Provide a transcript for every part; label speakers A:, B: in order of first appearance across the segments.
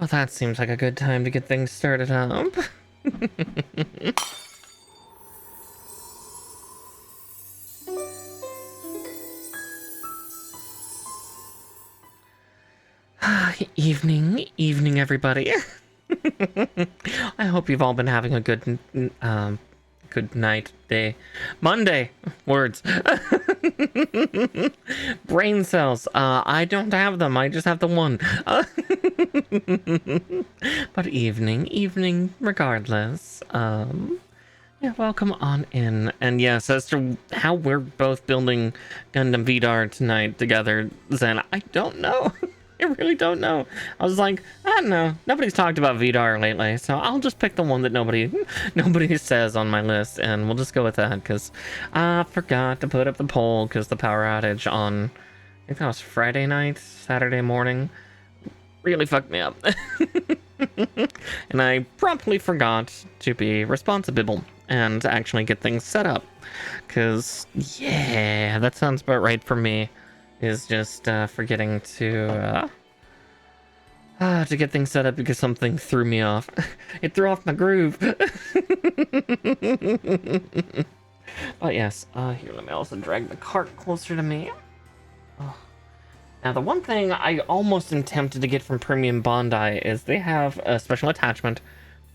A: Well, that seems like a good time to get things started up. Evening, everybody. I hope you've all been having a good night, day. Monday, words. Brain cells. I don't have them. I just have the one. But evening, regardless. Yeah, welcome on in. And yes, as to how we're both building Gundam Vidar tonight together, Zen, I don't know. I really don't know. I was like, I don't know. Nobody's talked about Vidar lately, so I'll just pick the one that nobody says on my list, and we'll just go with that, because I forgot to put up the poll because the power outage on, I think that was Friday night, Saturday morning, really fucked me up. And I promptly forgot to be responsible and actually get things set up, because, yeah, that sounds about right for me. Is just forgetting to get things set up because something threw me off. It threw off my groove. But yes, here, let me also drag the cart closer to me. Oh. Now, the one thing I almost am tempted to get from Premium Bondi is they have a special attachment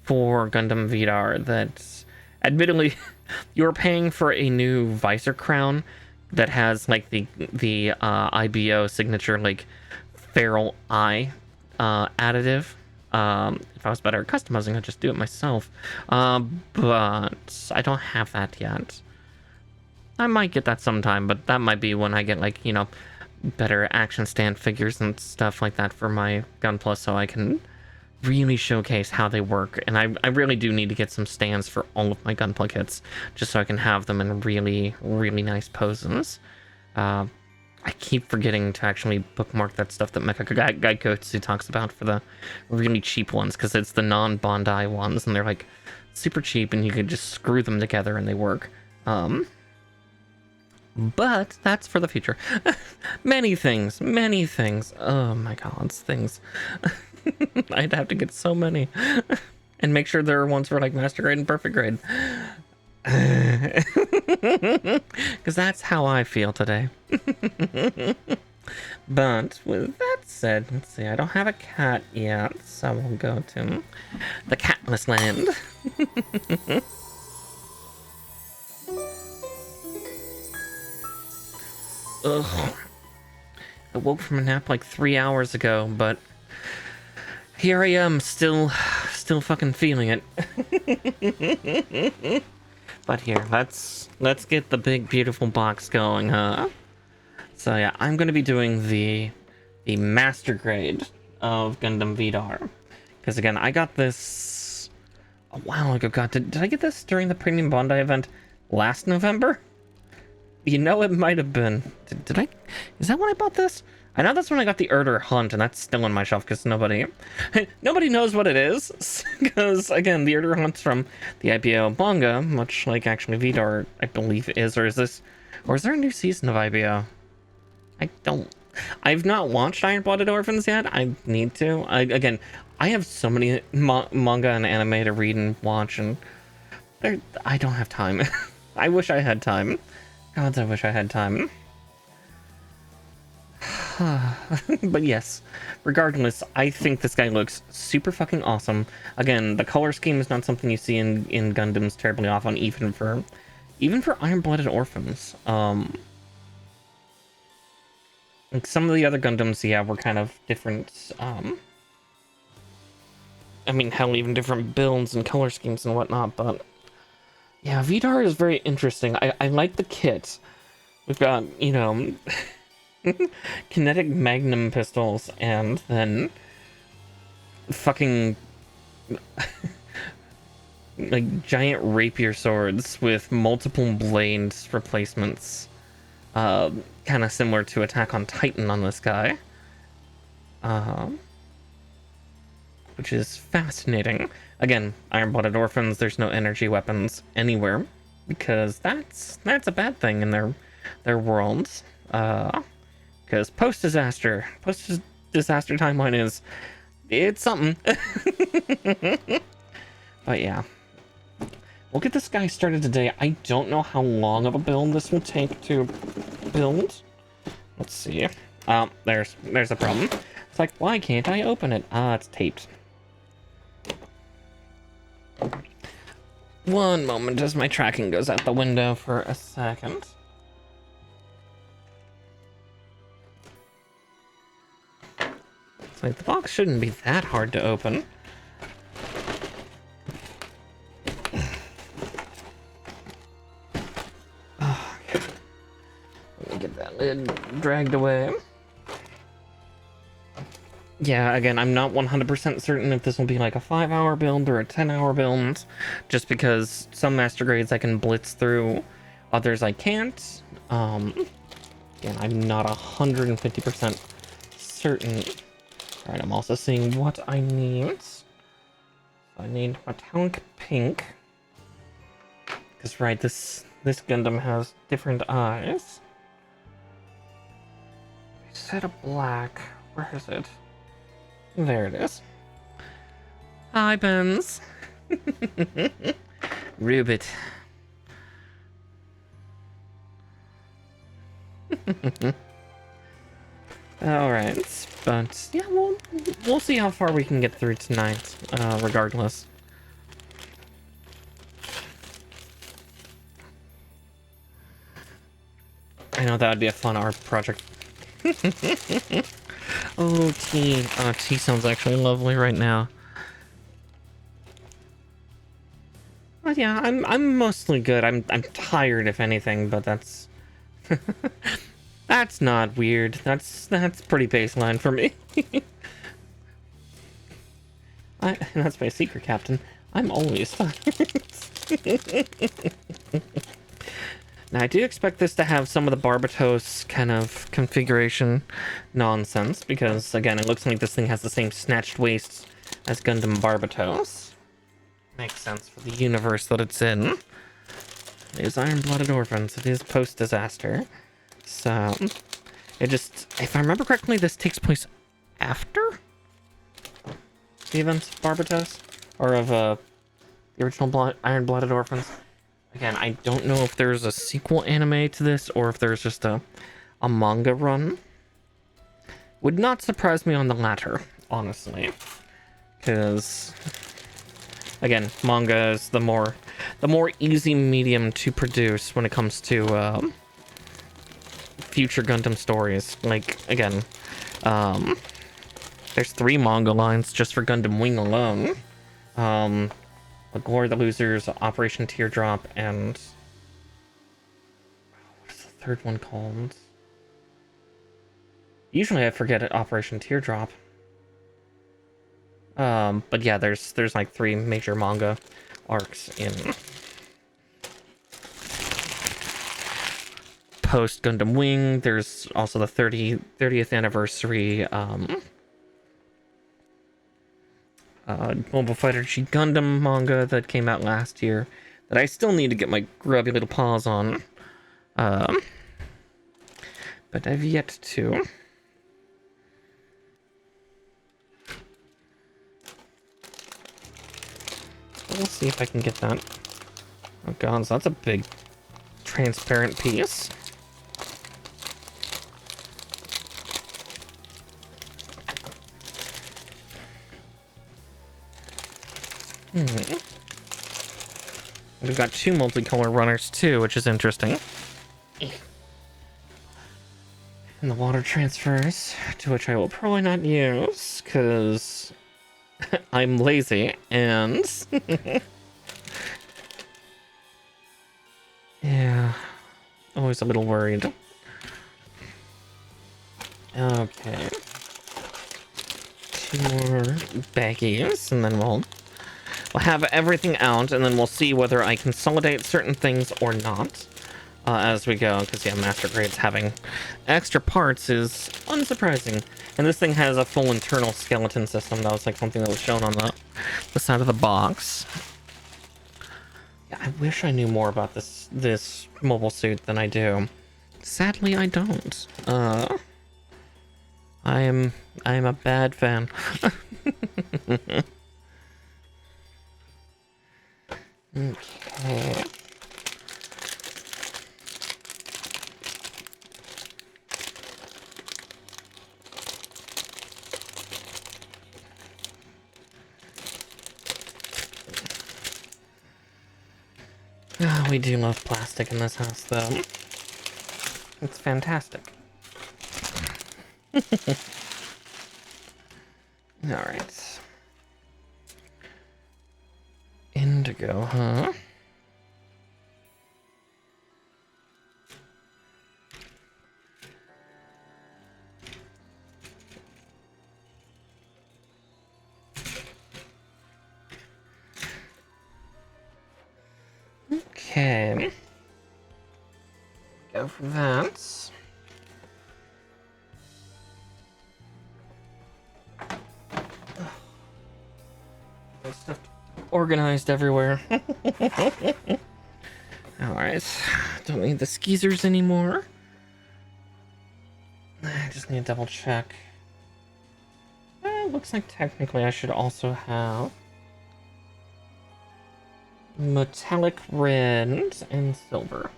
A: for Gundam Vidar that, admittedly, you're paying for a new visor crown that has like the IBO signature, like feral eye additive. If I was better at customizing, I'd just do it myself. But I don't have that yet. I might get that sometime, but that might be when I get, like, you know, better action stand figures and stuff like that for my Gun Plus, so I can really showcase how they work. And I really do need to get some stands for all of my Gunpla kits, just so I can have them in really nice poses. I keep forgetting to actually bookmark that stuff that Mecha Gaikotsu talks about for the really cheap ones, because it's the non-Bondi ones, and they're like super cheap, and you can just screw them together and they work. But that's for the future. Many things. Oh my god, things. I'd have to get so many. And make sure there are ones for like master grade and perfect grade. Because that's how I feel today. But with that said, let's see, I don't have a cat yet, so we'll go to the catless land. Ugh. I woke from a nap like 3 hours ago, but here I am, still fucking feeling it. But here, let's get the big beautiful box going, huh? So yeah, I'm gonna be doing the master grade of Gundam Vidar, because again, I got this a while ago. God, did I get this during the Premium Bondi event last November? You know, it might have been. Did I? Is that when I bought this? I know that's when I got the Erder Hunt, and that's still on my shelf because nobody knows what it is. Because again, the Erder Hunt's from the IBO manga, much like actually Vidar, I believe is, or is there a new season of IBO? I've not watched Iron-Blooded Orphans yet. I need to. I have so many manga and anime to read and watch, and I don't have time. I wish I had time. Gods, I wish I had time. But yes, regardless, I think this guy looks super fucking awesome. Again, the color scheme is not something you see in Gundams terribly often, even for Iron-Blooded Orphans. Like some of the other Gundams, yeah, were kind of different. I mean, hell, even different builds and color schemes and whatnot, but yeah, Vidar is very interesting. I like the kit. We've got, you know, kinetic magnum pistols, and then fucking like giant rapier swords with multiple blades replacements. Kind of similar to Attack on Titan on this guy. Which is fascinating. Again, Iron-Blooded Orphans, there's no energy weapons anywhere, because that's a bad thing in their worlds. Because post-disaster timeline is It's something. But yeah. We'll get this guy started today. I don't know how long of a build this will take to build. Let's see. There's a problem. It's like, why can't I open it? It's taped. One moment as my tracking goes out the window for a second. It's like, the box shouldn't be that hard to open. Let me get that lid dragged away. Yeah, again, I'm not 100% certain if this will be like a 5-hour build or a 10-hour build, just because some master grades I can blitz through, others I can't. Again, I'm not 150% certain. All right, I'm also seeing what I need. I need metallic pink, because right, this Gundam has different eyes. Set of black. Where is it? There it is. Hi, Benz. Rubit. Alright, but yeah, we'll see how far we can get through tonight, regardless. I know that would be a fun art project. Oh, tea. Oh, tea sounds actually lovely right now. But yeah, I'm mostly good. I'm tired, if anything, but that's that's not weird. That's pretty baseline for me. That's my secret, Captain. I'm always tired. Now, I do expect this to have some of the Barbatos kind of configuration nonsense, because, again, it looks like this thing has the same snatched waist as Gundam Barbatos. Makes sense for the universe that it's in. It is Iron-Blooded Orphans. It is post-disaster. So, it just... If I remember correctly, this takes place after the events of Barbatos? Or of, the original Iron-Blooded Orphans? Again, I don't know if there's a sequel anime to this or if there's just a manga run. Would not surprise me on the latter, honestly. Because, again, manga is the more easy medium to produce when it comes to future Gundam stories. Like, again, there's 3 manga lines just for Gundam Wing alone. Glory the Losers, Operation Teardrop, and... What is the third one called? Usually I forget it, Operation Teardrop. But yeah, there's like 3 major manga arcs in post Gundam Wing. There's also the 30th anniversary, Mobile Fighter G Gundam manga that came out last year that I still need to get my grubby little paws on. But I've yet to. We'll see if I can get that. Oh god, so that's a big transparent piece. We've got 2 multicolor runners too, which is interesting. And the water transfers, to which I will probably not use, because I'm lazy, and... yeah, always a little worried. Okay. 2 more baggies, and then we'll have everything out, and then we'll see whether I consolidate certain things or not as we go, because yeah, Master Grades having extra parts is unsurprising. And this thing has a full internal skeleton system. That was like something that was shown on the side of the box. Yeah, I wish I knew more about this mobile suit than I do. Sadly, I don't. I am a bad fan. Okay. Ah, we do love plastic in this house, though. It's fantastic. Alright. Indigo, huh? Okay. Go for that. Stuff organized everywhere. Alright. Don't need the skeezers anymore. I just need to double check. Looks like technically I should also have metallic red and silver.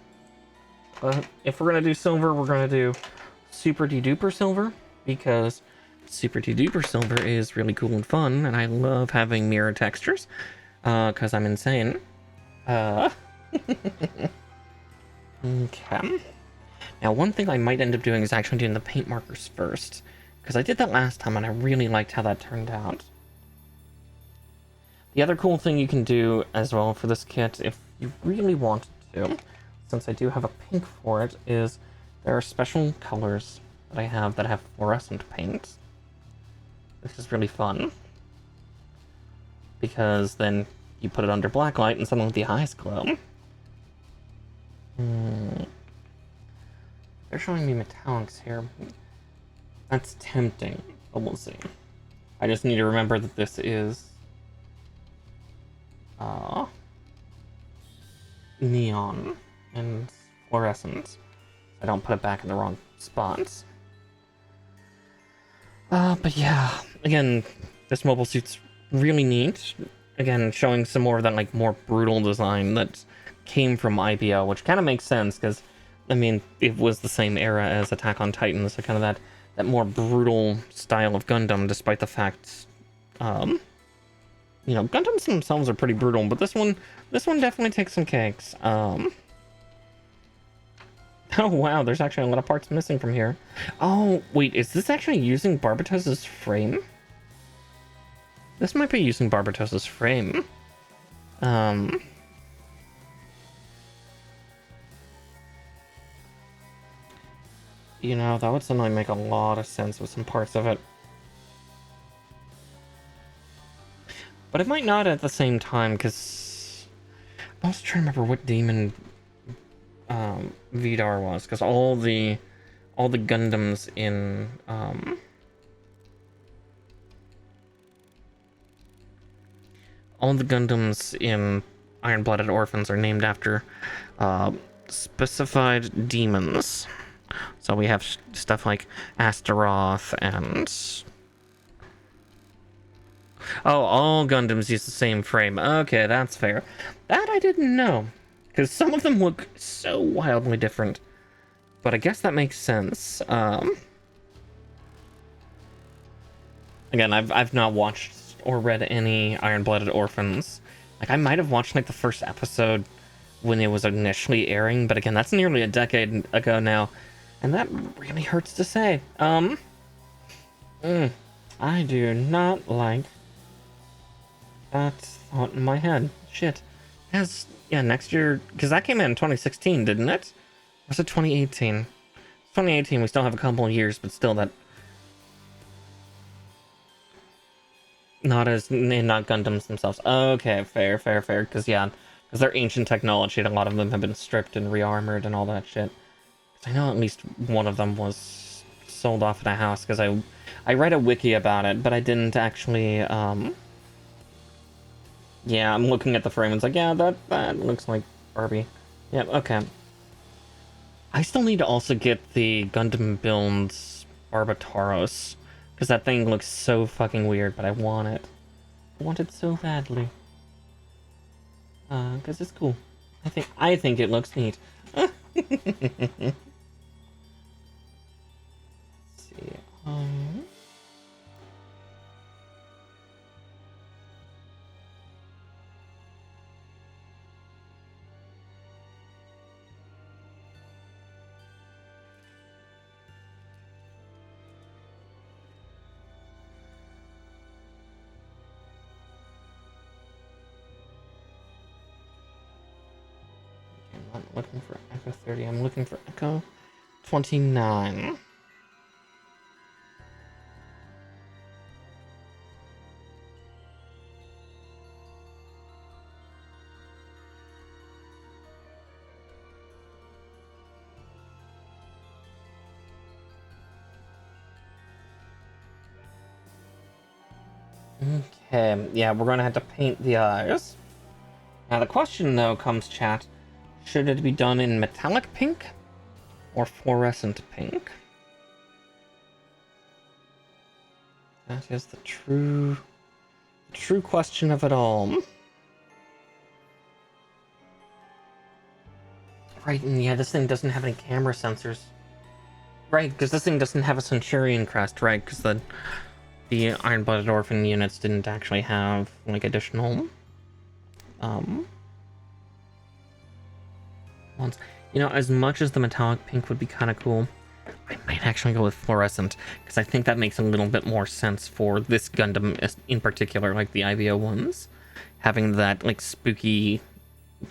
A: But if we're gonna do silver, we're gonna do super de-duper silver, because super de-duper silver is really cool and fun, and I love having mirror textures, because I'm insane. Okay. Now, one thing I might end up doing is actually doing the paint markers first, because I did that last time and I really liked how that turned out. The other cool thing you can do as well for this kit, if you really wanted to, since I do have a pink for it, is there are special colors that I have that have fluorescent paint. This is really fun, because then you put it under black light and suddenly the eyes glow. They're showing me metallics here. That's tempting, but we'll see. I just need to remember that this is neon and fluorescent. I don't put it back in the wrong spots. But yeah, again, this mobile suit's really neat. Again, showing some more of that, like, more brutal design that came from IBO, which kind of makes sense, because, I mean, it was the same era as Attack on Titan, so kind of that more brutal style of Gundam, despite the fact, you know, Gundams themselves are pretty brutal, but this one definitely takes some cakes. Oh wow, there's actually a lot of parts missing from here. Oh, wait, is this actually using Barbatos's frame? This might be using Barbatos's frame. You know, that would suddenly make a lot of sense with some parts of it. But it might not at the same time, because I'm also trying to remember what demon Vidar was, because all the Gundams in Iron-Blooded Orphans are named after specified demons. So we have stuff like Astaroth and... Oh, all Gundams use the same frame. Okay, that's fair. That I didn't know, because some of them look so wildly different. But I guess that makes sense. Again, I've not watched or read any Iron-Blooded Orphans. Like, I might have watched, like, the first episode when it was initially airing, but again, that's nearly a decade ago now, and that really hurts to say. I do not like that thought in my head. Shit. Yeah, next year, because that came out in 2016, didn't it? Or was it 2018? 2018, we still have a couple of years, but still that... Not Gundams themselves. Okay, fair, because yeah, because they're ancient technology, and a lot of them have been stripped and re-armored and all that shit. I know at least one of them was sold off in a house, because I read a wiki about it, but I didn't actually, yeah, I'm looking at the frame, and it's like, yeah, that looks like Barbie. Yep, okay. I still need to also get the Gundam builds Barbataros. Because that thing looks so fucking weird, but I want it. I want it so badly. Because it's cool. I think it looks neat. Let's see. I'm not looking for Echo 30. I'm looking for Echo 29. Okay, yeah, we're gonna have to paint the eyes. Now the question, though, comes, chat. Should it be done in metallic pink or fluorescent pink? That is the true question of it all. Right, and yeah, this thing doesn't have any camera sensors. Right, because this thing doesn't have a Centurion crest, right? Because the Iron-Blooded Orphan units didn't actually have, like, additional, ones. You know, as much as the metallic pink would be kind of cool, I might actually go with fluorescent, because I think that makes a little bit more sense for this Gundam in particular, like the IVO ones. Having that, like, spooky,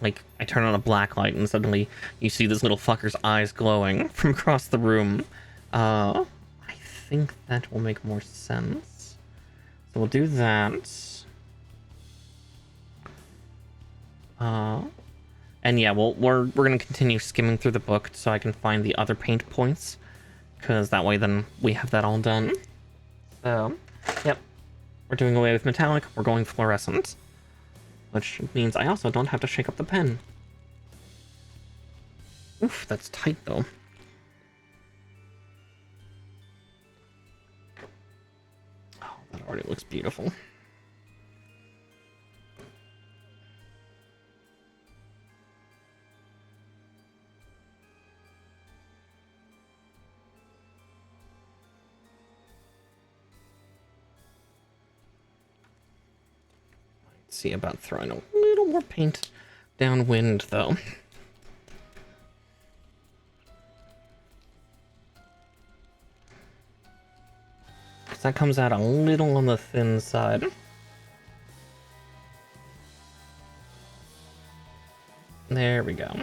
A: like, I turn on a black light and suddenly you see this little fucker's eyes glowing from across the room. I think that will make more sense. So we'll do that. And yeah, we're gonna continue skimming through the book so I can find the other paint points, because that way then we have that all done. So, yep, we're doing away with metallic, we're going fluorescent, which means I also don't have to shake up the pen. Oof, that's tight though. Oh, that already looks beautiful. See about throwing a little more paint downwind though. Because that comes out a little on the thin side. There we go.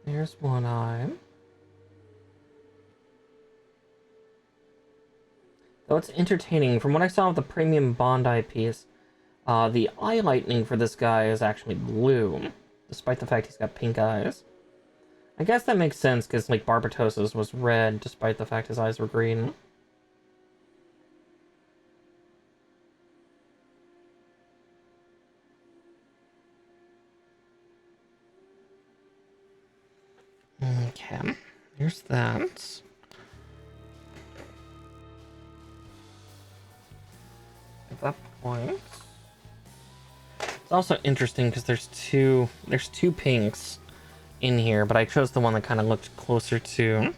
A: There's one eye. Though it's entertaining, from what I saw of the premium Bondi piece, the eye lightning for this guy is actually blue, despite the fact he's got pink eyes. I guess that makes sense, because, like, Barbatossa's was red, despite the fact his eyes were green. Okay, here's that. At that point, it's also interesting because there's two pinks in here, but I chose the one that kind of looked closer to.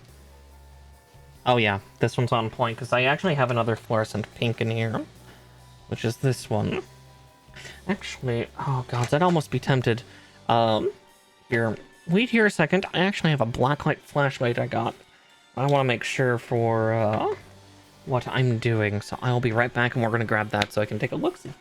A: Oh yeah, this one's on point because I actually have another fluorescent pink in here, which is this one. Actually, oh god, I'd almost be tempted. Here, wait here a second. I actually have a blacklight flashlight I got. I want to make sure for what I'm doing, so I'll be right back, and we're gonna grab that so I can take a look-see.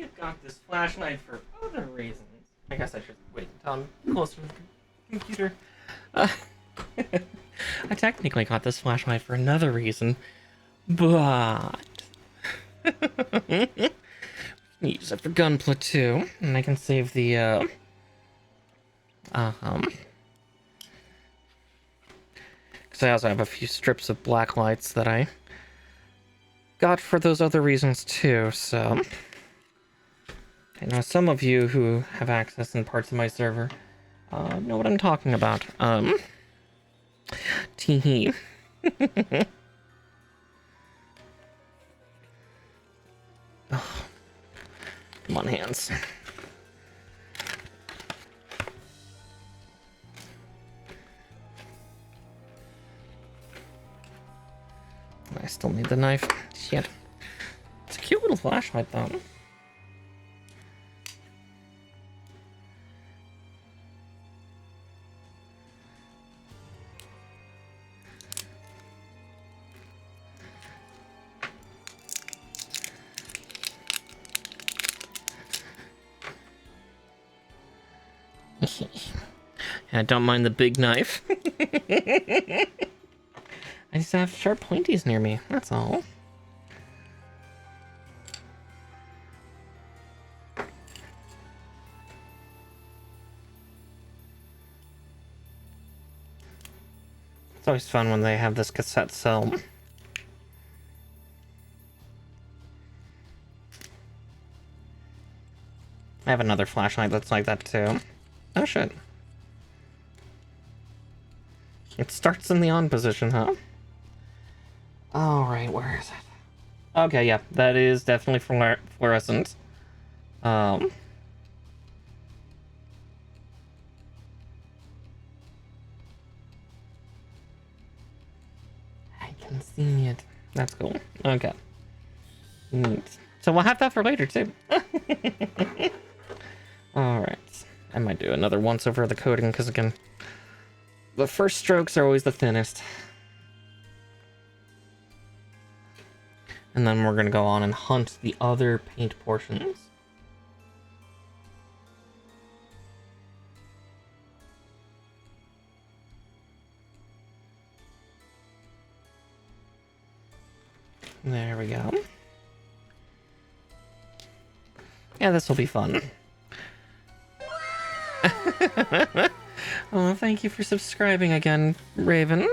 A: I've got this flashlight for other reasons. I guess I should wait until I'm closer to the computer. Uh, I technically got this flashlight for another reason, but use it for gunpla too, and I can save the because I also have a few strips of black lights that I got for those other reasons too. So I know some of you who have access in parts of my server know what I'm talking about. Teehee. Oh, come on, hands. I still need the knife. Shit. It's a cute little flashlight, though. I don't mind the big knife. I just have sharp pointies near me, that's all. It's always fun when they have this cassette cell. I have another flashlight that's like that too. Oh shit. It starts in the on position, huh? Alright, where is it? Okay, yeah, that is definitely fluorescent. I can see it. That's cool. Okay. Neat. So we'll have that for later, too. Alright. I might do another once over of the coating, because again, the first strokes are always the thinnest. And then we're going to go on and hunt the other paint portions. There we go. Yeah, this will be fun. Oh, thank you for subscribing again, Raven.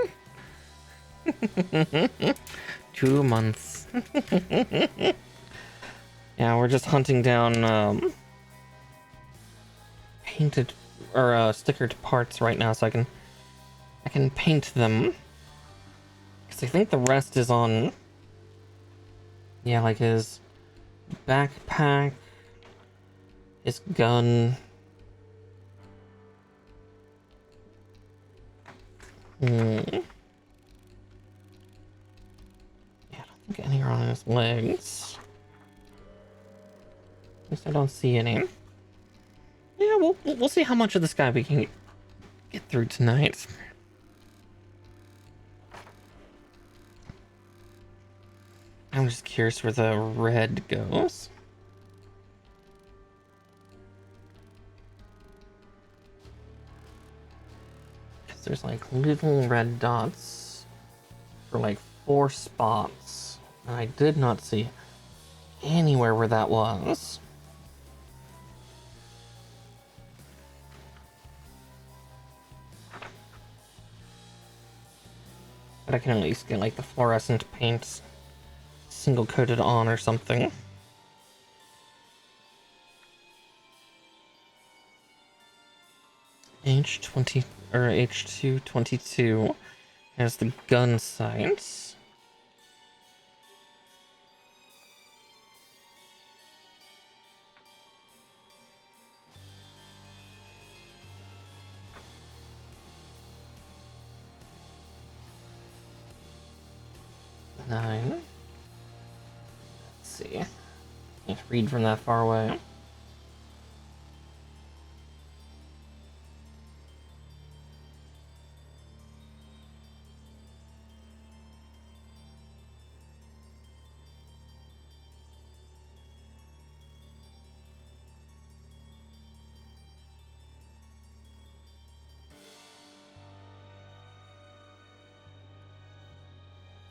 A: 2 months. Yeah, we're just hunting down painted or stickered parts right now, so I can paint them. Because I think the rest is on. Yeah, like his backpack, his gun. Yeah, I don't think any are on his legs. At least I don't see any. Yeah, we'll see how much of this guy we can get through tonight. I'm just curious where the red goes. Because there's like little red dots for like 4 spots. And I did not see anywhere where that was. But I can at least get like the fluorescent paint single coated on or something. H20 or H222 has the gun sights. Nine. Let's see. Can't read from that far away.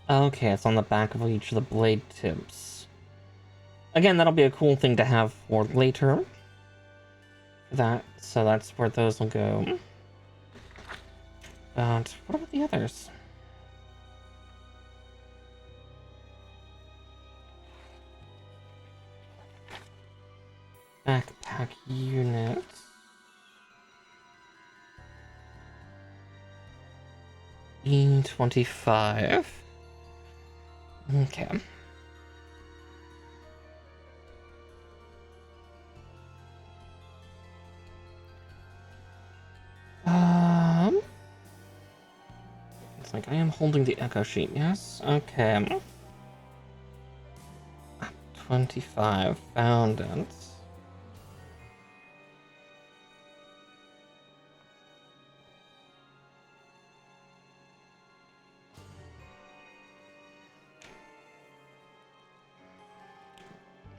A: Okay, it's on the back of each of the blade tips. Again, that'll be a cool thing to have for later. So that's where those will go. But what about the others? Backpack unit. E25. Okay. It's like I am holding the echo sheet, yes? Okay. 25. Found it.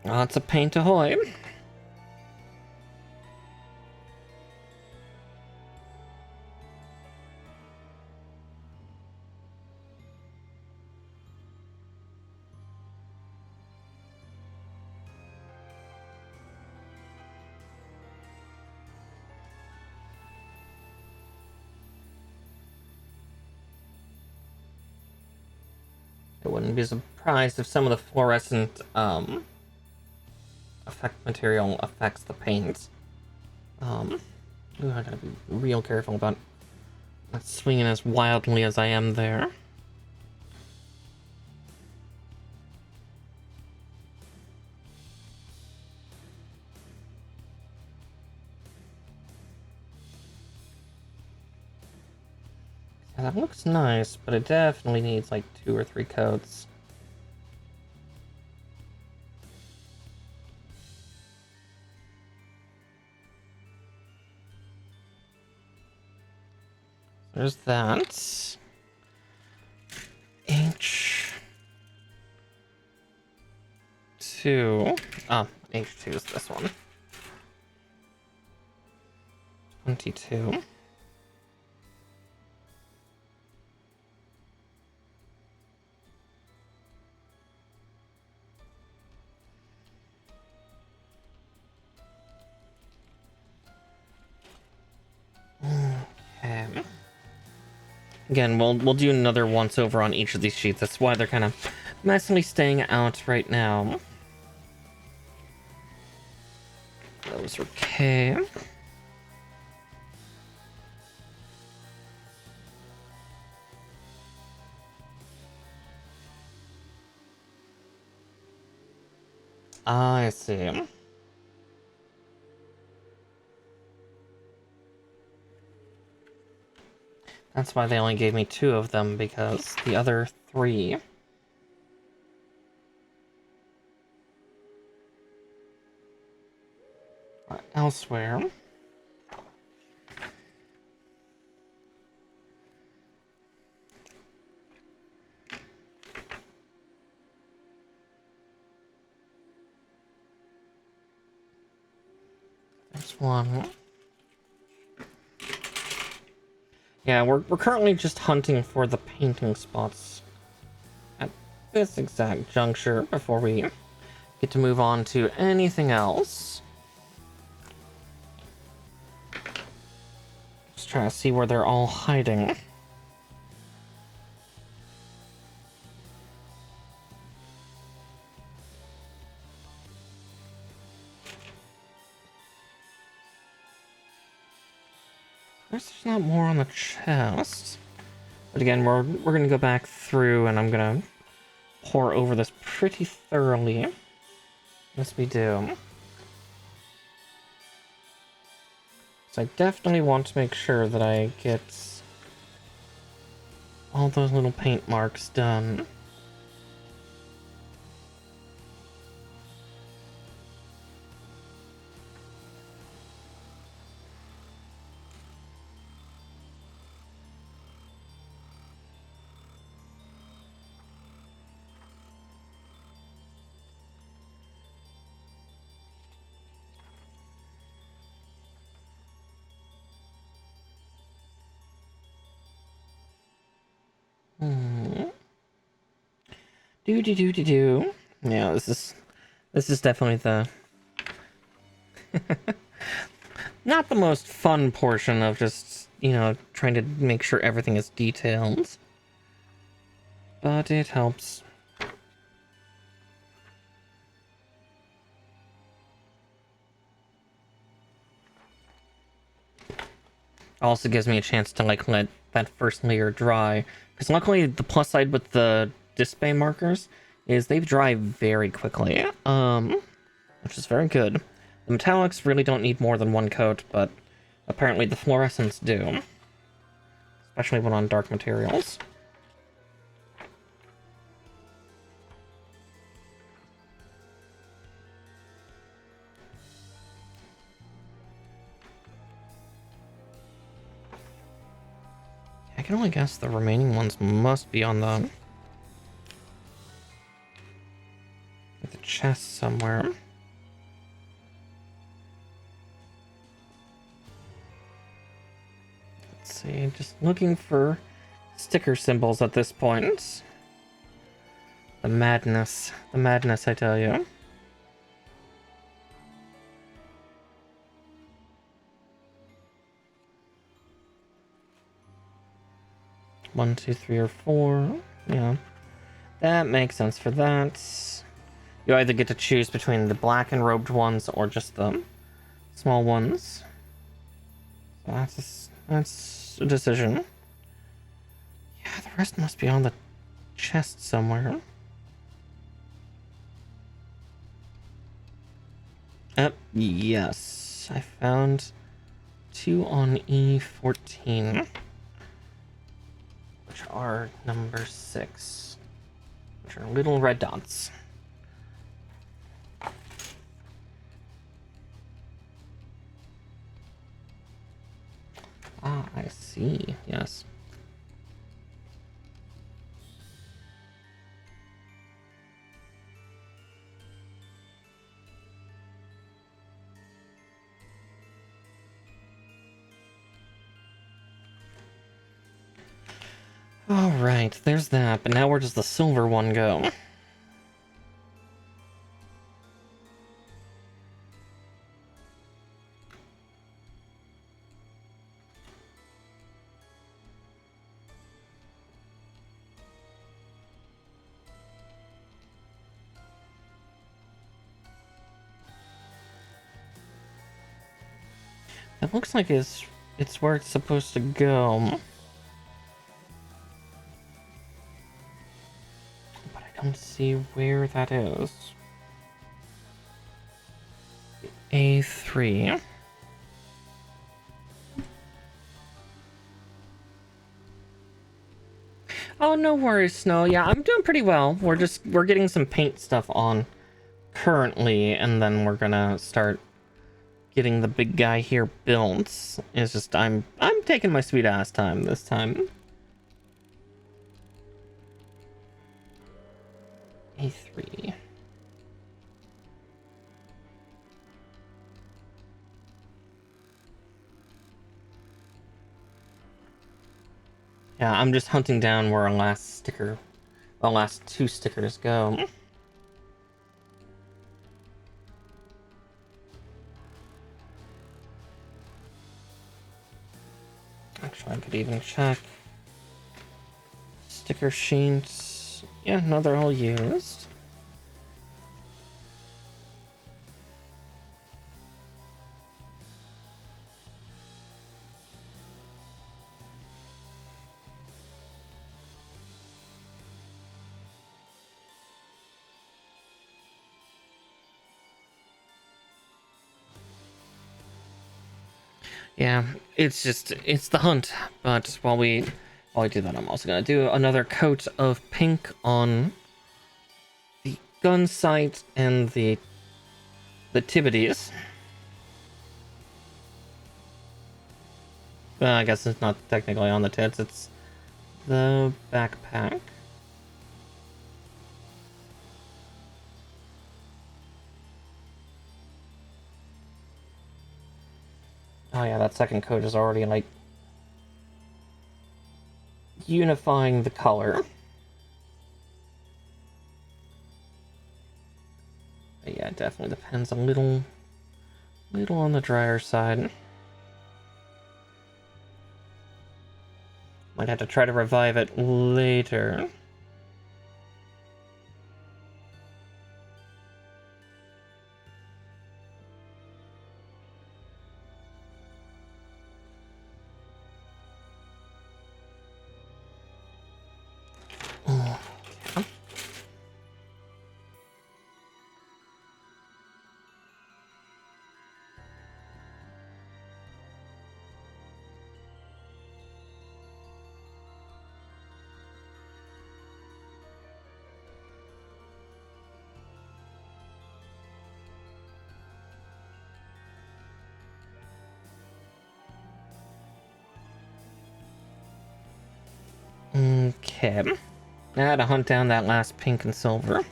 A: Lots of paint ahoy. I wouldn't be surprised if some of the fluorescent effect material affects the paint. Ooh, I gotta be real careful about not swinging as wildly as I am there. Yeah, that looks nice, but it definitely needs like 2 or 3 coats. There's that. H2. Ah, H2 is this one. 22. Okay. Again, we'll do another once over on each of these sheets. That's why they're kind of messily staying out right now. Those are okay. I see. That's why they only gave me 2 of them, because the other 3 are elsewhere. There's one. Yeah, we're currently just hunting for the painting spots at this exact juncture before we get to move on to anything else. Just trying to see where they're all hiding. There's not more on the chest. But again, we're gonna go back through and I'm gonna pour over this pretty thoroughly. Yes, we do. So I definitely want to make sure that I get all those little paint marks done. Hmm. Do. Yeah, this is definitely the not the most fun portion of just, you know, trying to make sure everything is detailed. But it helps. Also gives me a chance to like let that first layer dry. Because luckily the plus side with the display markers is they dry very quickly. Which is very good. The metallics really don't need more than one coat, but apparently the fluorescents do. Especially when on dark materials. I can only guess the remaining ones must be on the chest somewhere. Let's see, just looking for sticker symbols at this point. The madness, I tell you. One, two, three, or four. Yeah, that makes sense for that. You either get to choose between the black and robed ones or just the small ones. So that's a decision. Yeah, the rest must be on the chest somewhere. Yes. I found 2 on E14. Which are number 6. Which are little red dots. Ah, I see. Yes. Alright, there's that, but now where does the silver one go? It looks like it's where it's supposed to go. But I don't see where that is. A3. Oh, no worries, Snow. Yeah, I'm doing pretty well. We're getting some paint stuff on currently, and then we're gonna start getting the big guy here built. It's just I'm taking my sweet ass time this time. A3. Yeah, I'm just hunting down where our last sticker, the last 2 stickers go. Actually, I could even check. Sticker sheets. Yeah, no, they're all used. Yeah, it's the hunt. But while we do that, I'm also gonna do another coat of pink on the gun sight and the tibbities. I guess it's not technically on the tits, it's the backpack. Oh yeah, that second coat is already like unifying the color. pen's a little on the drier side. Might have to try to revive it later. Okay. Now to hunt down that last pink and silver.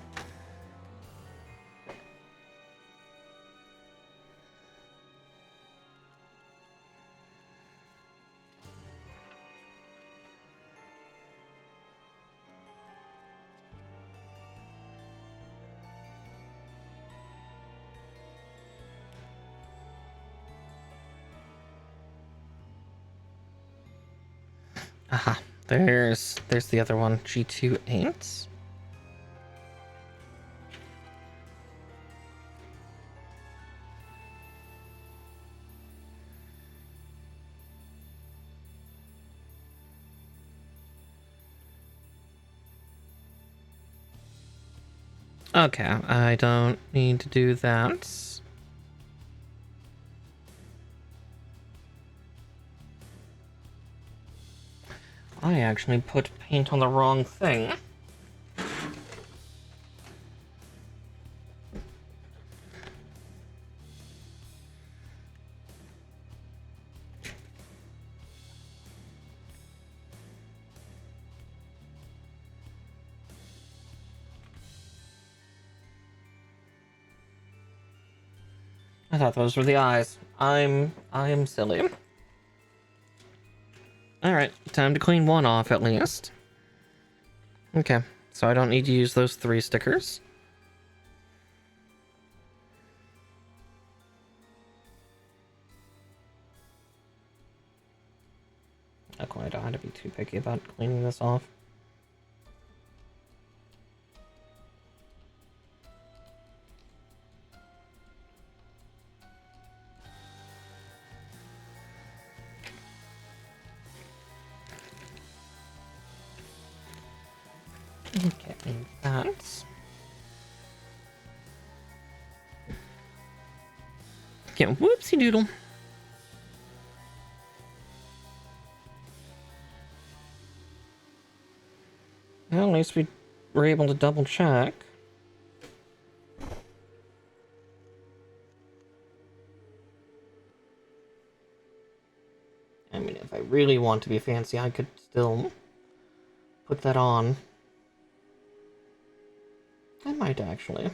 A: Aha. There's the other one. G2 ain't. Okay, I don't need to do that. I actually put paint on the wrong thing. I thought those were the eyes. I am silly. Alright, time to clean one off at least. Okay, so I don't need to use those 3 stickers. Okay, I don't have to be too picky about cleaning this off. Okay, and that. Yeah, whoopsie doodle. Well, at least we were able to double check. I mean, if I really want to be fancy, I could still put that on. I might actually.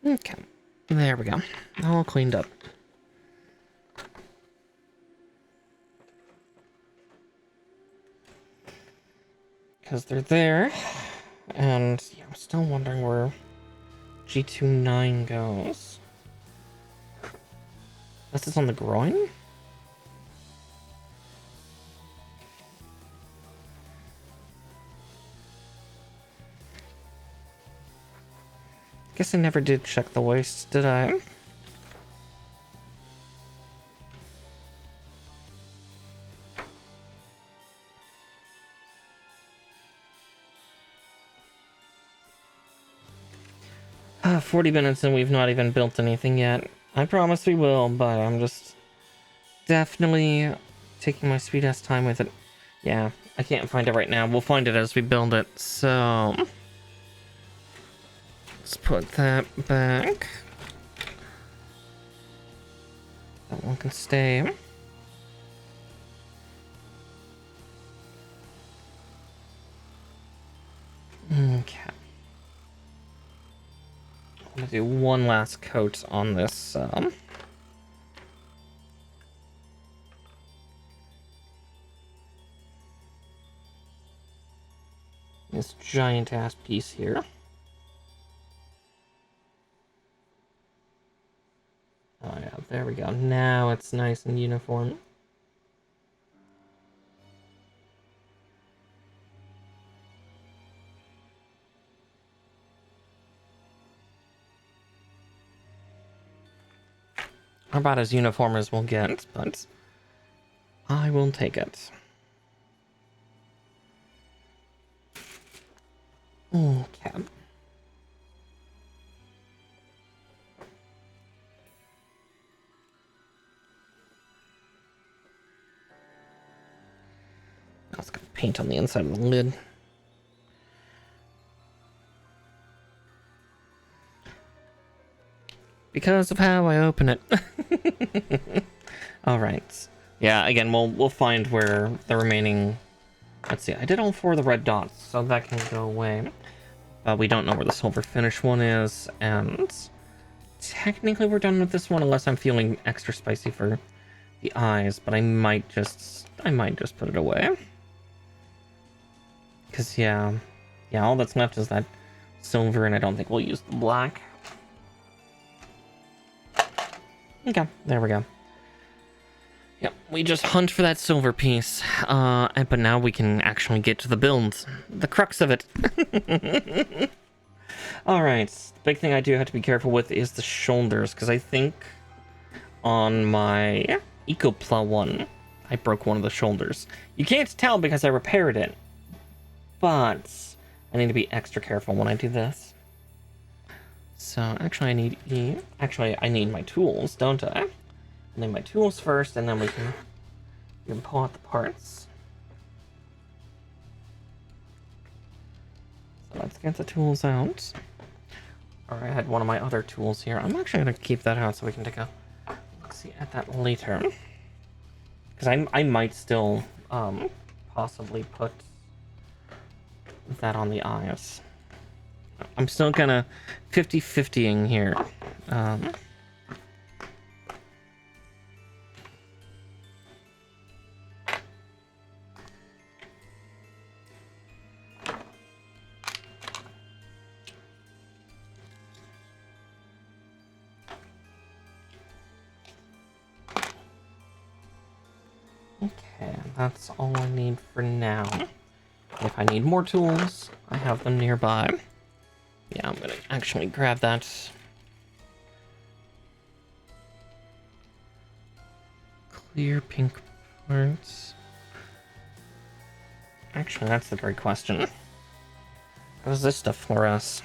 A: Okay, there we go. All cleaned up. Because they're there, and yeah, I'm still wondering where G29 goes. This is on the groin? Guess I never did check the waist, did I? Ah, 40 minutes and we've not even built anything yet. I promise we will, but I'm just definitely taking my sweet ass time with it. Yeah, I can't find it right now. We'll find it as we build it, so... let's put that back. That one can stay. Okay. I'm gonna do one last coat on this. this giant ass piece here. Oh yeah, there we go. Now it's nice and uniform. About as uniform as we'll get, but I will take it. Okay. I was gonna paint on the inside of the lid. Because of how I open it. Alright. Yeah, again, we'll find where the remaining... Let's see, I did all 4 of the red dots, so that can go away. But we don't know where the silver finish one is, and... Technically we're done with this one, unless I'm feeling extra spicy for the eyes, but I might just put it away. Because, yeah, all that's left is that silver, and I don't think we'll use the black. Okay, there we go. Yep, we just hunt for that silver piece. But now we can actually get to the build. The crux of it. Alright, the big thing I do have to be careful with is the shoulders, because I think on my EcoPla one, I broke one of the shoulders. You can't tell because I repaired it, but I need to be extra careful when I do this. So actually I need my tools, don't I? I need my tools first, and then we can pull out the parts. So let's get the tools out. Or I had one of my other tools here. I'm actually going to keep that out so we can take a look-see at that later. Because I might still possibly put that on the eyes. I'm still kind of 50-50ing here. Okay, that's all I need for now. If I need more tools, I have them nearby. Yeah, I'm gonna actually grab that. Clear pink parts. Actually, that's the great question. What does this stuff fluoresce?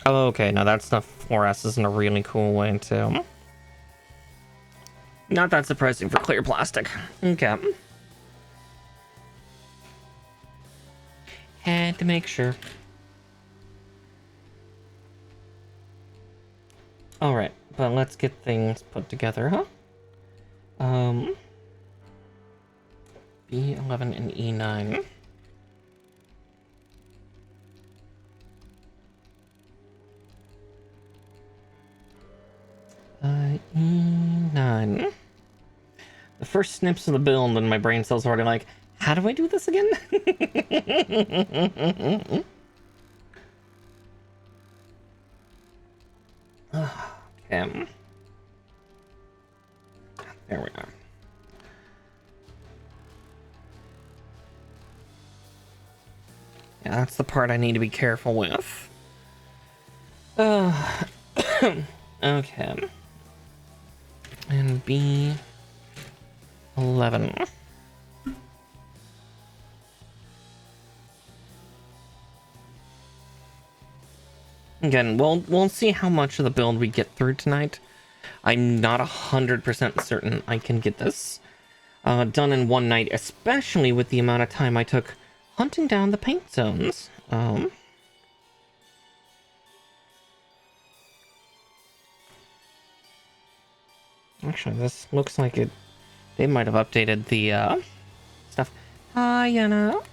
A: Oh, okay, now that stuff fluoresces in a really cool way, too. Not that surprising for clear plastic. Okay. Had to make sure. Alright, but let's get things put together, huh? B11 and E9. E9. The first snips of the build and my brain cells are already like, how do I do this again? Okay. There we are. Yeah, that's the part I need to be careful with. Okay. And B11. Again, we'll see how much of the build we get through tonight. I'm not 100% certain I can get this done in one night, especially with the amount of time I took hunting down the paint zones. Actually, this looks like it. They might have updated the stuff. Hi, Yana.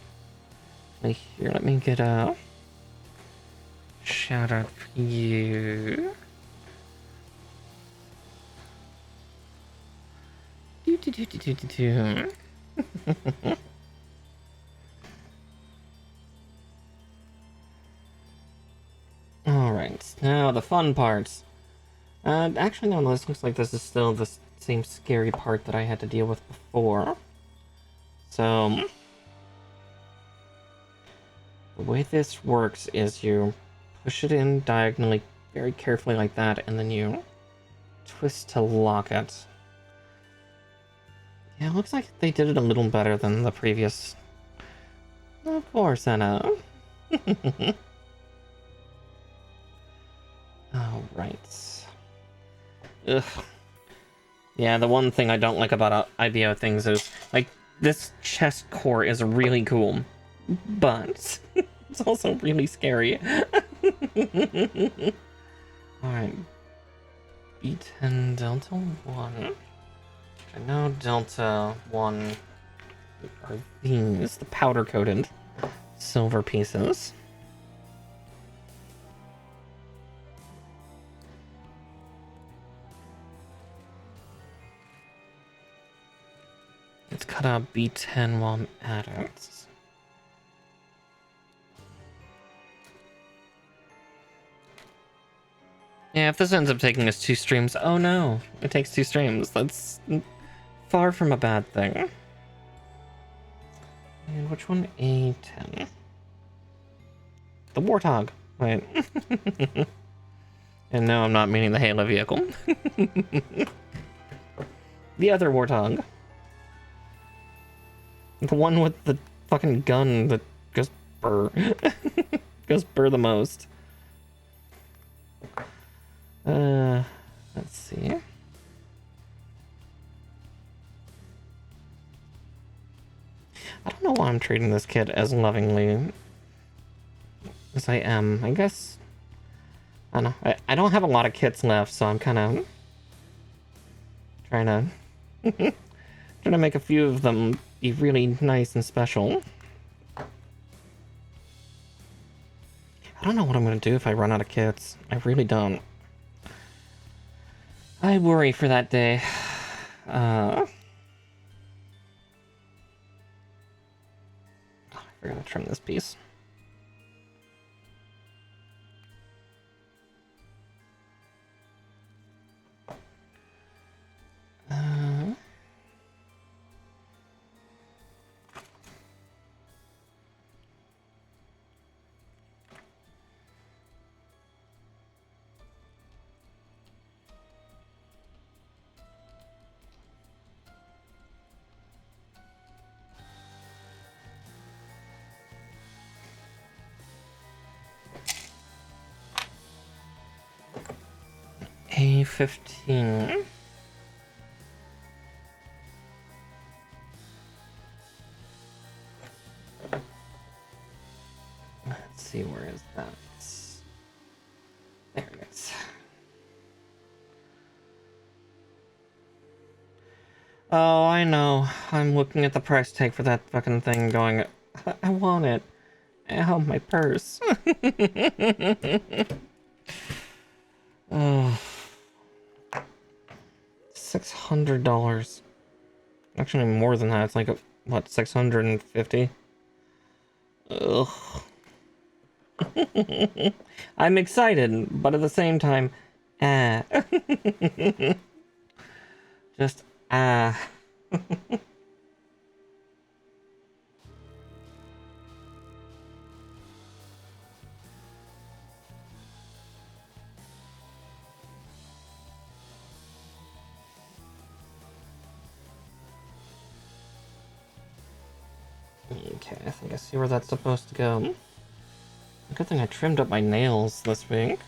A: Here, let me get a shout out for you. Alright, now the fun parts. Actually, no, this looks like this is still the same scary part that I had to deal with before. So, the way this works is you push it in diagonally very carefully like that, and then you twist to lock it. Yeah, it looks like they did it a little better than the previous. Of course, Anna. Alright. Ugh. Yeah, the one thing I don't like about IBO things is, like, this chest core is really cool, but it's also really scary. Alright. B10 Delta 1. I know Delta 1 are these, the powder-coated silver pieces. Let's cut out B10 while I'm at it. Yeah, if this ends up taking us 2 streams, oh no, it takes 2 streams. That's far from a bad thing. And which one? A10. The Warthog. Wait. And no, I'm not meaning the Halo vehicle. The other Warthog. The one with the fucking gun that goes burr. Goes burr the most. Let's see. I don't know why I'm treating this kid as lovingly as I am. I guess, I don't know. I don't have a lot of kits left, so I'm kind of trying to make a few of them be really nice and special. I don't know what I'm going to do if I run out of kits. I really don't. I worry for that day. I forgot to trim this piece. A15. Let's see, where is that? There it is. Oh, I know. I'm looking at the price tag for that fucking thing going, I want it. Ow, my purse. Oh. $600. Actually, more than that. It's like, what, 650? Ugh. I'm excited, but at the same time, Just, Okay, I think I see where that's supposed to go. Good thing I trimmed up my nails this week.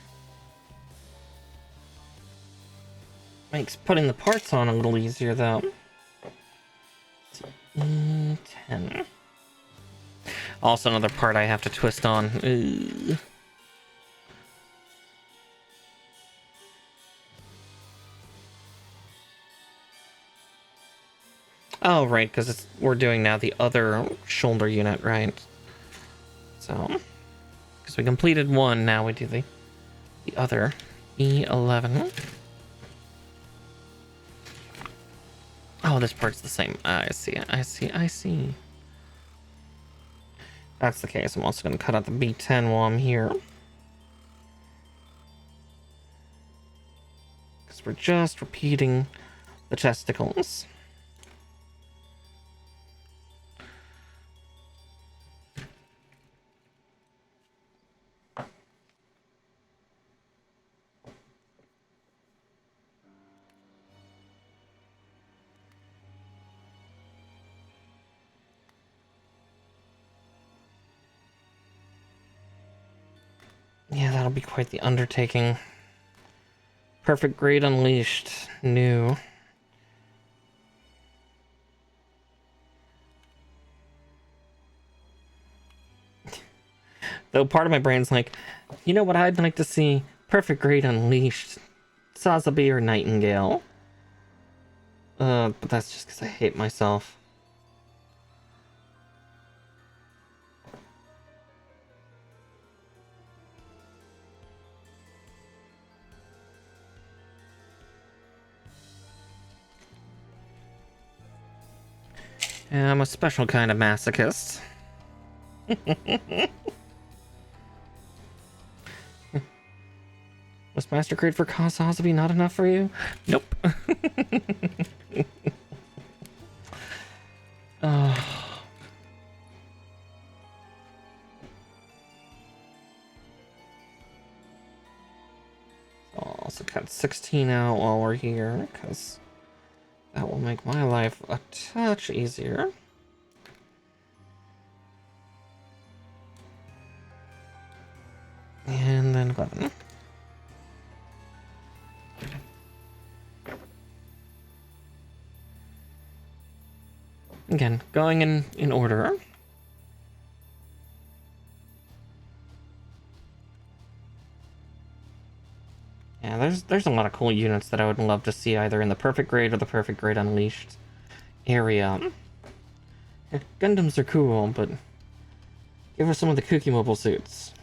A: Makes putting the parts on a little easier, though. E10. Also another part I have to twist on. Ugh. Oh, right, because we're doing now the other shoulder unit, right? So, because we completed one, now we do the other. E11. Oh, this part's the same. I see. That's the case. I'm also going to cut out the B10 while I'm here. because we're just repeating the testicles. Yeah, that'll be quite the undertaking. Perfect Grade Unleashed. New. Though part of my brain's like, you know what I'd like to see? Perfect Grade Unleashed. Sazabi or Nightingale. But that's just because I hate myself. Yeah, I'm a special kind of masochist. Was Master Grade for Sazabi not enough for you? Nope. I'll also cut 16 out while we're here, because that will make my life a touch easier. And then 11. Again, going in order. Yeah, there's a lot of cool units that I would love to see either in the Perfect Grade or the Perfect Grade Unleashed area. Yeah, Gundams are cool, but give us some of the kooky mobile suits.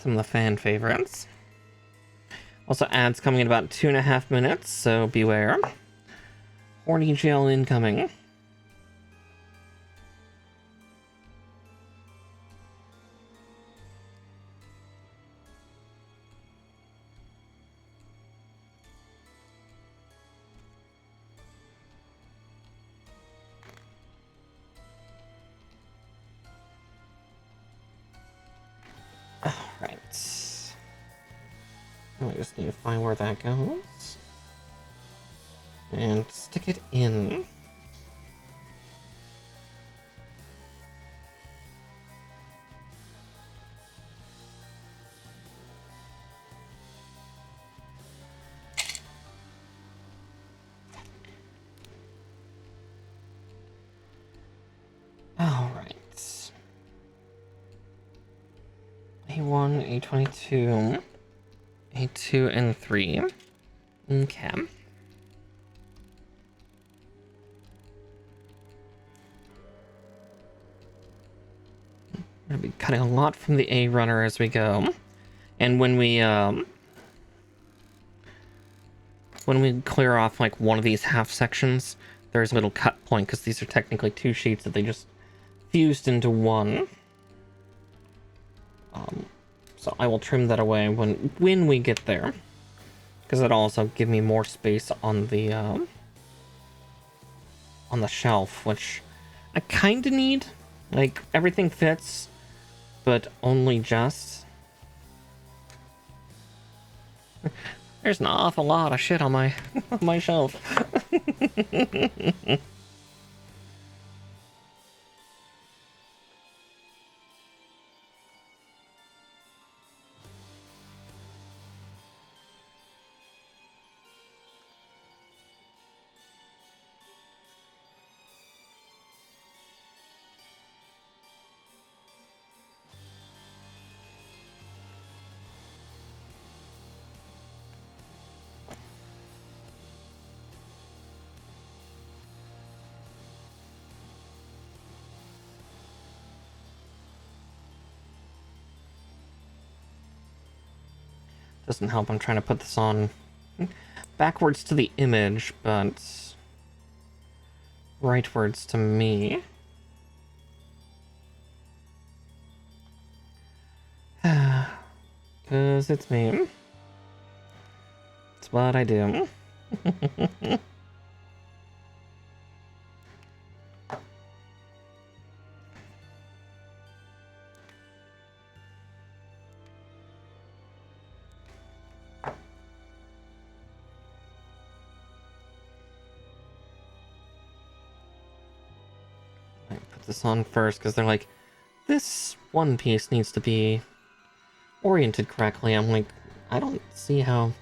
A: Some of the fan favorites. Also, ads coming in about 2.5 minutes, so beware. Horny jail incoming. Alright. I just need to find where that goes. And stick it in. Alright. A1, A22, A2, and 3. Okay. Gonna be cutting a lot from the A runner as we go. And when we clear off like one of these half sections, there's a little cut point because these are technically two sheets that they just fused into one. So I will trim that away when we get there, because it'll also give me more space on the shelf, which I kind of need. Like, everything fits, but only just. There's an awful lot of shit on my on my shelf. Doesn't help. I'm trying to put this on backwards to the image, but rightwards to me. Because it's me. It's what I do. I put this on first because they're like, this one piece needs to be oriented correctly. I'm like, I don't see how.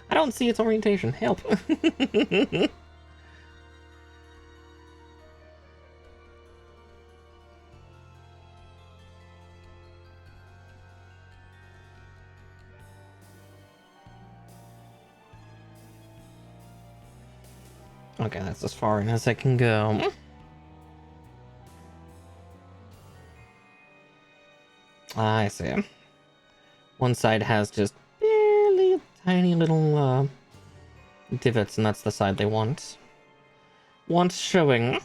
A: I don't see its orientation. Help. Okay, that's as far in as I can go. I see. One side has just barely tiny little divots, and that's the side they want. Showing.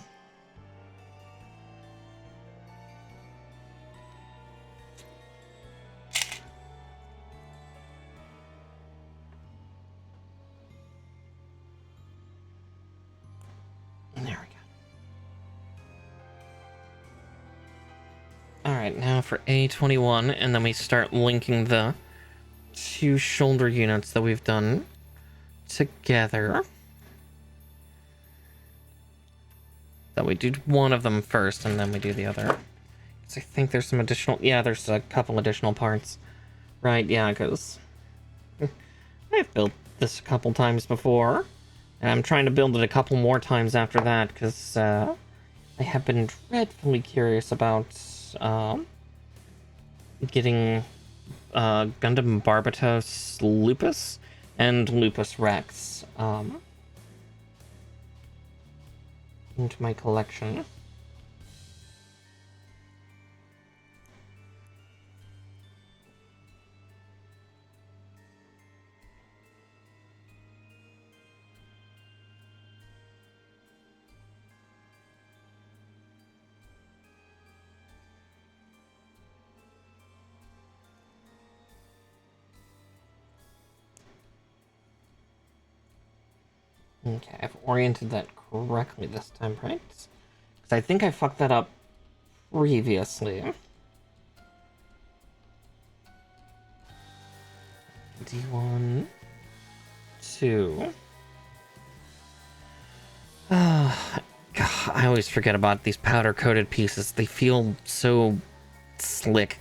A: There we go. Alright, now for A21, and then we start linking the two shoulder units that we've done together. That we do one of them first, and then we do the other. Because I think there's some additional... Yeah, there's a couple additional parts. Right, yeah, because I've built this a couple times before. And I'm trying to build it a couple more times after that, because I have been dreadfully curious about getting Gundam Barbatos Lupus and Lupus Rex into my collection. Okay, I've oriented that correctly this time, right? Because I think I fucked that up previously. D1, 2. God, I always forget about these powder-coated pieces. They feel so slick.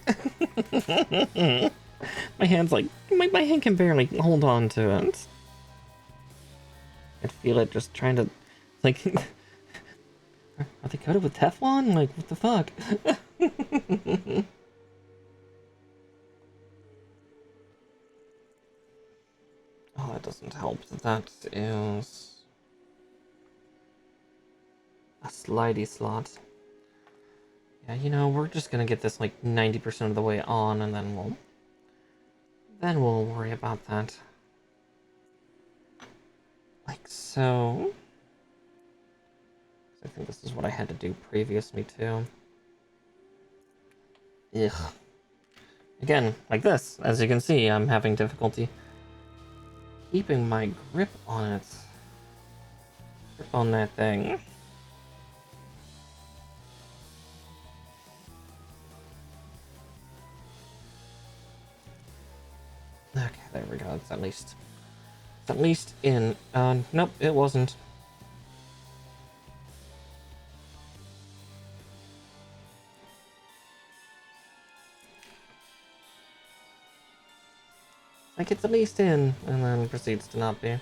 A: My hand's like... My hand can barely hold on to it. I feel it just trying to... Like... Are they coated with Teflon? Like, what the fuck? Oh, that doesn't help. That is... a slidey slot. Yeah, you know, we're just gonna get this like 90% of the way on, and then we'll worry about that. Like so. I think this is what I had to do previously too. Ugh. Again, like this. As you can see, I'm having difficulty keeping my grip on it. Grip on that thing. Okay, there we go. It's at least in. Nope, it wasn't. Like, it's at least in, and then proceeds to not be. Ugh.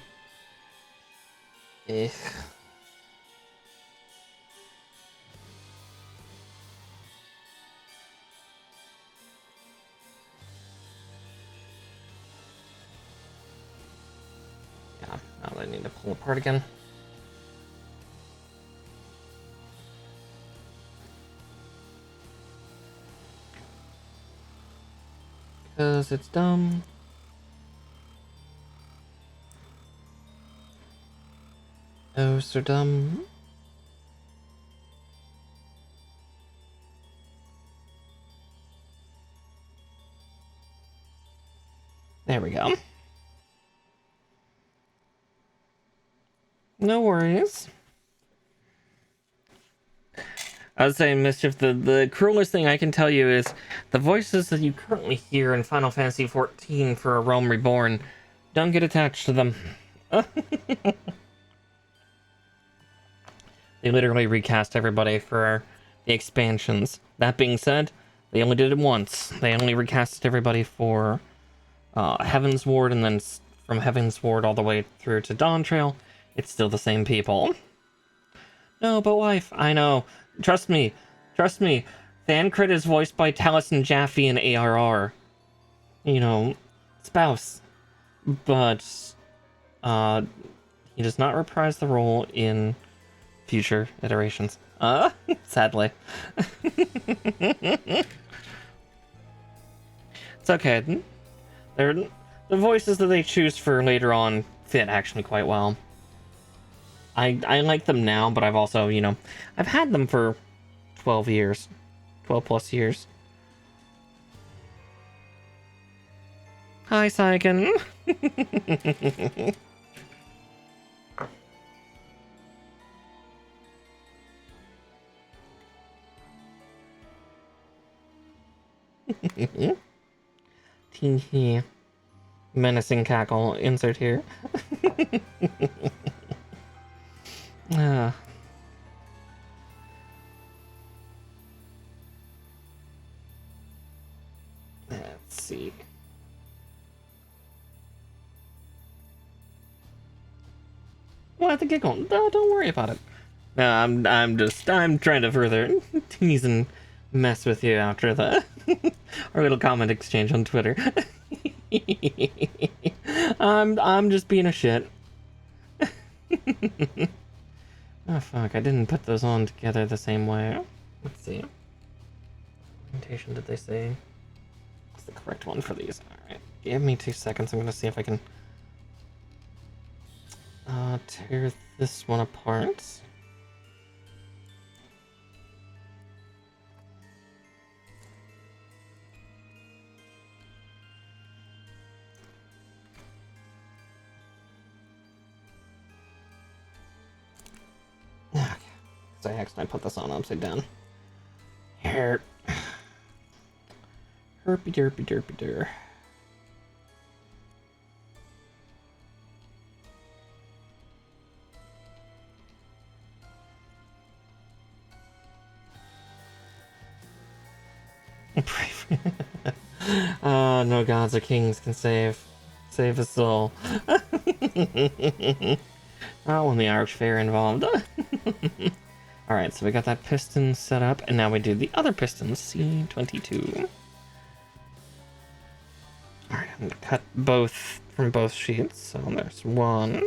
A: Yeah, now I need to pull apart again. Because it's dumb. Oh, so dumb. There we go. No worries. I was saying, Mischief, the cruelest thing I can tell you is the voices that you currently hear in Final Fantasy XIV for A Realm Reborn, don't get attached to them. They literally recast everybody for the expansions. That being said, they only did it once. They only recasted everybody for Heaven's Ward, and then from Heaven's Ward all the way through to Dawn Trail, it's still the same people. No, but wife, I know. Trust me. Trust me. Thancred is voiced by Taliesin Jaffe in ARR. You know, spouse. But, he does not reprise the role in future iterations. Sadly. It's okay. The voices that they choose for later on fit actually quite well. I like them now, but I've also, you know, I've had them for 12 years. 12 plus years. Hi, Saiken. Tee menacing cackle insert here. Let's see. Well, I think it going. No, don't worry about it. No, I'm trying to further tease and mess with you after the our little comment exchange on Twitter. I'm just being a shit. Oh fuck, I didn't put those on together the same way. Let's see. Orientation did they say? What's the correct one for these? Alright. Give me 2 seconds, I'm gonna see if I can tear this one apart. Okay. So I accidentally put this on upside down. Here. Herpy derpy derpy der. No gods or kings can save a soul. Not when the Archfair involved. Alright, so we got that piston set up, and now we do the other piston, C22. Alright, I'm gonna cut both from both sheets, so there's one.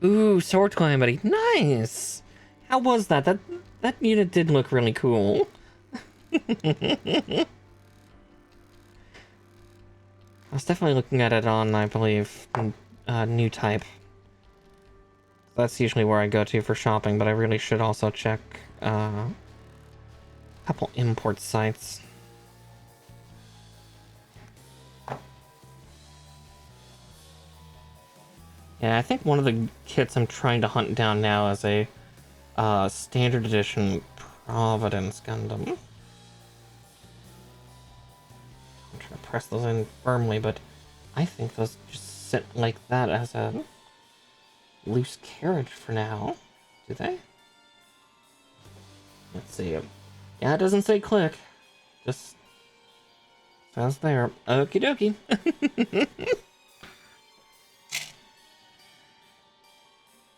A: Ooh, sword calamity. Nice! How was that? That unit did look really cool. I was definitely looking at it on, I believe, new type. That's usually where I go to for shopping, but I really should also check a couple import sites. Yeah, I think one of the kits I'm trying to hunt down now is a standard edition Providence Gundam. I'm trying to press those in firmly, but I think those just sit like that as a loose carriage for now. Do they? Let's see. Yeah, it doesn't say click. Just says there. Okie dokie.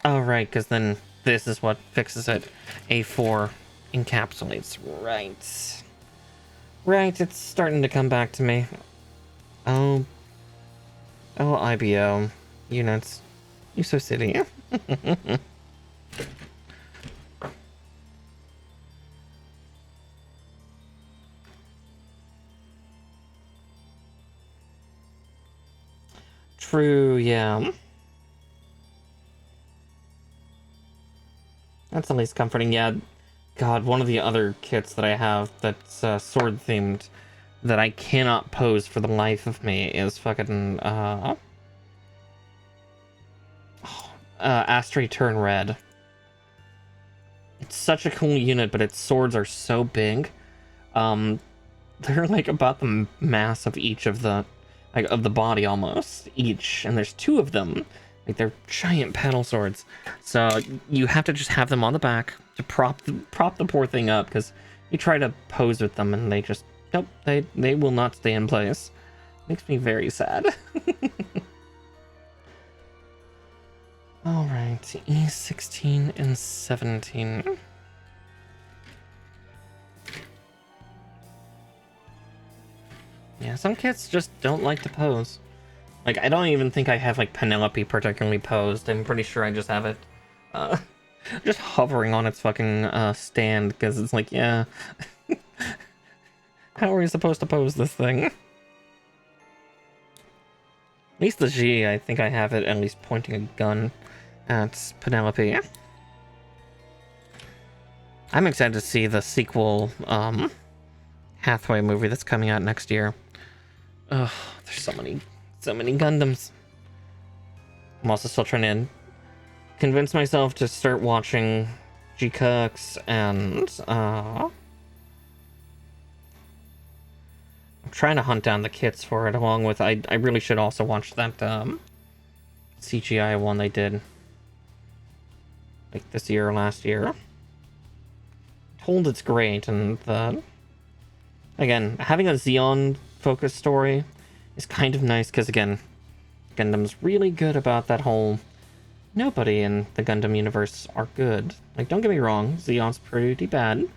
A: Oh, right, because then this is what fixes it. A4 encapsulates. Right. Right, it's starting to come back to me. Oh, IBO units. You're so silly. True, yeah. That's at least comforting. Yeah, God, one of the other kits that I have that's sword themed that I cannot pose for the life of me is fucking Astray Turn Red. It's such a cool unit, but its swords are so big. They're like about the mass of each of the of the body almost each, and there's two of them. Like they're giant paddle swords, so you have to just have them on the back to prop the poor thing up, because you try to pose with them and they just nope, they will not stay in place. Makes me very sad. All right, E16 and 17. Yeah, some kits just don't like to pose. Like, I don't even think I have, like, Penelope particularly posed. I'm pretty sure I just have it, just hovering on its fucking, stand, because it's like, yeah. How are we supposed to pose this thing? At least the G, I think I have it at least pointing a gun at Penelope. I'm excited to see the sequel, Hathaway movie that's coming out next year. Ugh, there's so many Gundams. I'm also still trying to convince myself to start watching G-Cux, and I'm trying to hunt down the kits for it, along with I really should also watch that CGI one they did like this year or last year. Told it's great, and again, having a Xeon focused story is kind of nice, because again, Gundam's really good about that whole nobody in the Gundam universe are good. Like, don't get me wrong, Xeon's pretty bad,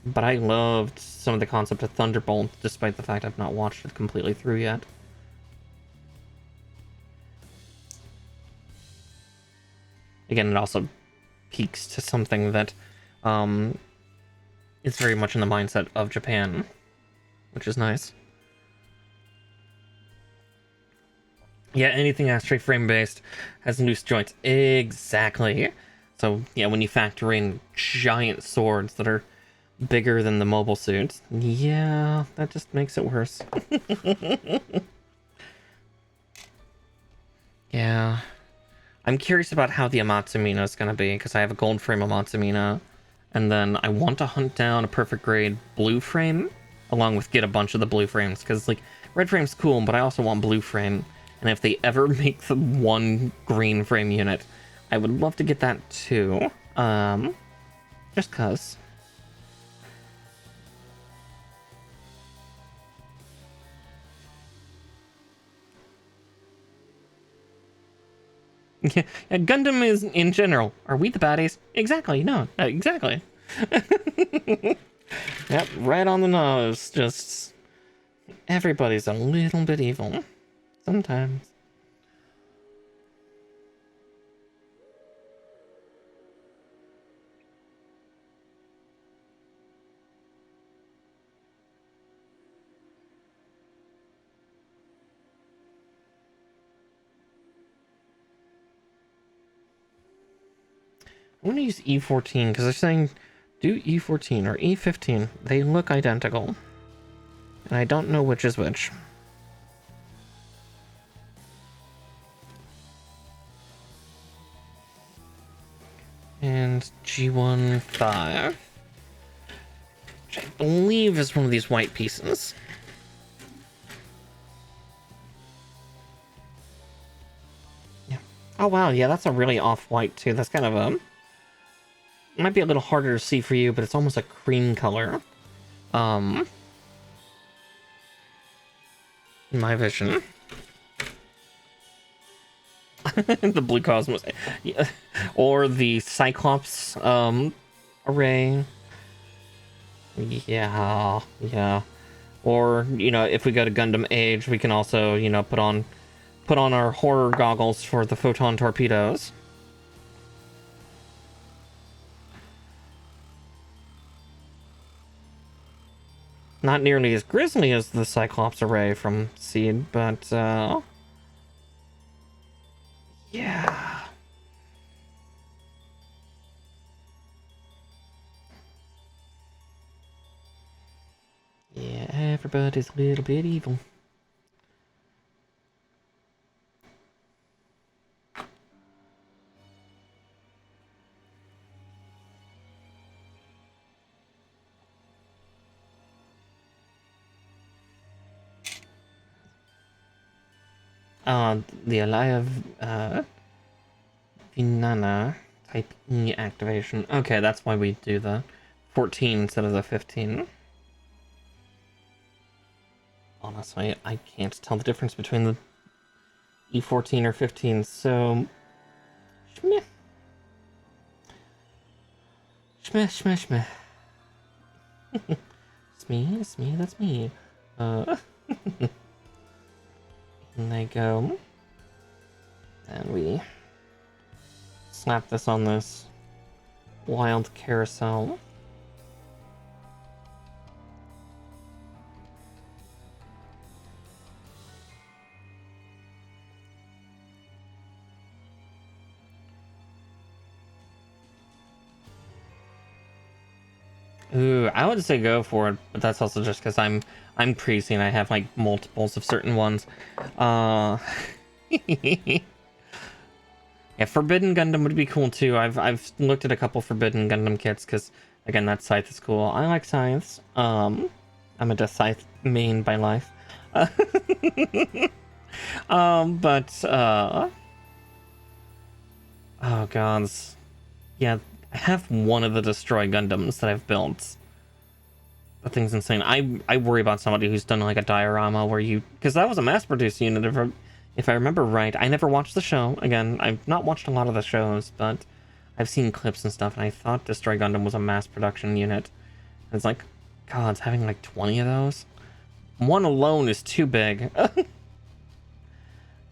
A: but I loved some of the concept of Thunderbolt, despite the fact I've not watched it completely through yet. Again, it also peaks to something that is very much in the mindset of Japan, which is nice. Yeah, anything Astray frame based has loose joints. Exactly. So yeah, when you factor in giant swords that are bigger than the mobile suits, yeah, that just makes it worse. Yeah. I'm curious about how the Amatsumina is going to be, because I have a gold frame Amatsumina, and then I want to hunt down a perfect grade blue frame, along with get a bunch of the blue frames, because like red frame's cool, but I also want blue frame. And if they ever make the one green frame unit, I would love to get that too. Just cause. Yeah, Gundam is in general. Are we the baddies? Exactly. No, exactly. Yep, right on the nose. Just everybody's a little bit evil. Sometimes. I'm gonna use E14 because they're saying do E14 or E15. They look identical. And I don't know which is which. And G15, which I believe is one of these white pieces. Yeah. Oh wow, yeah, that's a really off-white too. That's kind of a... might be a little harder to see for you, but it's almost a cream color. In my vision. The blue cosmos, yeah. Or the Cyclops array, yeah. Or, you know, if we go to Gundam Age, we can also, you know, put on put on our horror goggles for the photon torpedoes. Not nearly as grisly as the Cyclops array from Seed, but, yeah. Yeah, everybody's a little bit evil. The Alaya Vinana type E activation. Okay, that's why we do the 14 instead of the 15. Honestly, I can't tell the difference between the E14 or 15, so... Shmeh. Shmeh, shmeh, shmeh. It's me, that's me. And they go. And we snap this on this wild carousel. Ooh, I would say go for it, but that's also just because I'm crazy and I have like multiples of certain ones. Yeah, Forbidden Gundam would be cool too. I've looked at a couple Forbidden Gundam kits because again that scythe is cool. I like scythes. I'm a Death Scythe main by life. But oh gods, yeah. I have one of the Destroy Gundams that I've built. That thing's insane. I worry about somebody who's done like a diorama where you... Because that was a mass-produced unit, if I remember right. I never watched the show. Again, I've not watched a lot of the shows, but I've seen clips and stuff, and I thought Destroy Gundam was a mass-production unit. And it's like, God, it's having like 20 of those? One alone is too big.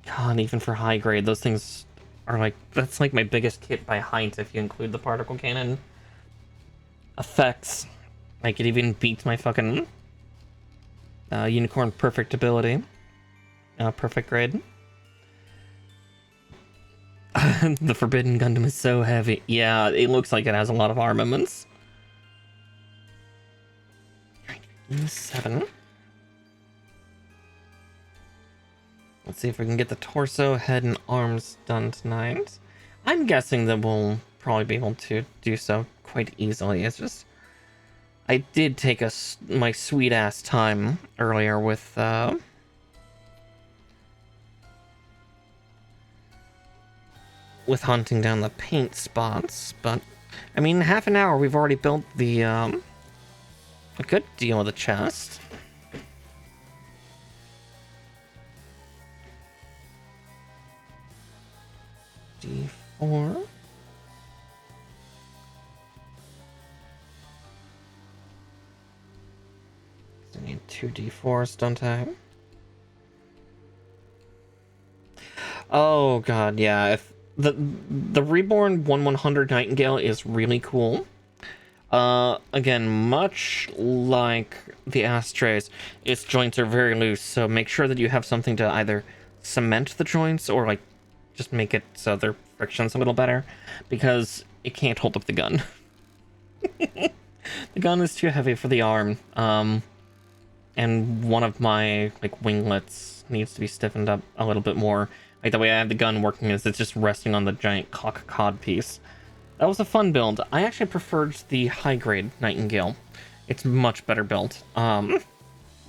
A: God, even for high grade, those things are like... That's like my biggest kit by height if you include the particle cannon effects. Like, it even beats my fucking Unicorn Perfect ability. Perfect grade. The Forbidden Gundam is so heavy. Yeah, it looks like it has a lot of armaments. 7. Let's see if we can get the torso, head, and arms done tonight. I'm guessing that we'll probably be able to do so quite easily. It's just... I did take my sweet-ass time earlier with, hunting down the paint spots, but, I mean, half an hour we've already built the, a good deal of the chest. D4. I need 2 D4s, don't I? Oh god, yeah. If the Reborn 1/100 Nightingale is really cool. Again, much like the Ashtrays, its joints are very loose, so make sure that you have something to either cement the joints or like just make it so their friction's a little better, because it can't hold up the gun. The gun is too heavy for the arm. And one of my like winglets needs to be stiffened up a little bit more. Like the way I have the gun working is it's just resting on the giant cock cod piece. That was a fun build. I actually preferred the high grade Nightingale. It's much better built. Not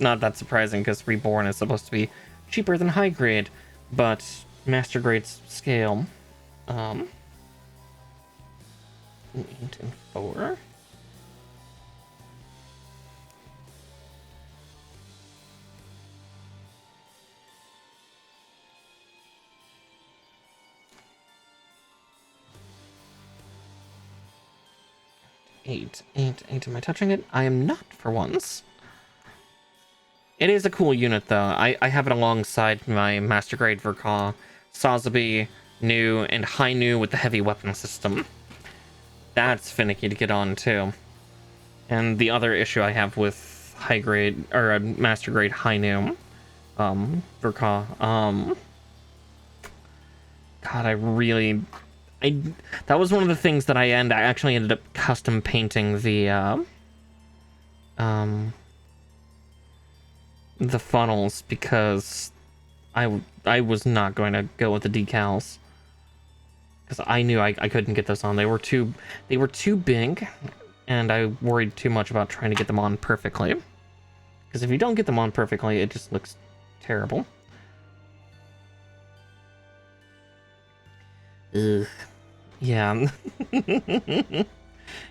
A: that surprising because Reborn is supposed to be cheaper than high grade, but master grade's scale. 8 and 4. Eight. Am I touching it? I am not for once. It is a cool unit, though. I have it alongside my Master Grade Verka, Sazabi, New, and High New with the heavy weapon system. That's finicky to get on, too. And the other issue I have with high grade, or Master Grade High New, Verka, God, that was one of the things that I actually ended up custom painting the funnels, because I was not going to go with the decals, because I knew I couldn't get those on. They were too big, and I worried too much about trying to get them on perfectly, because if you don't get them on perfectly, it just looks terrible. Ugh. Yeah.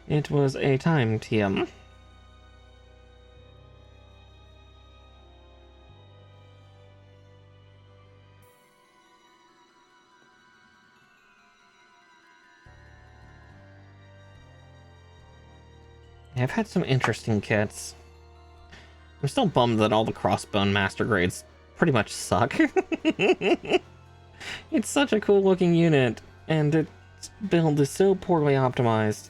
A: It was a time, TM. I've had some interesting kits. I'm still bummed that all the crossbone master grades pretty much suck. It's such a cool looking unit, and its build is so poorly optimized.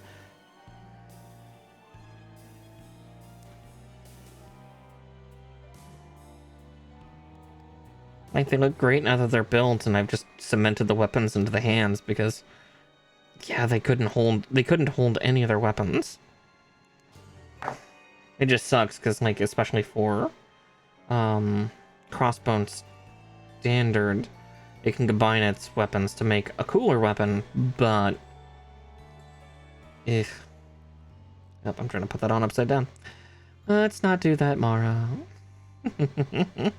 A: Like, they look great now that they're built, and I've just cemented the weapons into the hands because, yeah, they couldn't hold any of their weapons. It just sucks because, like, especially for crossbone standard, it can combine its weapons to make a cooler weapon, but if... Oh, I'm trying to put that on upside down. Let's not do that, Mara. Yeah,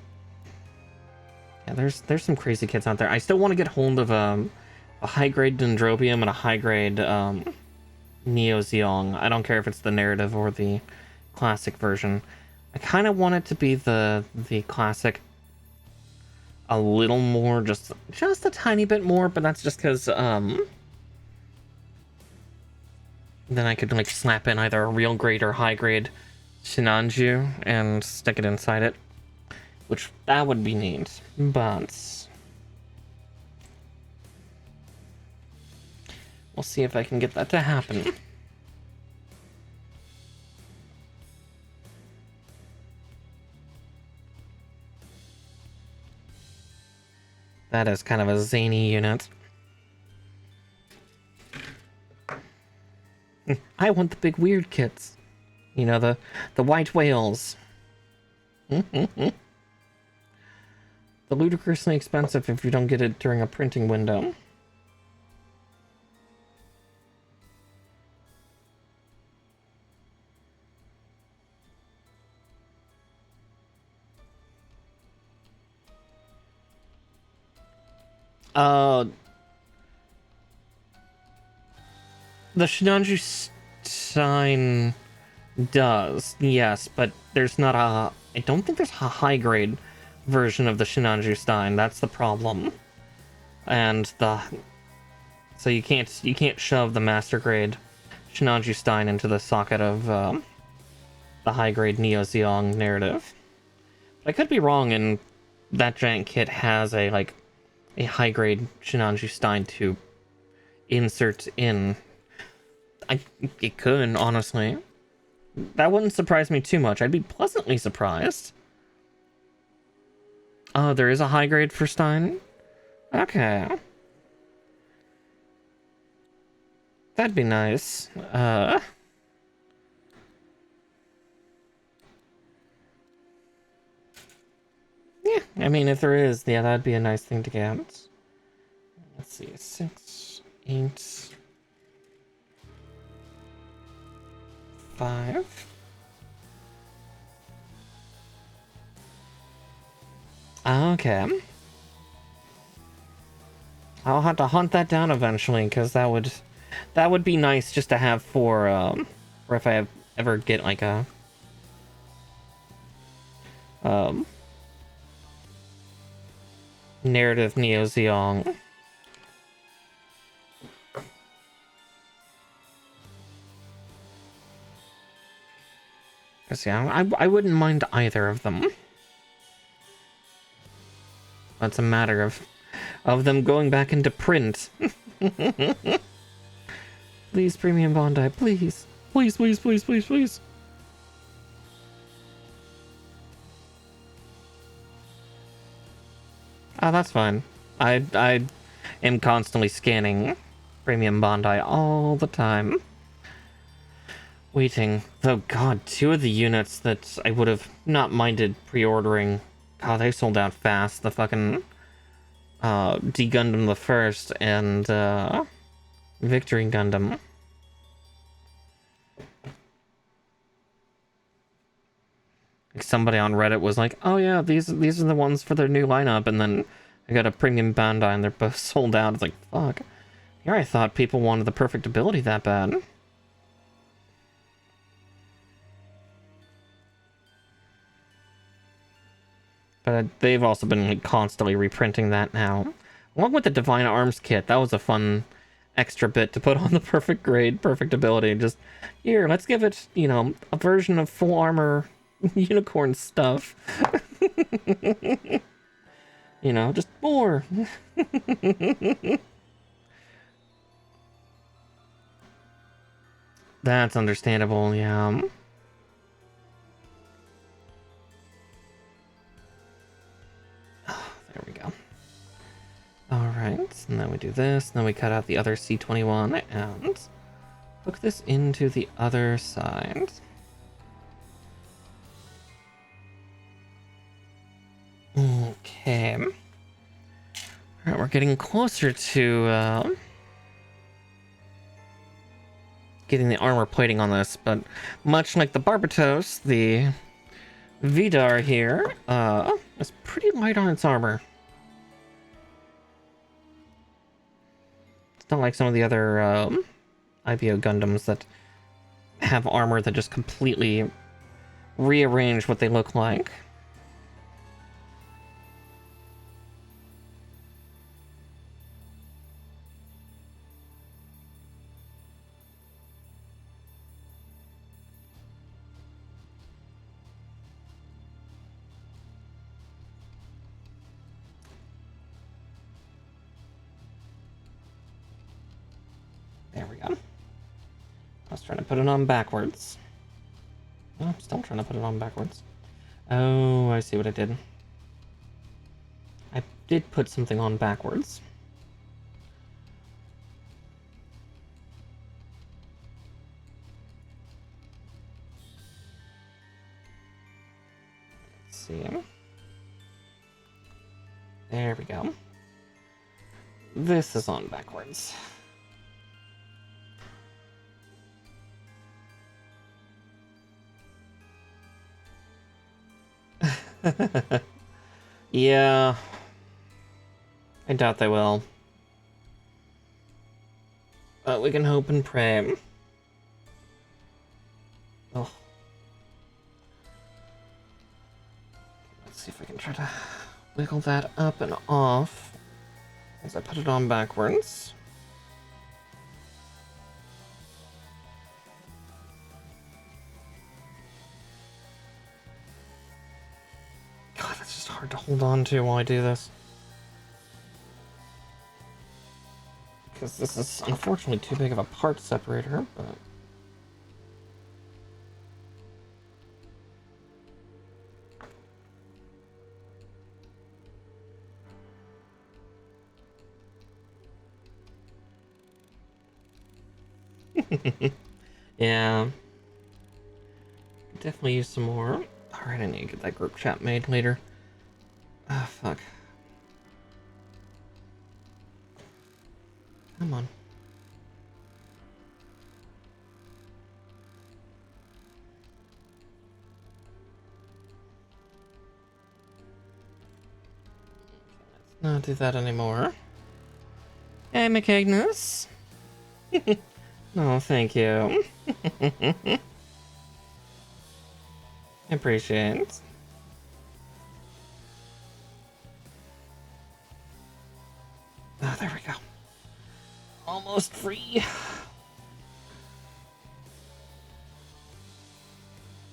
A: there's some crazy kits out there. I still want to get hold of a high-grade Dendrobium and a high-grade Neo Zeong. I don't care if it's the narrative or the classic version. I kind of want it to be the classic a little more, just a tiny bit more, but that's just because then I could like slap in either a real grade or high grade Shinanju and stick it inside it, which that would be neat. But we'll see if I can get that to happen. That is kind of a zany unit. I want the big weird kits. You know, the white whales. The ludicrously expensive if you don't get it during a printing window. The Shinanju sign does, yes, but there's not I don't think there's a high grade version of the Shinanju Stein. That's the problem. And so you can't shove the master grade Shinanju Stein into the socket of the high grade Neo Zeong narrative. But I could be wrong, and that giant kit has a high grade Shinanju Stein to insert in. It could, honestly. That wouldn't surprise me too much. I'd be pleasantly surprised. Oh, there is a high grade for Stein? Okay. That'd be nice. Yeah, I mean, if there is, yeah, that'd be a nice thing to get. Let's see, 6, 8... 5. Okay. I'll have to hunt that down eventually, because that would be nice just to have for or if I ever get like a narrative Neo Zeong. Yeah, I wouldn't mind either of them. It's a matter of them going back into print. Please, Premium Bondi, please. Please, please, please, please, please. Oh, that's fine. I am constantly scanning Premium Bondi all the time. Waiting. Oh god, 2 of the units that I would have not minded pre-ordering. God, they sold out fast. The fucking D Gundam the First and Victory Gundam. Like somebody on Reddit was like, "Oh yeah, these are the ones for their new lineup," and then I got a Premium Bondi and they're both sold out. It's like, fuck. Here I thought people wanted the perfect ability that bad. But they've also been like, constantly reprinting that now. Along with the Divine Arms kit, that was a fun extra bit to put on the perfect grade, perfect ability. Just, here, let's give it, you know, a version of full armor unicorn stuff. You know, just more. That's understandable, yeah. There we go. Alright, and then we do this, and then we cut out the other C21 and hook this into the other side. Okay. Alright, we're getting closer to getting the armor plating on this, but much like the Barbatos, the Vidar here is pretty light on its armor. It's not like some of the other IBO Gundams that have armor that just completely rearrange what they look like. There we go. I was trying to put it on backwards. Oh, I'm still trying to put it on backwards. Oh, I see what I did. I did put something on backwards. Let's see. There we go. This is on backwards. Yeah. I doubt they will. But we can hope and pray. Oh. Let's see if I can try to wiggle that up and off as I put it on backwards. God, that's just hard to hold on to while I do this. Because this is unfortunately too big of a part separator, but... Yeah. Definitely use some more. Alright, I need to get that group chat made later. Ah, fuck. Come on. Let's not do that anymore. Hey, McAgnus. No, thank you. Appreciate it. Oh, there we go. Almost free.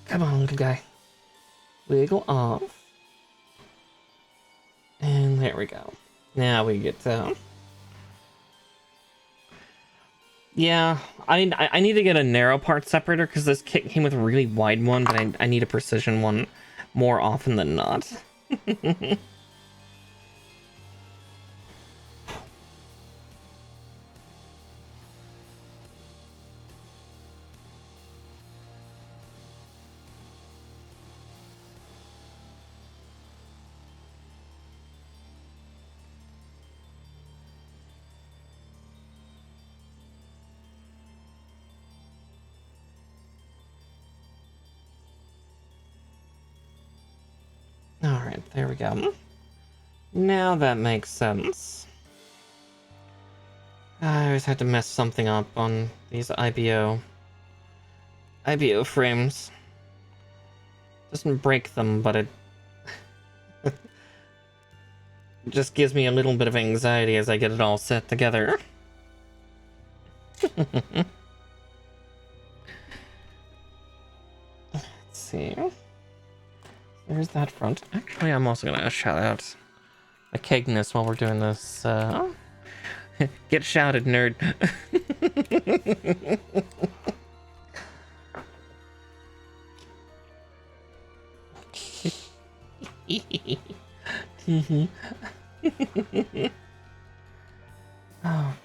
A: Come on, little guy. Wiggle off. And There we go. Now we get to... Yeah, I need to get a narrow part separator because this kit came with a really wide one, but I need a precision one more often than not. Alright, there we go. Now that makes sense. I always had to mess something up on these IBO frames. Doesn't break them, but it just gives me a little bit of anxiety as I get it all set together. Let's see. There's that front. Actually, I'm also gonna shout out a Kegness while we're doing this. Get shouted, nerd. Alright.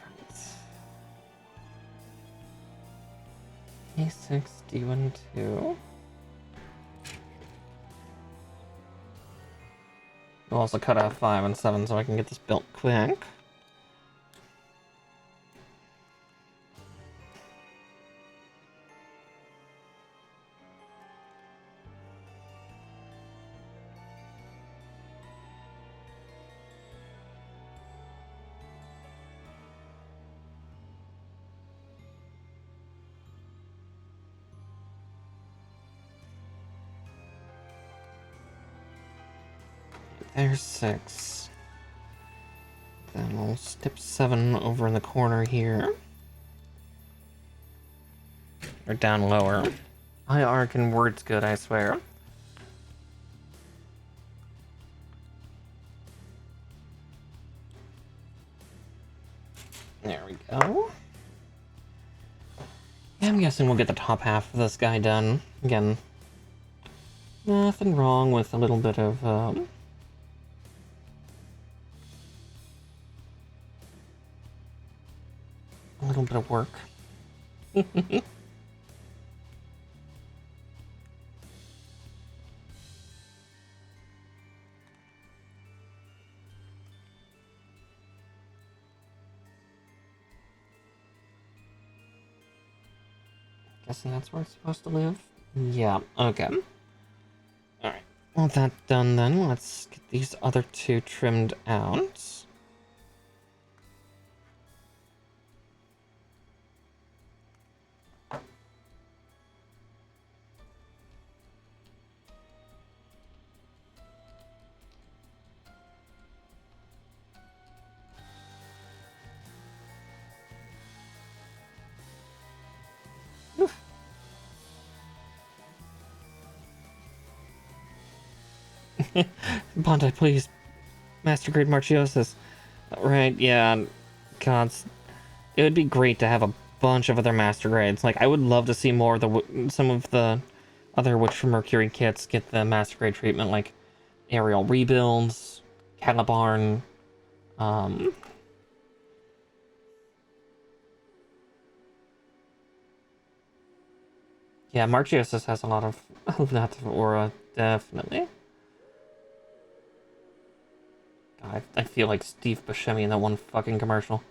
A: A6, D1, 2. We'll also cut out 5 and 7 so I can get this built quick. There's 6. Then we'll step 7 over in the corner here. Or down lower. My arc and word's good, I swear. There we go. Yeah, I'm guessing we'll get the top half of this guy done. Again, nothing wrong with a little bit of, a little bit of work. Guessing that's where it's supposed to live? Yeah, okay. Alright, well that done then, let's get these other two trimmed out. Bandai, please. Master Grade Marchiosis. Right, yeah. God. It would be great to have a bunch of other Master Grades. Like, I would love to see more of the... Some of the other Witch from Mercury kits get the Master Grade treatment, like Aerial Rebuilds, Calibarn, yeah, Marchiosis has a lot of that aura, definitely. I feel like Steve Buscemi in that one fucking commercial.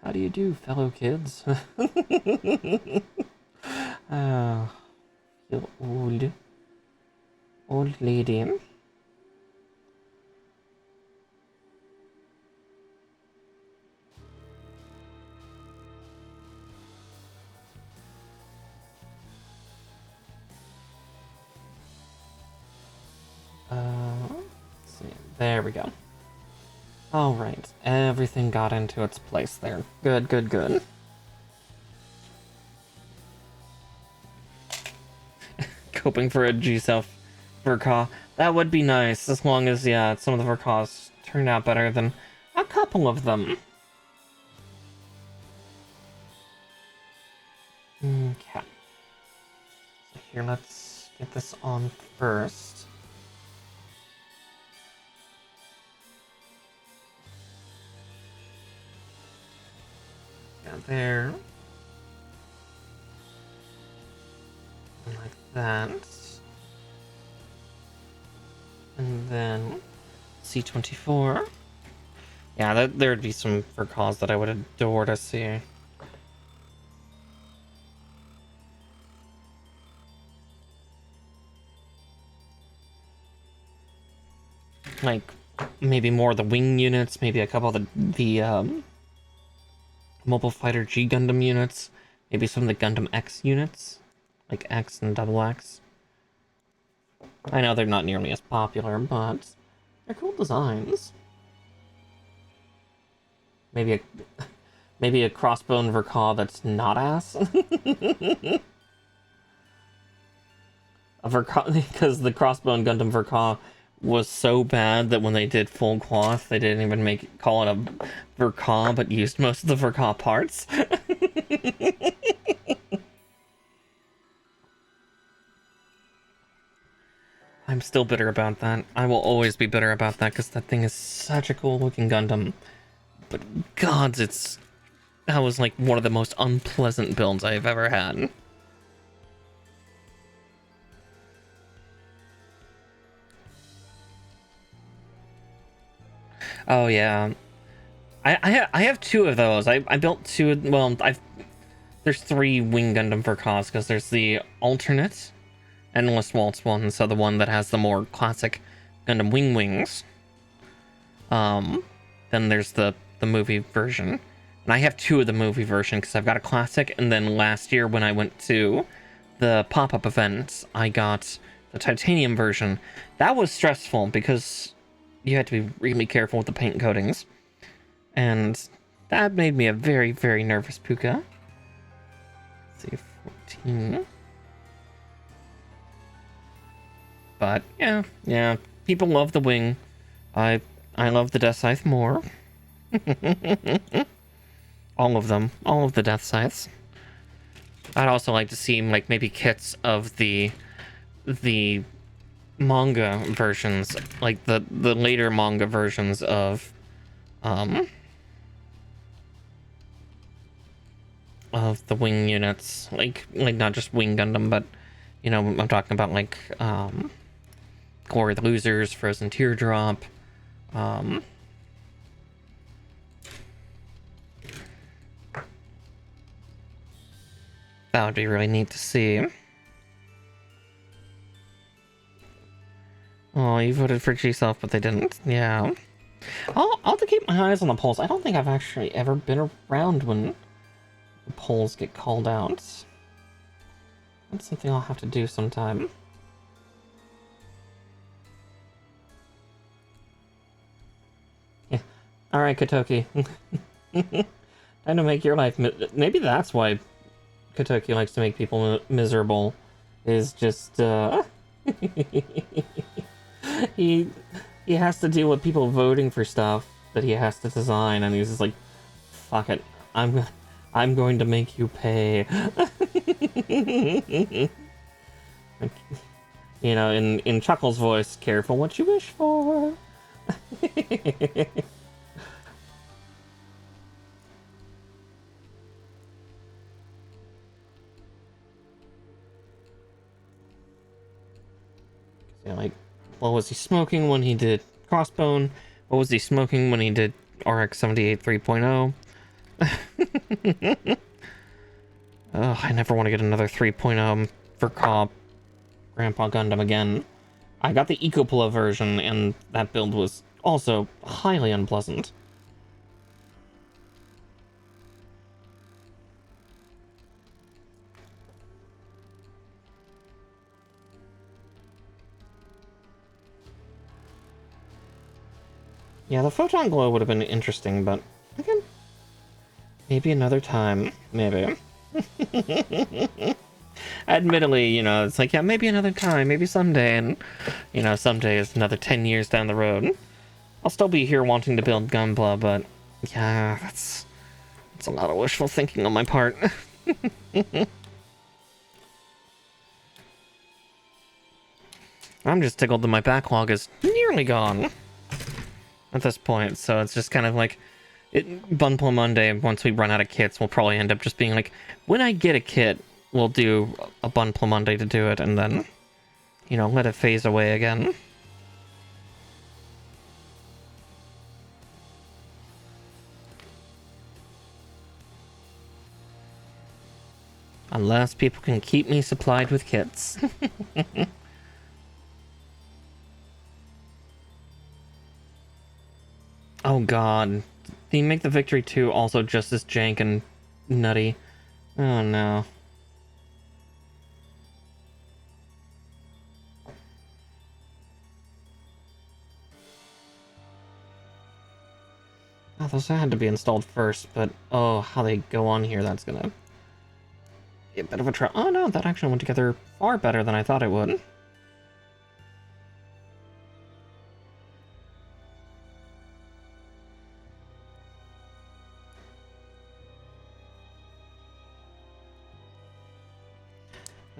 A: How do you do, fellow kids? Oh, you old lady. Let's see. There we go. Alright, everything got into its place there. Good, good, good. Hoping for a G-Self Verkaw. That would be nice, as long as, yeah, some of the Verkaws turned out better than a couple of them. Okay. So here, let's get this on first. Yeah, there. Like that. And then C24. Yeah, there'd be some Verkaws that I would adore to see. Like, maybe more of the wing units, maybe a couple of the Mobile Fighter G Gundam units, maybe some of the Gundam X units, like X and Double X. I know they're not nearly as popular, but they're cool designs. Maybe a crossbone Verkaw that's not ass. A Verkaw, because the crossbone Gundam Verkaw was so bad that when they did full cloth, they didn't even call it a Verkaw, but used most of the Verkaw parts. I'm still bitter about that. I will always be bitter about that, because that thing is such a cool looking Gundam. But gods, that was like one of the most unpleasant builds I've ever had. Oh yeah, I have two of those. I built two. Well, there's three Wing Gundam Verkaws, because there's the alternate Endless Waltz one, so the one that has the more classic Gundam wings. Then there's the movie version, and I have two of the movie version because I've got a classic, and then last year when I went to the pop-up event, I got the titanium version. That was stressful because you had to be really careful with the paint coatings, and that made me a very, very nervous puka. Let's see, 14. But yeah, people love the wing. I love the Death Scythe more. All of them, all of the Death Scythes. I'd also like to see like maybe kits of the manga versions, like the later manga versions of the wing units, like not just Wing Gundam, but you know, I'm talking about like Glory of the Losers, Frozen Teardrop, that would be really neat to see. Oh, you voted for G-Self, but they didn't. Yeah. I'll have to keep my eyes on the polls. I don't think I've actually ever been around when the polls get called out. That's something I'll have to do sometime. Yeah. Alright, Kotoki. Time to make your life... Maybe that's why Kotoki likes to make people miserable. Is just, he has to deal with people voting for stuff that he has to design, and he's just like, fuck it, I'm going to make you pay. Like, you know, in Chuckle's voice, careful what you wish for. Yeah, like, what was he smoking when he did Crossbone? What was he smoking when he did RX-78 3.0? Oh, I never want to get another 3.0 for Grandpa Gundam again. I got the Ecopla version, and that build was also highly unpleasant. Yeah, the Photon Glow would have been interesting, but again, maybe another time. Maybe. admittedly, you know, it's like, yeah, maybe another time, maybe someday, and, you know, someday is another 10 years down the road. I'll still be here wanting to build Gunpla, but, yeah, that's a lot of wishful thinking on my part. I'm just tickled that my backlog is nearly gone at this point, so it's just kind of like, Gunpla Monday, once we run out of kits, we'll probably end up just being like, when I get a kit, we'll do a Gunpla Monday to do it, and then, you know, let it phase away again. Unless people can keep me supplied with kits. Oh god. Can you make the Victory 2 also just as jank and nutty? Oh no. Oh, those had to be installed first, but oh, how they go on here, that's gonna be a bit of a trouble. Oh no, that actually went together far better than I thought it would.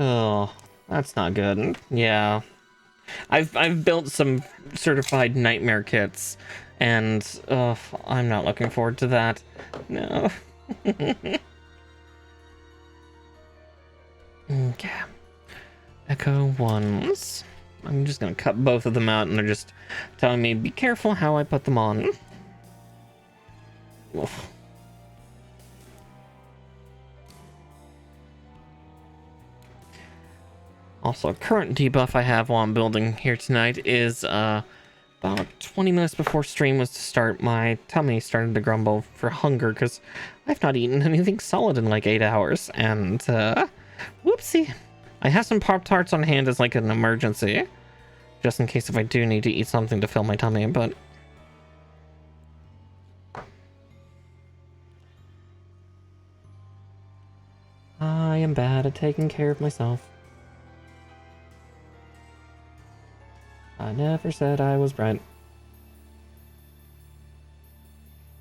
A: Oh, that's not good. Yeah. I've built some certified nightmare kits, and I'm not looking forward to that. No. Okay. Echo ones. I'm just gonna cut both of them out, and they're just telling me, be careful how I put them on. Oof. Also, a current debuff I have while I'm building here tonight is about 20 minutes before stream was to start, my tummy started to grumble for hunger because I've not eaten anything solid in like 8 hours, and whoopsie. I have some Pop-Tarts on hand as like an emergency, just in case if I do need to eat something to fill my tummy, but I am bad at taking care of myself. I never said I was right.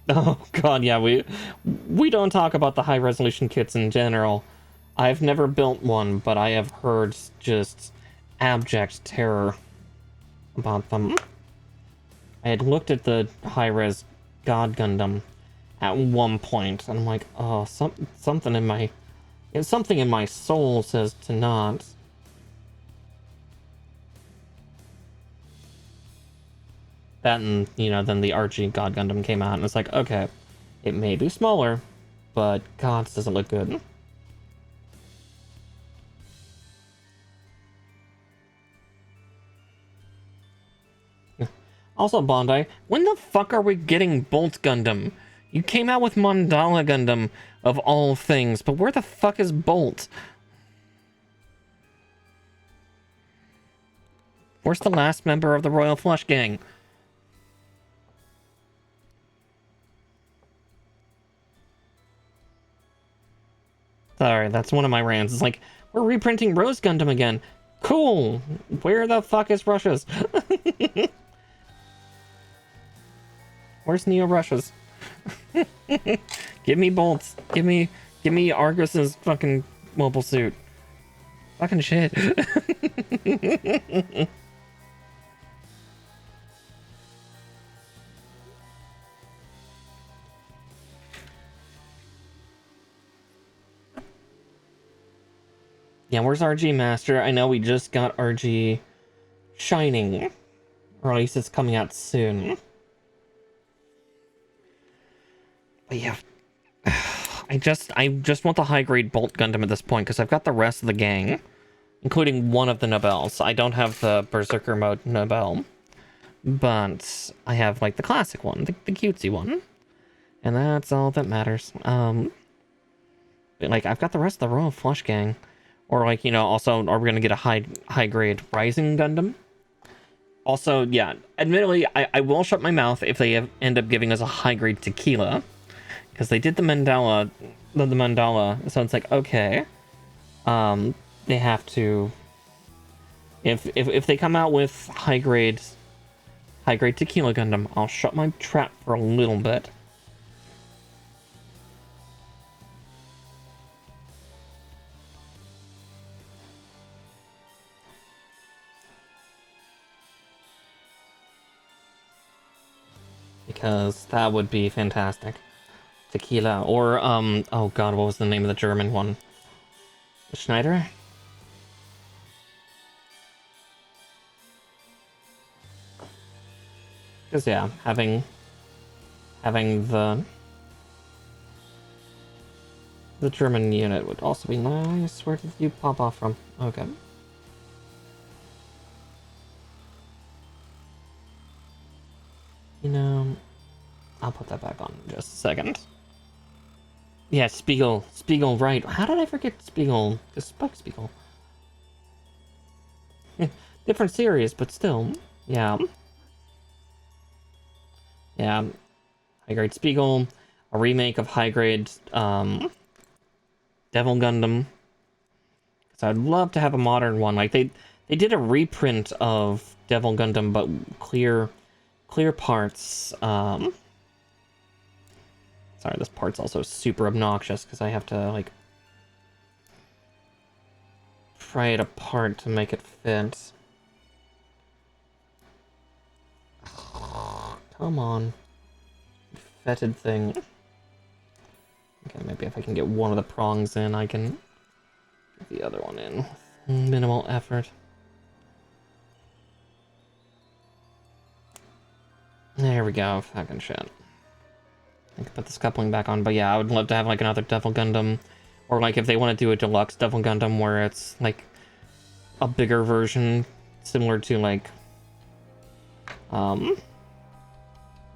A: Oh god, yeah, we don't talk about the high resolution kits in general. I've never built one, but I have heard just abject terror about them. I had looked at the high-res God Gundam at one point, and I'm like, oh, something in my soul says to not. That, and, you know, then the Archie God Gundam came out, and it's like, okay, it may be smaller, but God, this doesn't look good. Also, Bondi, when the fuck are we getting Bolt Gundam? You came out with Mandala Gundam, of all things, but where the fuck is Bolt? Where's the last member of the Royal Flush Gang? Sorry, that's one of my rants. It's like, we're reprinting Rose Gundam again. Cool! Where the fuck is Russia's? Where's Neo Russia's? Give me bolts. Give me Argus's fucking mobile suit. Fucking shit. Yeah, where's RG Master? I know we just got RG Shining. Or at least it's coming out soon. But yeah. I just want the high grade Bolt Gundam at this point, because I've got the rest of the gang. Including one of the Nobels. I don't have the Berserker mode Nobel. But I have like the classic one, the cutesy one. And that's all that matters. Like, I've got the rest of the Royal Flush Gang. Or, like, you know, also, are we going to get a high-grade Rising Gundam? Also, yeah, admittedly, I will shut my mouth if they end up giving us a high-grade Tequila. Because they did the mandala, so it's like, okay. they have to. If they come out with high grade tequila Gundam, I'll shut my trap for a little bit. Because that would be fantastic. Tequila, or, oh god, what was the name of the German one? Schneider? Because, yeah, having the German unit would also be nice. Where did you pop off from? Okay. You know, I'll put that back on in just a second. Yeah, Spiegel, right. How did I forget Spiegel? The Spike Spiegel. Different series, but still. Yeah. Yeah. High grade Spiegel. A remake of high grade Devil Gundam. Because I'd love to have a modern one. Like they did a reprint of Devil Gundam, but clear parts. Sorry, this part's also super obnoxious because I have to, like, pry it apart to make it fit. Come on. Fetid thing. Okay, maybe if I can get one of the prongs in, I can get the other one in with minimal effort. There we go, fucking shit. I can put this coupling back on, but yeah, I would love to have like another Devil Gundam, or like if they want to do a deluxe Devil Gundam where it's like a bigger version, similar to like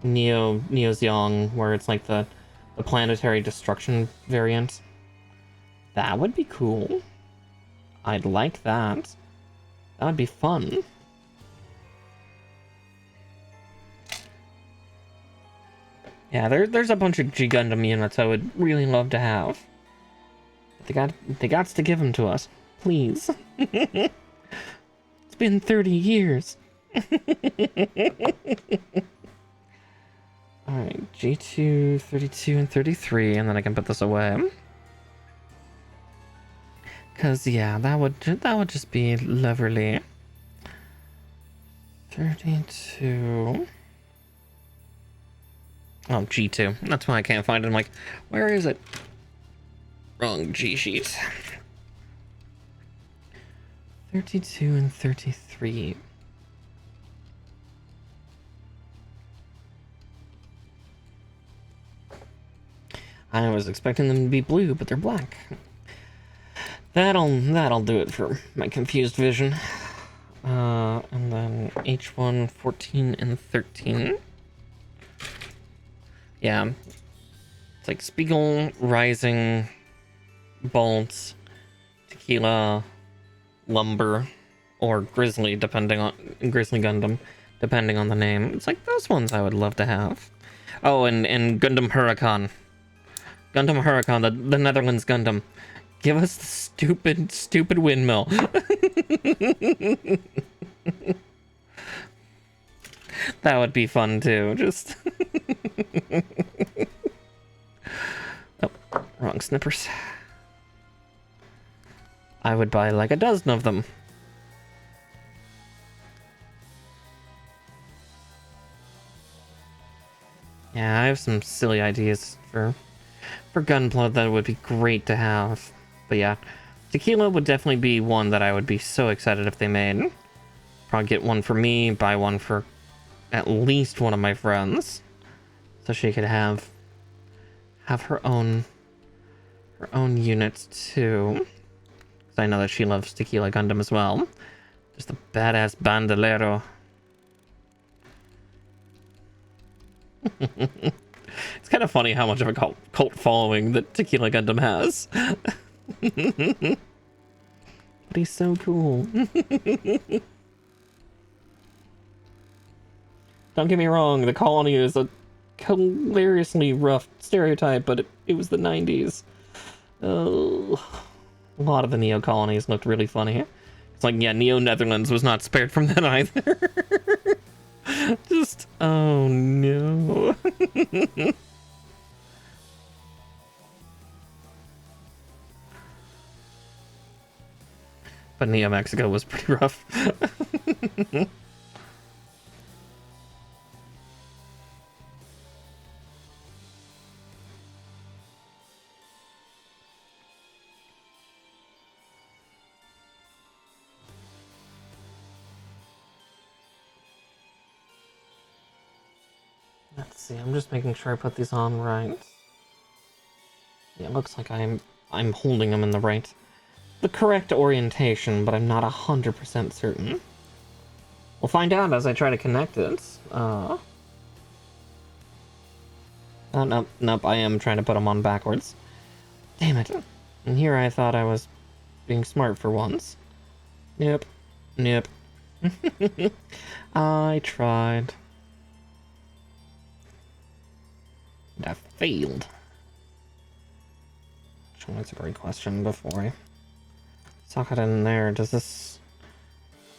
A: Neo Zeong, where it's like the planetary destruction variant. That would be cool. I'd like that. That would be fun. Yeah, there's a bunch of G Gundam units I would really love to have. But they got to give them to us, please. It's been 30 years. Alright, G2, 32, and 33, and then I can put this away. Cause yeah, that would just be lovely. 32. Oh, G2. That's why I can't find it. I'm like, where is it? Wrong G sheet. 32 and 33. I was expecting them to be blue, but they're black. That'll do it for my confused vision. And then H1, 14, and 13. Yeah. It's like Spiegel, Rising, Bolts, Tequila, Lumber, or Grizzly, Grizzly Gundam, depending on the name. It's like those ones I would love to have. Oh, and Gundam Huracan. Gundam Huracan, the Netherlands Gundam. Give us the stupid windmill. That would be fun too, just... Oh, wrong snippers. I would buy like a dozen of them. Yeah, I have some silly ideas for Gunpla that would be great to have. But yeah, Tequila would definitely be one that I would be so excited if they made. Probably get one for me, buy one for at least one of my friends, so she could have her own units too. Because I know that she loves Tequila Gundam as well. Just a badass bandolero. It's kind of funny how much of a cult following that Tequila Gundam has. But he's so cool. Don't get me wrong, the colony is a hilariously rough stereotype, but it was the 90s. Oh. A lot of the Neo colonies looked really funny. It's like, yeah, Neo Netherlands was not spared from that either. Just, oh no. But Neo Mexico was pretty rough. Let's see, I'm just making sure I put these on right. Yeah, it looks like I'm holding them in the correct orientation, but I'm not 100% certain. We'll find out as I try to connect it. Oh, nope, I am trying to put them on backwards. Damn it. And here I thought I was being smart for once. Nope. I tried. And I failed. That's a great question before I sock it in there. Does this...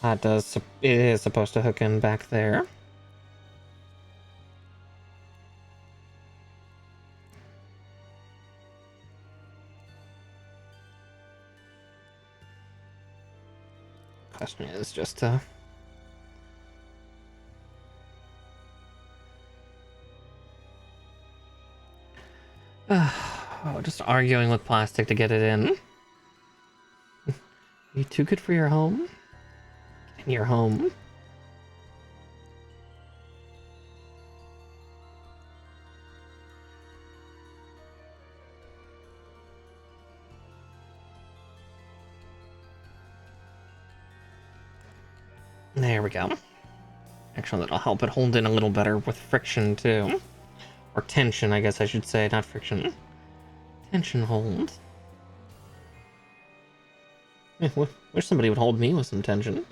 A: it is supposed to hook in back there. Question is just just arguing with plastic to get it in. You too good for your home? Get in your home. There we go. Actually, that'll help it hold in a little better with friction, too. Or tension, I guess I should say, not friction. Tension hold. Wish somebody would hold me with some tension.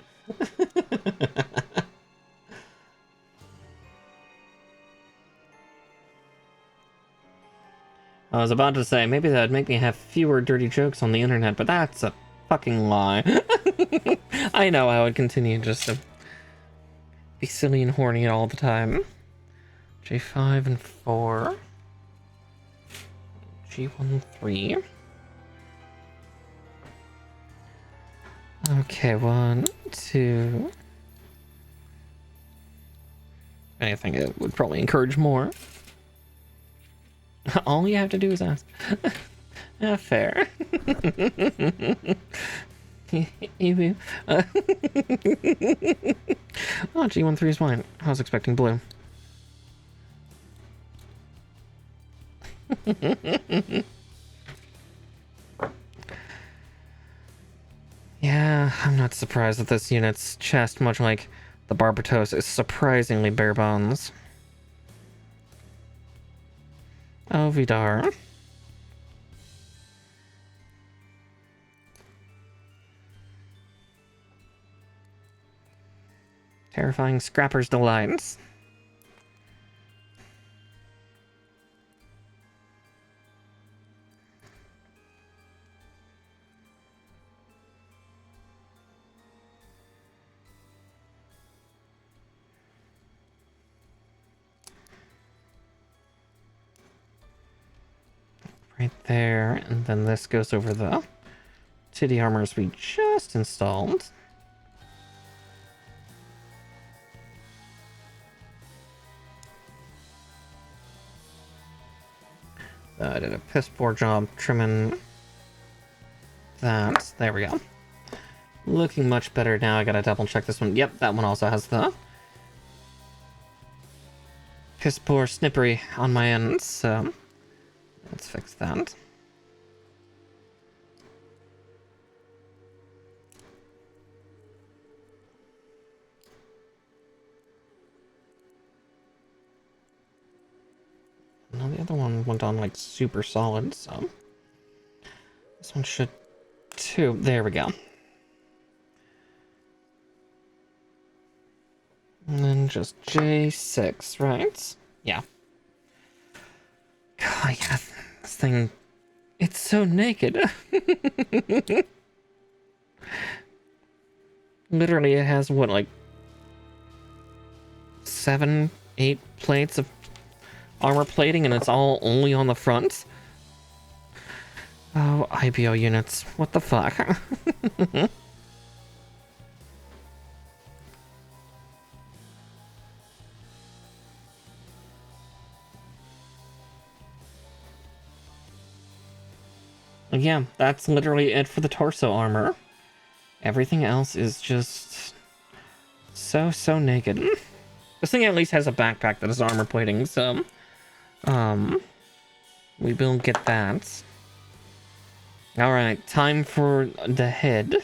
A: I was about to say, maybe that'd make me have fewer dirty jokes on the internet, but that's a fucking lie. I know I would continue just to be silly and horny all the time. J5 and 4. G1, 3. Okay, 1, 2. I think it would probably encourage more. All you have to do is ask. Yeah, fair. Ew. Oh, G13 is mine. I was expecting blue. Yeah, I'm not surprised that this unit's chest, much like the Barbatos, is surprisingly bare bones. Oh, Vidar. Terrifying scrapper's delights. Right there, and then this goes over the titty armors we just installed. I did a piss poor job trimming that. There we go. Looking much better now. I gotta double check this one. Yep, that one also has the piss poor snippery on my end, so let's fix that. No, the other one went on like super solid, so this one should too. There we go. And then just J6, right? Yeah. God, yeah, this thing It's so naked. Literally, it has, what, like 7, 8 plates of armor plating, and it's all only on the front? Oh, IBO units. What the fuck? Yeah, that's literally it for the torso armor. Everything else is just so naked. This thing at least has a backpack that is armor plating, so we will get that. Alright, time for the head.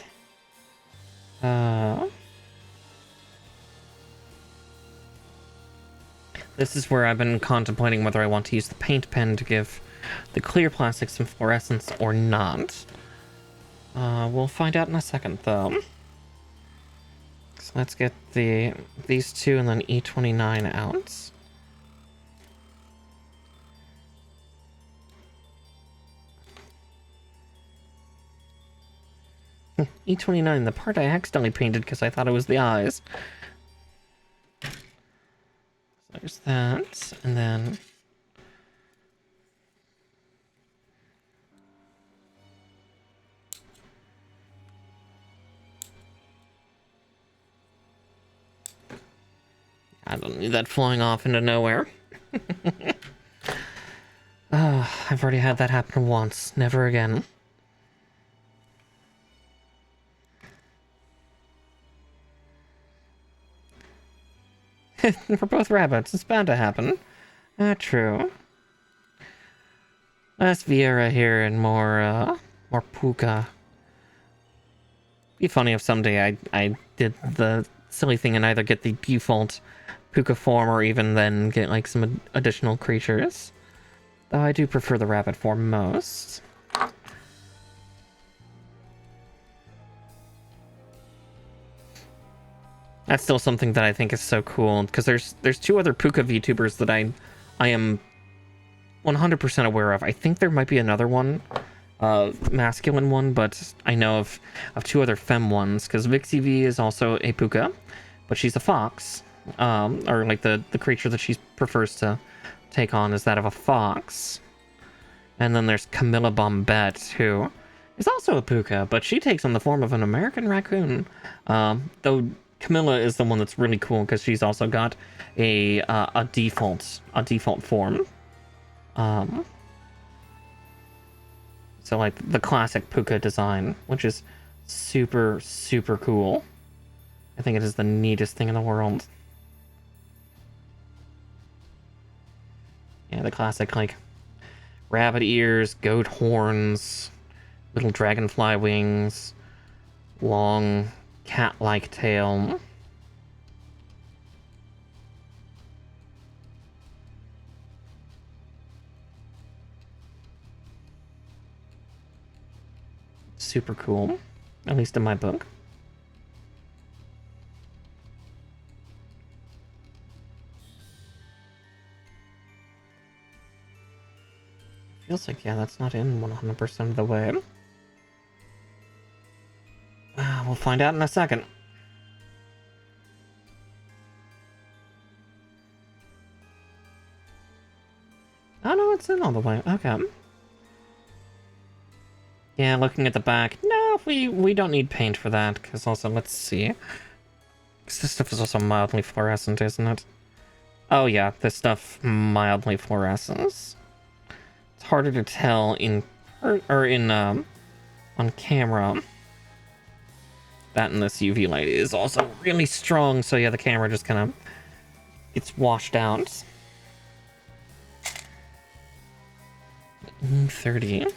A: This is where I've been contemplating whether I want to use the paint pen to give the clear plastic some fluorescence or not. We'll find out in a second, though. So let's get these two and then E29 out. E29, the part I accidentally painted because I thought it was the eyes. So there's that, and then... I don't need that flying off into nowhere. I've already had that happen once. Never again. We're both rabbits. It's bound to happen. True. Less Vieira here and more Puka. Be funny if someday I did the silly thing and either get the default Puka form or even then get like some additional creatures. Though I do prefer the rabbit form most. That's still something that I think is so cool, because there's two other Puka VTubers that I am 100% aware of. I think there might be another one, masculine one, but I know of two other femme ones, because Vixie V is also a Puka, but she's a fox, or like the creature that she prefers to take on is that of a fox. And then there's Camilla Bombette, who is also a Puka, but she takes on the form of an American raccoon, though Camilla is the one that's really cool because she's also got a default form. So like the classic Puka design, which is super cool. I think it is the neatest thing in the world. Yeah, the classic like rabbit ears, goat horns, little dragonfly wings, long cat-like tail. Super cool, at least in my book. Feels like, yeah, that's not in 100% of the way. We'll find out in a second. Oh no, it's in all the way. Okay. Yeah, looking at the back. No, we don't need paint for that, because also, let's see. Because this stuff is also mildly fluorescent, isn't it? Oh yeah, this stuff mildly fluorescents. It's harder to tell in on camera. That and this UV light is also really strong, so yeah, the camera just kind of gets washed out. 30.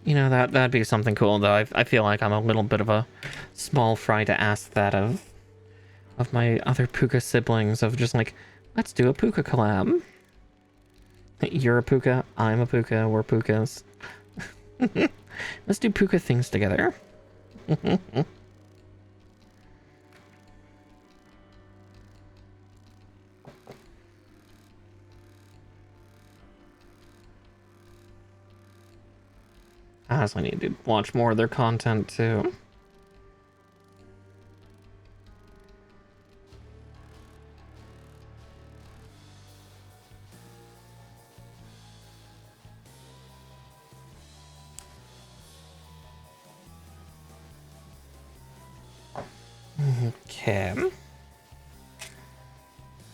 A: You know, that'd be something cool, though. I feel like I'm a little bit of a small fry to ask that of my other Puka siblings, of just like, let's do a Puka collab. You're a Puka, I'm a Puka, we're Pukas. Let's do Puka things together. I also need to watch more of their content too. Okay.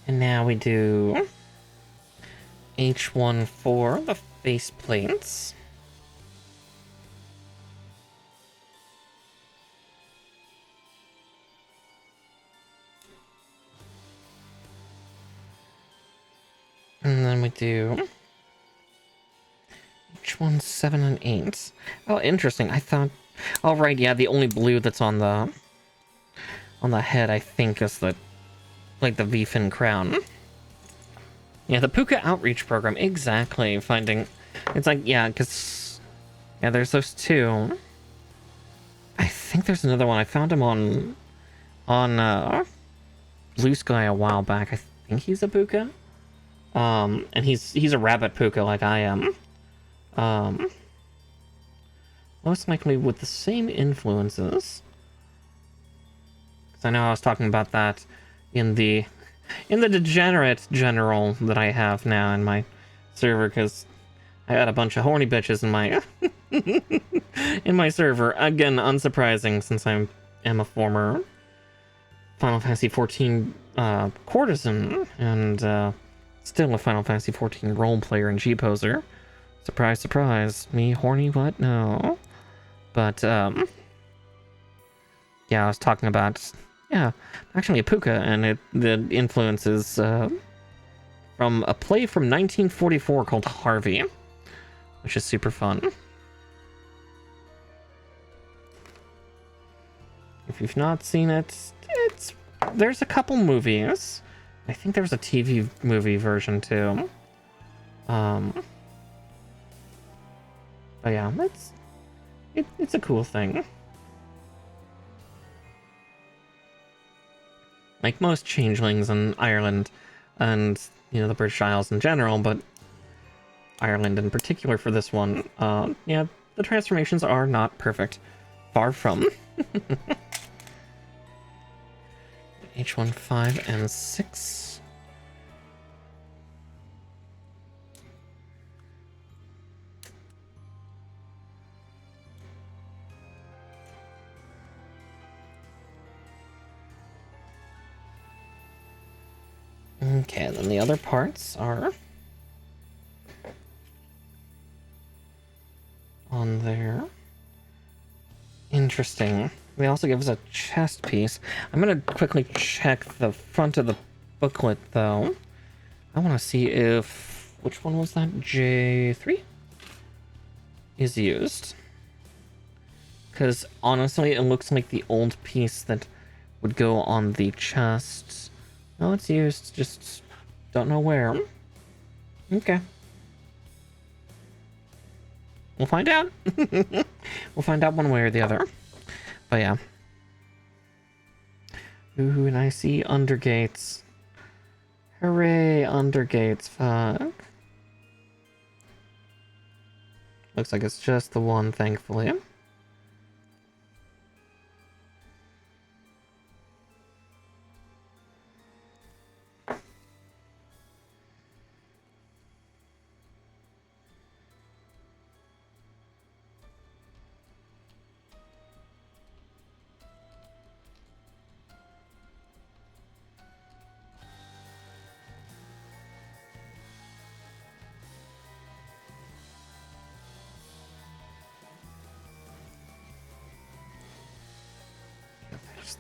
A: And now we do H1 for the face plates. And then we do H1, 7, and 8. Oh, interesting. I thought... Oh, right, yeah, the only blue that's on the head, I think, is the... like, the V-fin crown. Yeah, the Puka Outreach Program. Exactly. Finding... It's like, yeah, because... Yeah, there's those two. I think there's another one. I found him on Blue Sky a while back. I think he's a Puka. And he's a rabbit Puka like I am. Most likely with the same influences. Because I know I was talking about that in the degenerate general that I have now in my server, because I got a bunch of horny bitches in my in my server. Again, unsurprising since I am a former Final Fantasy XIV courtesan and still a Final Fantasy XIV role player and G-poser. Surprise, surprise. Me horny? What? No. But yeah, I was talking about, yeah, actually a Puka, and the influence is from a play from 1944 called Harvey, which is super fun. If you've not seen it, there's a couple movies. I think there's a TV movie version too. But yeah, it's a cool thing. Like most changelings in Ireland, and you know, the British Isles in general, but Ireland in particular for this one, yeah, the transformations are not perfect. Far from. H1, 5, and 6. Okay, then the other parts are on there. Interesting. They also give us a chest piece. I'm gonna quickly check the front of the booklet, though. I want to see if... Which one was that? J3? Is used. Because, honestly, it looks like the old piece that would go on the chest. No, it's used. Just don't know where. Okay. We'll find out. We'll find out one way or the other. But yeah. Ooh, and I see undergates. Hooray, undergates. Fuck. Looks like it's just the one, thankfully.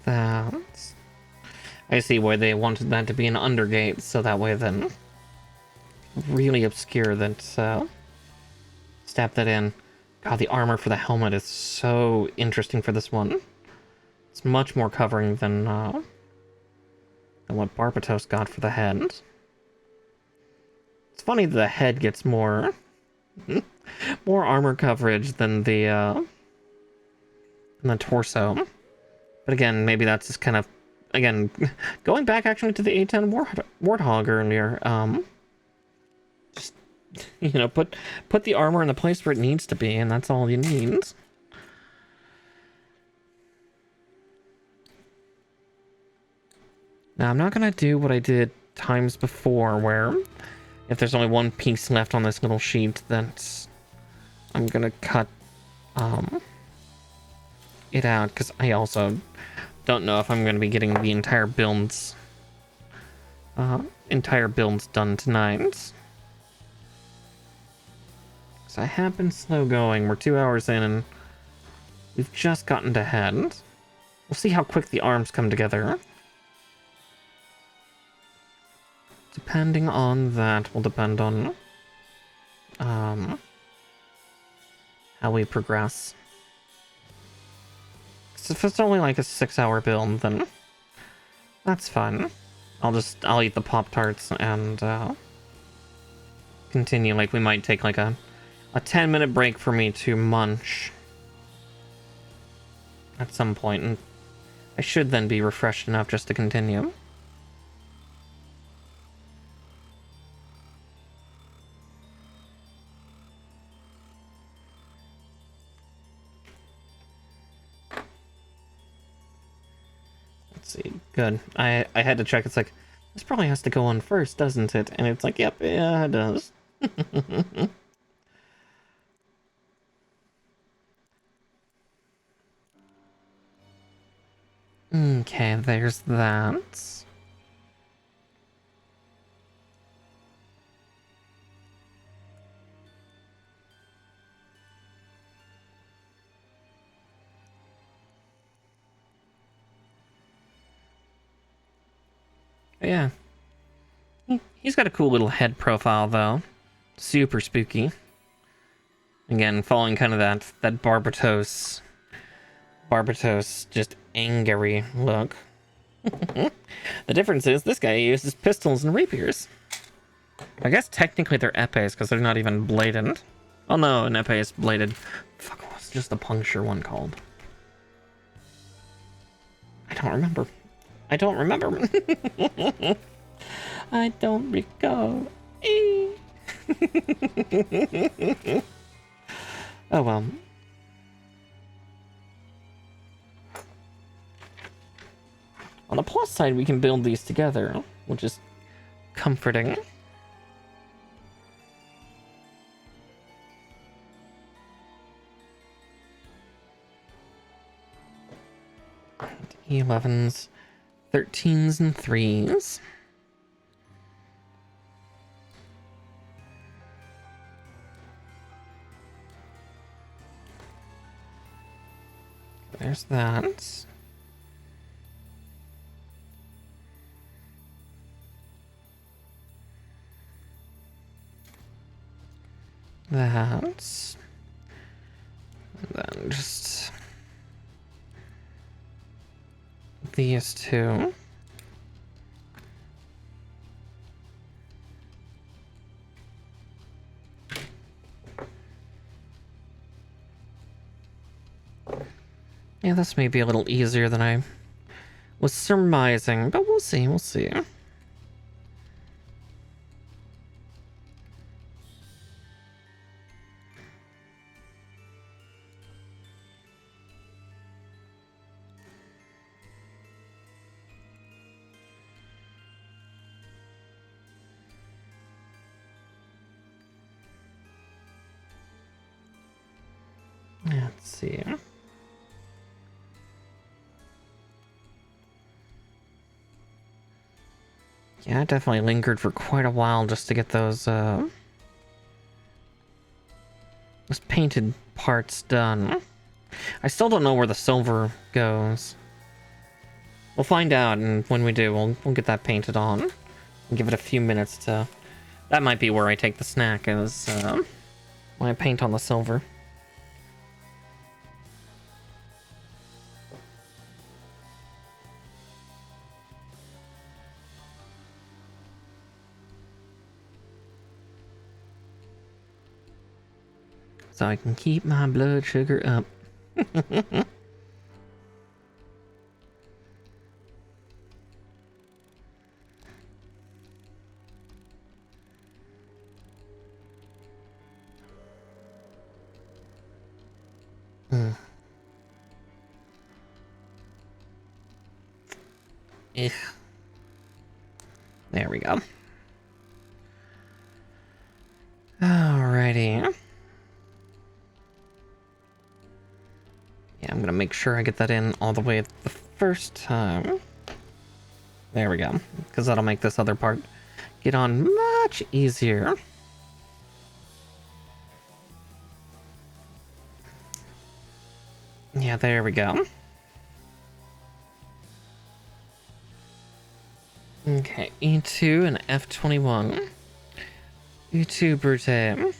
A: That. I see why they wanted that to be an undergate, so that way then really obscure that stab that in. God, the armor for the helmet is so interesting for this one. It's much more covering than what Barbatos got for the head. It's funny that the head gets more more armor coverage than the torso. But again, maybe that's just kind of, again, going back actually to the A10 Warthog earlier, just You know, put the armor in the place where it needs to be, and that's all you need. Now, I'm not gonna do what I did times before, where if there's only one piece left on this little sheet, then I'm gonna cut it out, because I also don't know if I'm gonna be getting the entire builds done tonight. So I have been slow going. We're 2 hours in, and we've just gotten to head. We'll see how quick the arms come together. Depending on that will depend on how we progress. So if it's only like a 6-hour build, then that's fine. I'll eat the Pop-Tarts and continue. Like, we might take like a 10-minute break for me to munch at some point, and I should then be refreshed enough just to continue. Let's see. Good. I had to check. It's like, this probably has to go on first, doesn't it? And it's like, yep, yeah, it does. Okay, there's that. Yeah. He's got a cool little head profile, though. Super spooky. Again, following kind of that Barbatos, just angry look. The difference is this guy uses pistols and rapiers. I guess technically they're epes because they're not even bladed. Oh no, an epee is bladed. Fuck, what's just the puncture one called? I don't remember. I don't recall. Oh well. On the plus side, we can build these together, which is comforting. E11s, 13s, and 3s. There's that. That. And then just these two. Yeah, this may be a little easier than I was surmising, but we'll see, we'll see. Let's see. Yeah, I definitely lingered for quite a while just to get those painted parts done. I still don't know where the silver goes. We'll find out, and when we do, we'll get that painted on. And give it a few minutes to... That might be where I take the snack, is when I paint on the silver. So I can keep my blood sugar up. Ugh. There we go. Alrighty. Yeah, I'm gonna make sure I get that in all the way the first time. There we go. Because that'll make this other part get on much easier. Yeah, there we go. Okay, E2 and F21. E2 Brute.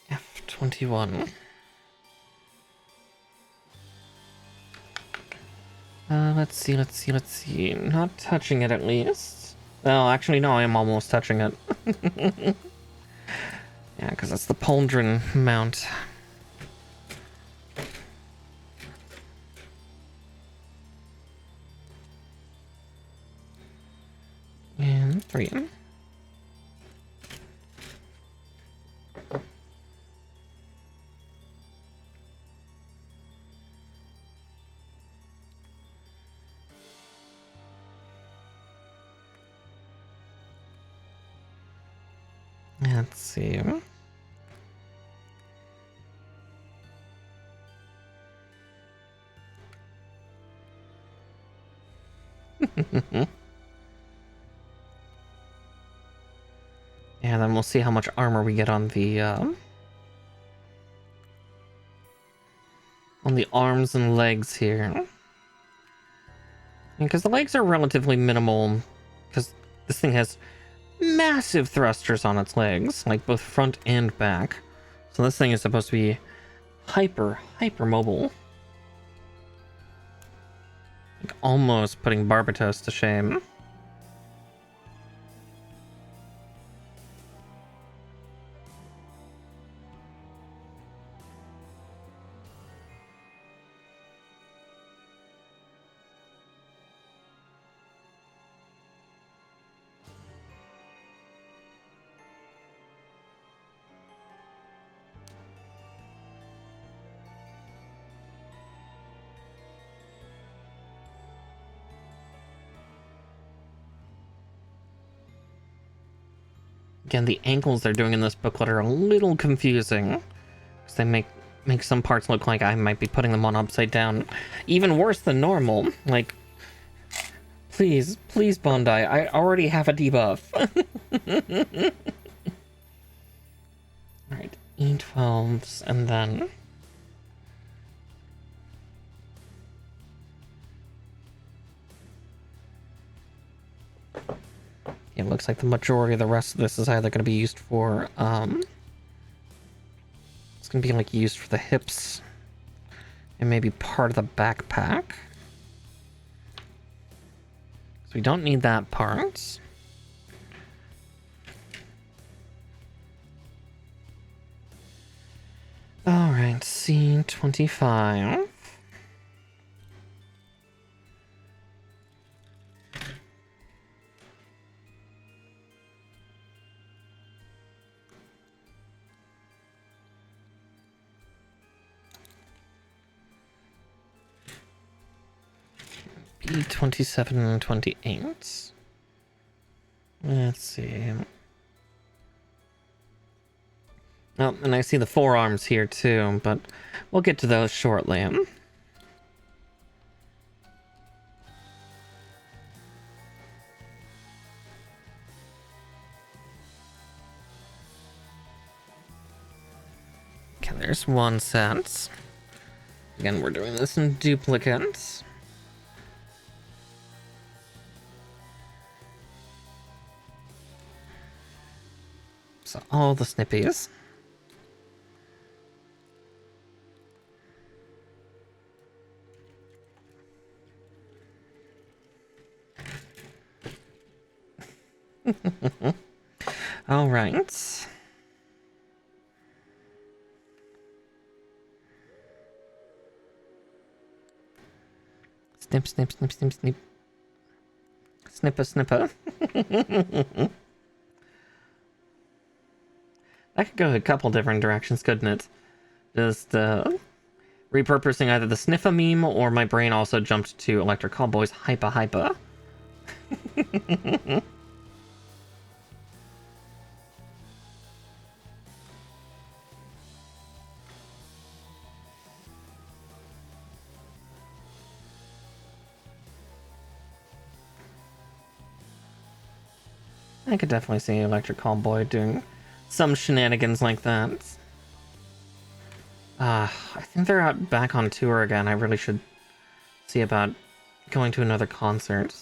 A: F21. Let's see. Not touching it at least. Well, actually, no, I am almost touching it. Yeah, because that's the pauldron mount. And 3. Let's see. Yeah, then we'll see how much armor we get on the arms and legs here. Because the legs are relatively minimal, because this thing has massive thrusters on its legs, like both front and back. So this thing is supposed to be hyper mobile. Like almost putting Barbatos to shame. Again, the angles they're doing in this booklet are a little confusing, because they make some parts look like I might be putting them on upside down. Even worse than normal. Like, please, Bondi, I already have a debuff. Alright, E12s, and then... It looks like the majority of the rest of this is either going to be used for, it's going to be, like, used for the hips, and maybe part of the backpack. So we don't need that part. Alright, C25. B27 and 28. Let's see. Oh, and I see the forearms here too, but we'll get to those shortly. Okay, there's one set. Again, we're doing this in duplicates. So all the snippies. All right. Snip, snip, snip, snip, snip. snipper, snipper. That could go a couple different directions, couldn't it? Just repurposing either the sniffer meme or my brain also jumped to Electric Callboy's hyper hyper. I could definitely see Electric Callboy doing some shenanigans like that. I think they're out back on tour again. I really should see about going to another concert.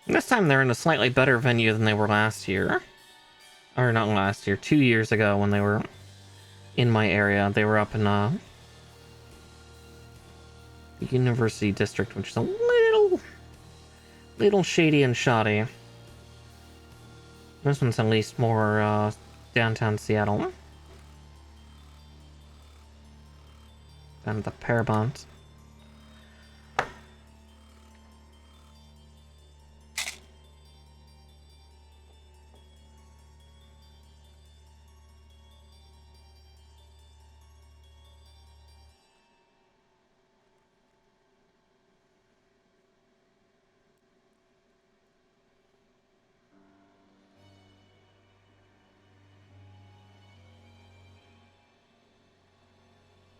A: This time they're in a slightly better venue than they were last year. Or not last year, 2 years ago when they were in my area. They were up in the University District, which is a little shady and shoddy. This one's at least more downtown Seattle than the Paramount.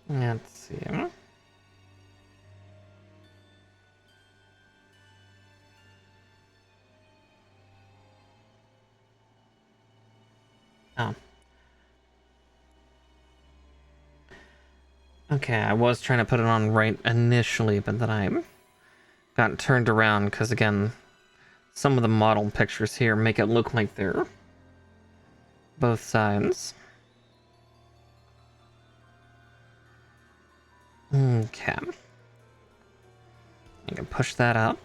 A: Let's see. Oh. Okay, I was trying to put it on right initially, but then I got turned around because, again, some of the model pictures here make it look like they're both sides. Okay. I can push that up.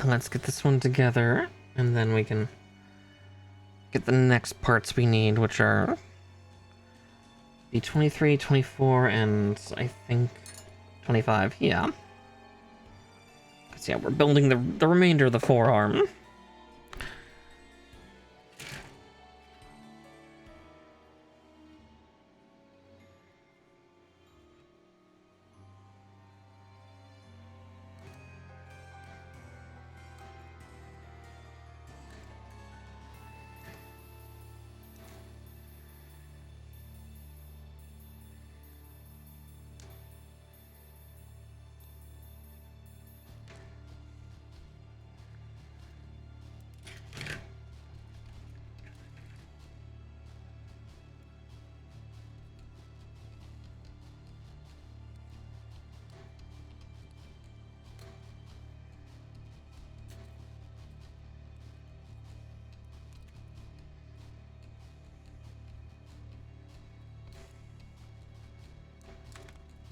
A: Let's get this one together, and then we can get the next parts we need, which are the 23, 24, and I think 25. Yeah. Yeah, we're building the remainder of the forearm.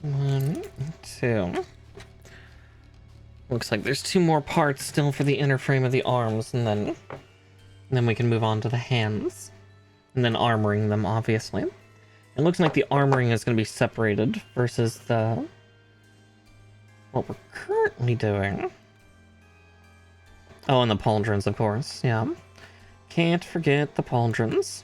A: One, two. Looks like there's 2 more parts still for the inner frame of the arms, and then we can move on to the hands. And then armoring them, obviously. It looks like the armoring is going to be separated versus what we're currently doing. Oh, and the pauldrons, of course, yeah. Can't forget the pauldrons.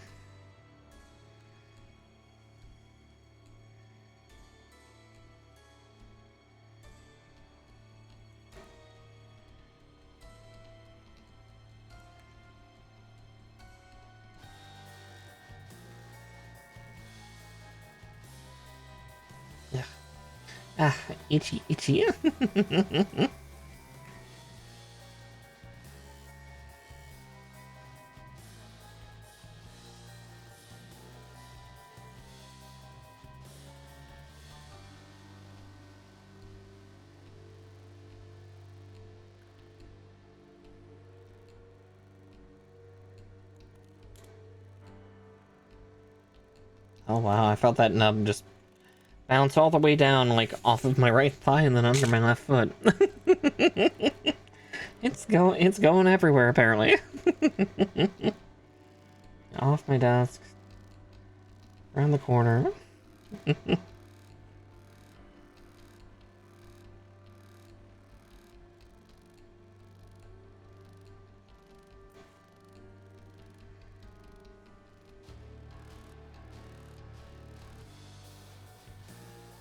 A: Ah, itchy, itchy. Oh wow, I felt that nub just bounce all the way down, like, off of my right thigh and then under my left foot. It's going everywhere, apparently. Off my desk. Around the corner.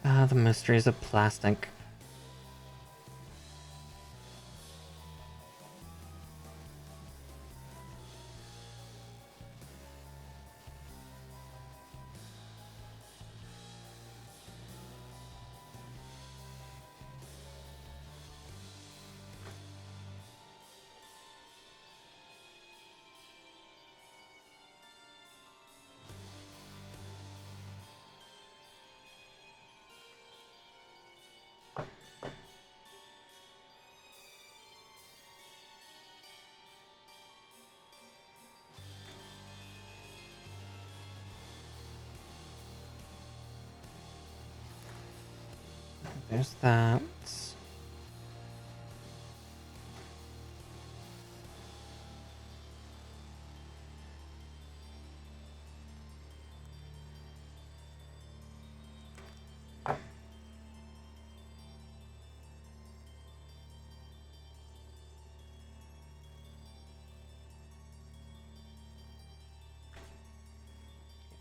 A: Ah, the mysteries of plastic. There's that.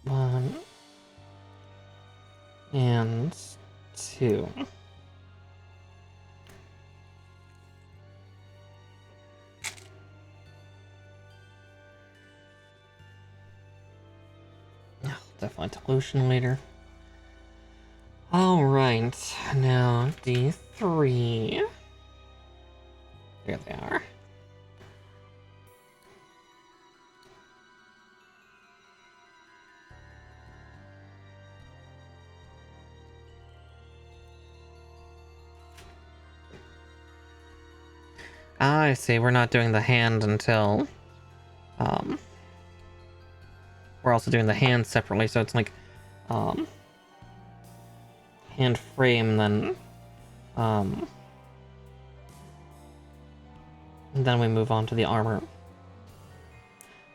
A: One. And two. Definitely dilution later. Alright, now D3. There they are. Ah, I see, we're not doing the hand until... we're also doing the hand separately, so it's like... hand frame, then... and then we move on to the armor.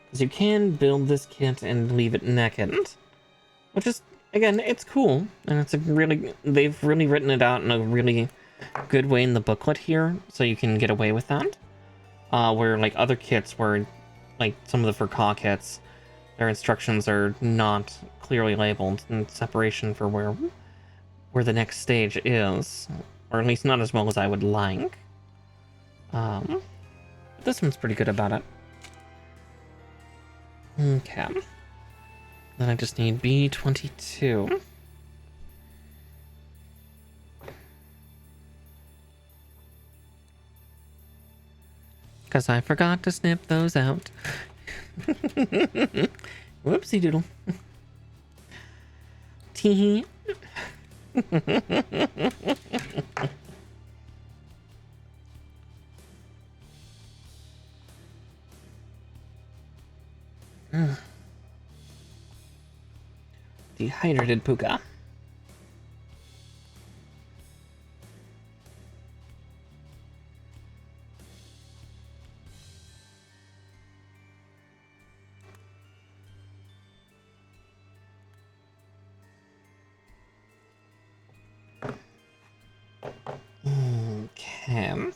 A: Because you can build this kit and leave it naked. Which is, again, it's cool. And it's a really... they've really written it out in a really good way in the booklet here, so you can get away with that. Where, like, other kits where, like, some of the Furcaw kits, their instructions are not clearly labeled in separation for where the next stage is. Or at least not as well as I would like. But this one's pretty good about it. Okay. Then I just need B22. Because I forgot to snip those out. Whoopsie doodle. Tee. Dehydrated puka. Okay.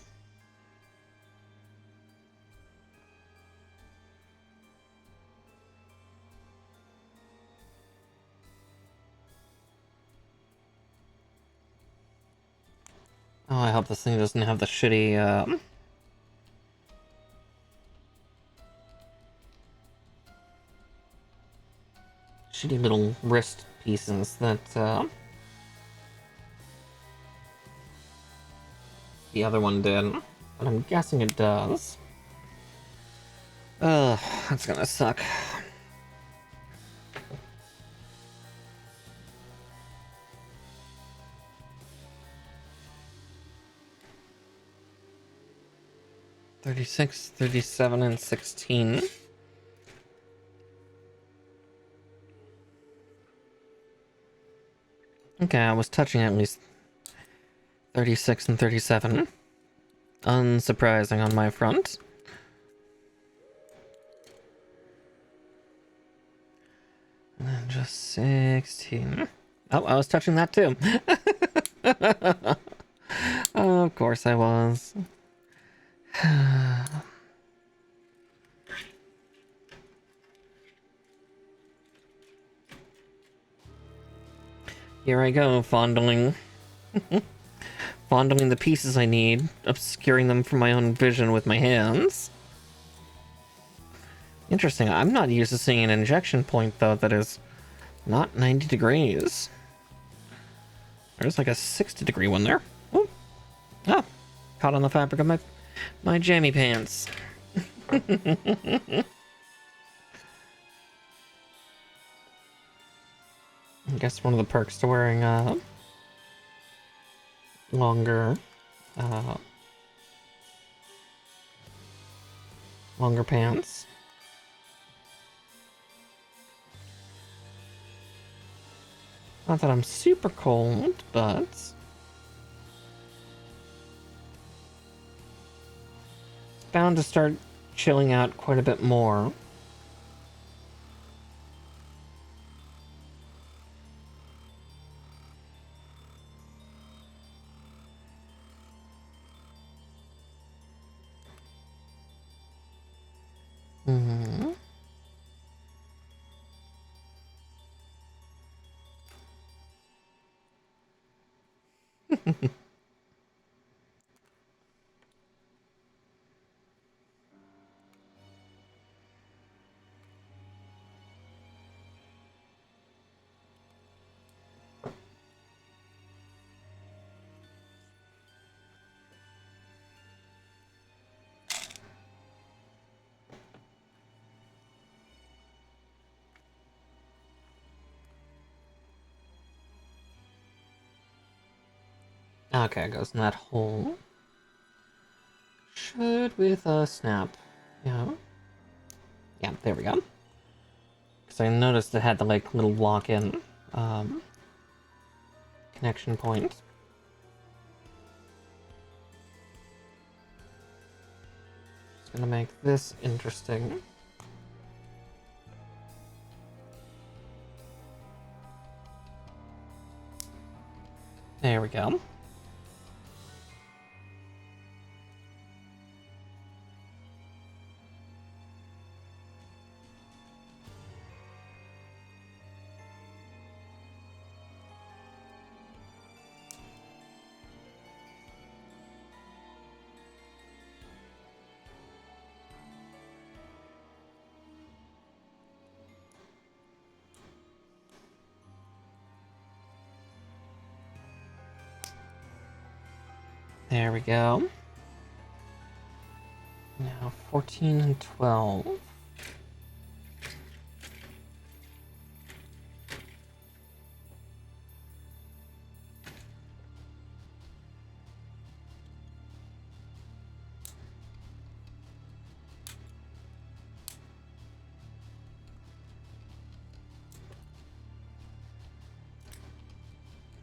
A: Oh, I hope this thing doesn't have the shitty, shitty little wrist pieces that, the other one did. But I'm guessing it does. Ugh, that's gonna suck. $36, $37, and $16. Okay, I was touching at least 36 and 37. Unsurprising on my front. And then just 16. Oh, I was touching that too. Of course I was. Here I go, fondling the pieces I need, obscuring them from my own vision with my hands. Interesting, I'm not used to seeing an injection point, though, that is not 90 degrees. There's like a 60-degree one there. Ooh. Oh, caught on the fabric of my jammy pants. I guess one of the perks to wearing longer pants. Not that I'm super cold, but it's bound to start chilling out quite a bit more. Mm-hmm. Okay, it goes in that hole. Should with a snap. Yeah. Yeah, there we go. Because I noticed it had the like little lock-in connection point. It's gonna make this interesting. There we go. There we go. Now 14 and 12.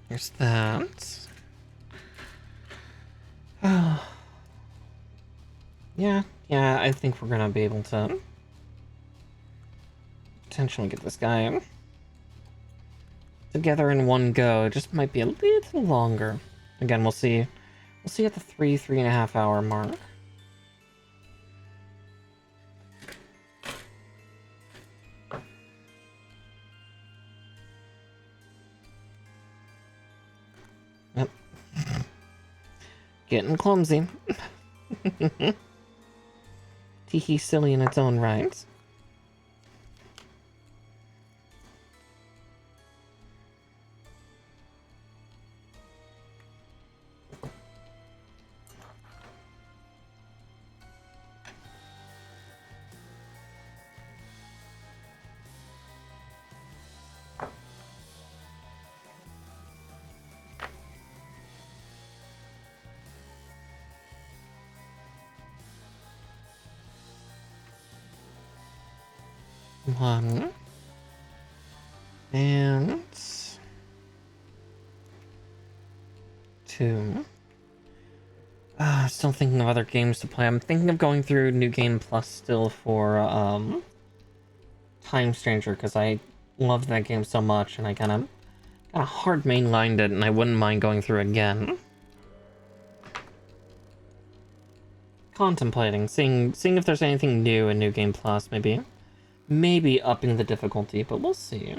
A: Here's that. Yeah, I think we're gonna be able to potentially get this guy together in one go. It just might be a little longer. Again, we'll see. We'll see at the 3.5 hour mark. Yep. Getting clumsy. Teehee silly in its own right. One. And too. Still thinking of other games to play. I'm thinking of going through New Game Plus still for Time Stranger, because I loved that game so much, and I kind of hard mainlined it, and I wouldn't mind going through again. Contemplating, seeing if there's anything new in New Game Plus, maybe upping the difficulty, but we'll see.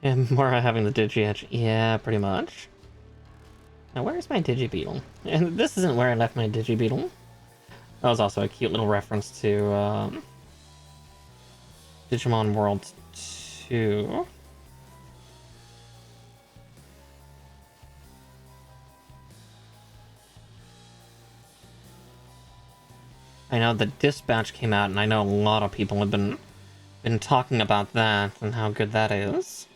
A: And Mora having the Digi-Edge, yeah, pretty much. Now, where's my Digibeetle? And this isn't where I left my Digibeetle. That was also a cute little reference to Digimon World 2. I know the Dispatch came out, and I know a lot of people have been talking about that and how good that is.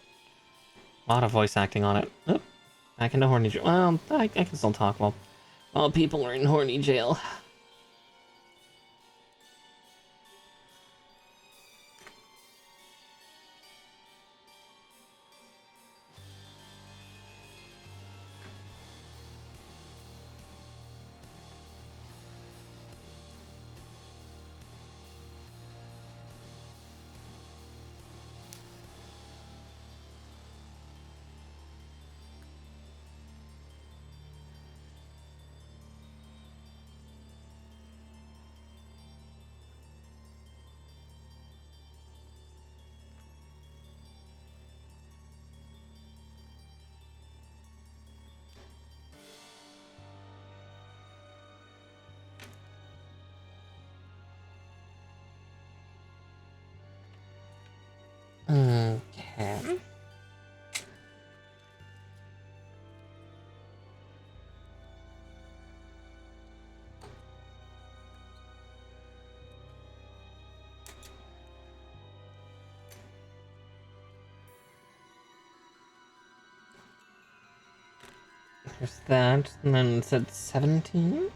A: A lot of voice acting on it. Oh, back into horny jail. Well, I can still talk while people are in horny jail. Okay. There's that, and then it said 17?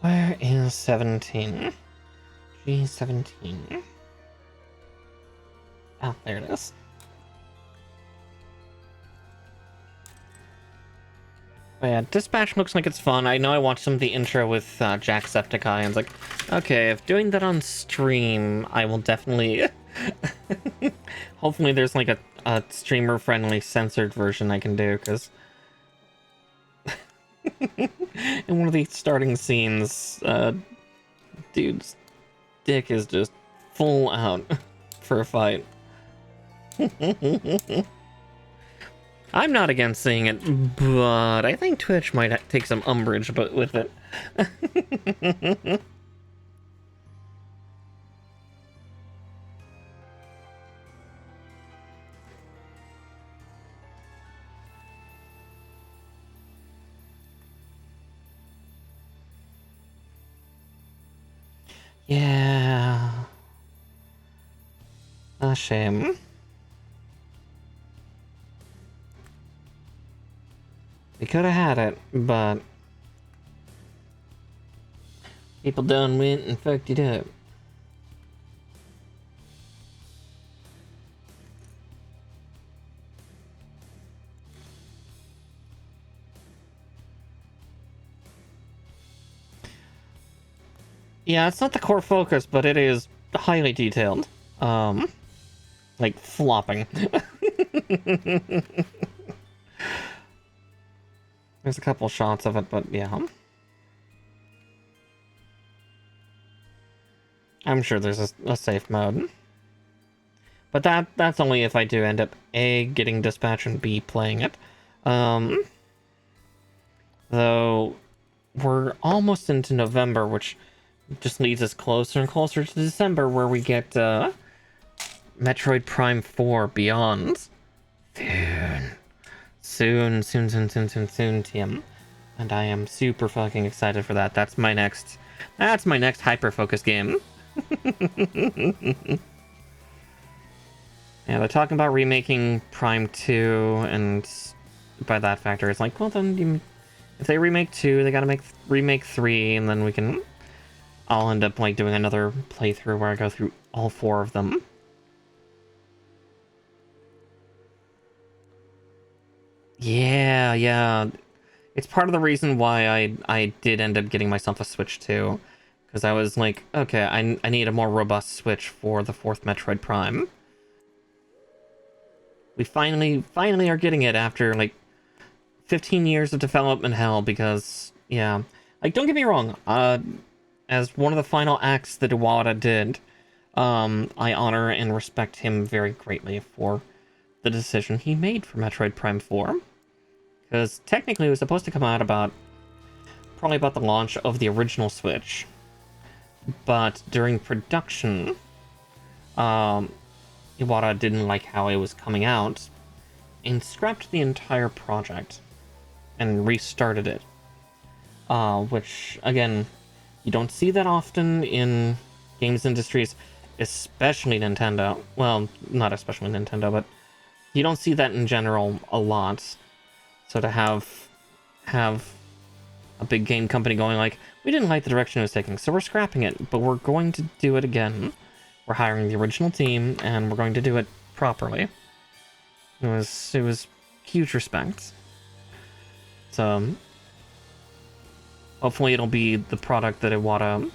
A: Where is 17? G17. Oh, there it is. But yeah, Dispatch looks like it's fun. I know I watched some of the intro with Jacksepticeye, and it's like, okay, if doing that on stream, I will definitely... Hopefully there's like a streamer-friendly censored version I can do, because... in one of the starting scenes, dude's dick is just full out for a fight. I'm not against seeing it, but I think Twitch might take some umbrage with it. Yeah. A shame. We could have had it, but people done went and fucked it up. Yeah, it's not the core focus, but it is highly detailed. Like flopping. There's a couple shots of it, but yeah. I'm sure there's a safe mode. But that's only if I do end up A, getting Dispatch, and B, playing it. Though, we're almost into November, which just leads us closer and closer to December, where we get Metroid Prime 4 Beyond. Soon, Tim. And I am super fucking excited for that. That's my next hyper-focus game. Yeah, they're talking about remaking Prime 2, and by that factor, it's like, well, then if they remake 2, they gotta remake 3, and then we can I'll end up like doing another playthrough where I go through all 4 of them. Yeah. It's part of the reason why I did end up getting myself a Switch too. Because I was like, okay, I need a more robust Switch for the 4th Metroid Prime. We finally are getting it after like 15 years of development hell, because yeah, like, don't get me wrong, as one of the final acts that Iwata did, I honor and respect him very greatly for the decision he made for Metroid Prime 4, because technically it was supposed to come out probably about the launch of the original Switch, but during production, Iwata didn't like how it was coming out and scrapped the entire project and restarted it. Which, again, you don't see that often in games industries, especially Nintendo. Well, not especially Nintendo, but you don't see that in general a lot. So to have a big game company going like, we didn't like the direction it was taking, so we're scrapping it, but we're going to do it again. We're hiring the original team, and we're going to do it properly. It was huge respect. So hopefully it'll be the product that Iwata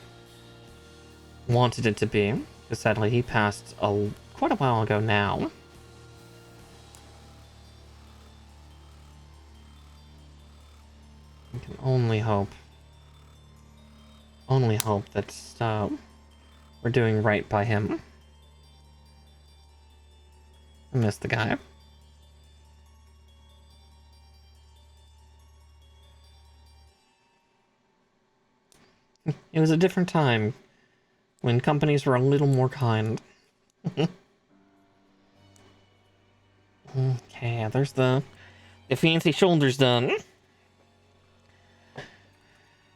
A: wanted it to be. Because sadly he passed quite a while ago now. I can only hope that we're doing right by him. I miss the guy. It was a different time when companies were a little more kind. Okay, there's the fancy shoulders done.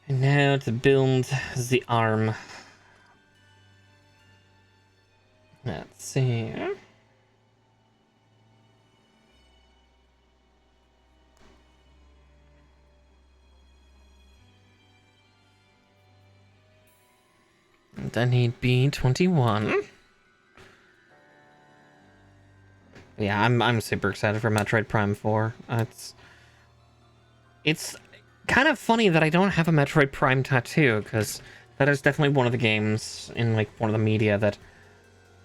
A: And now to build the arm. Let's see. And I need B21. Yeah, I'm super excited for Metroid Prime 4. It's kind of funny that I don't have a Metroid Prime tattoo, because that is definitely one of the games in like one of the media that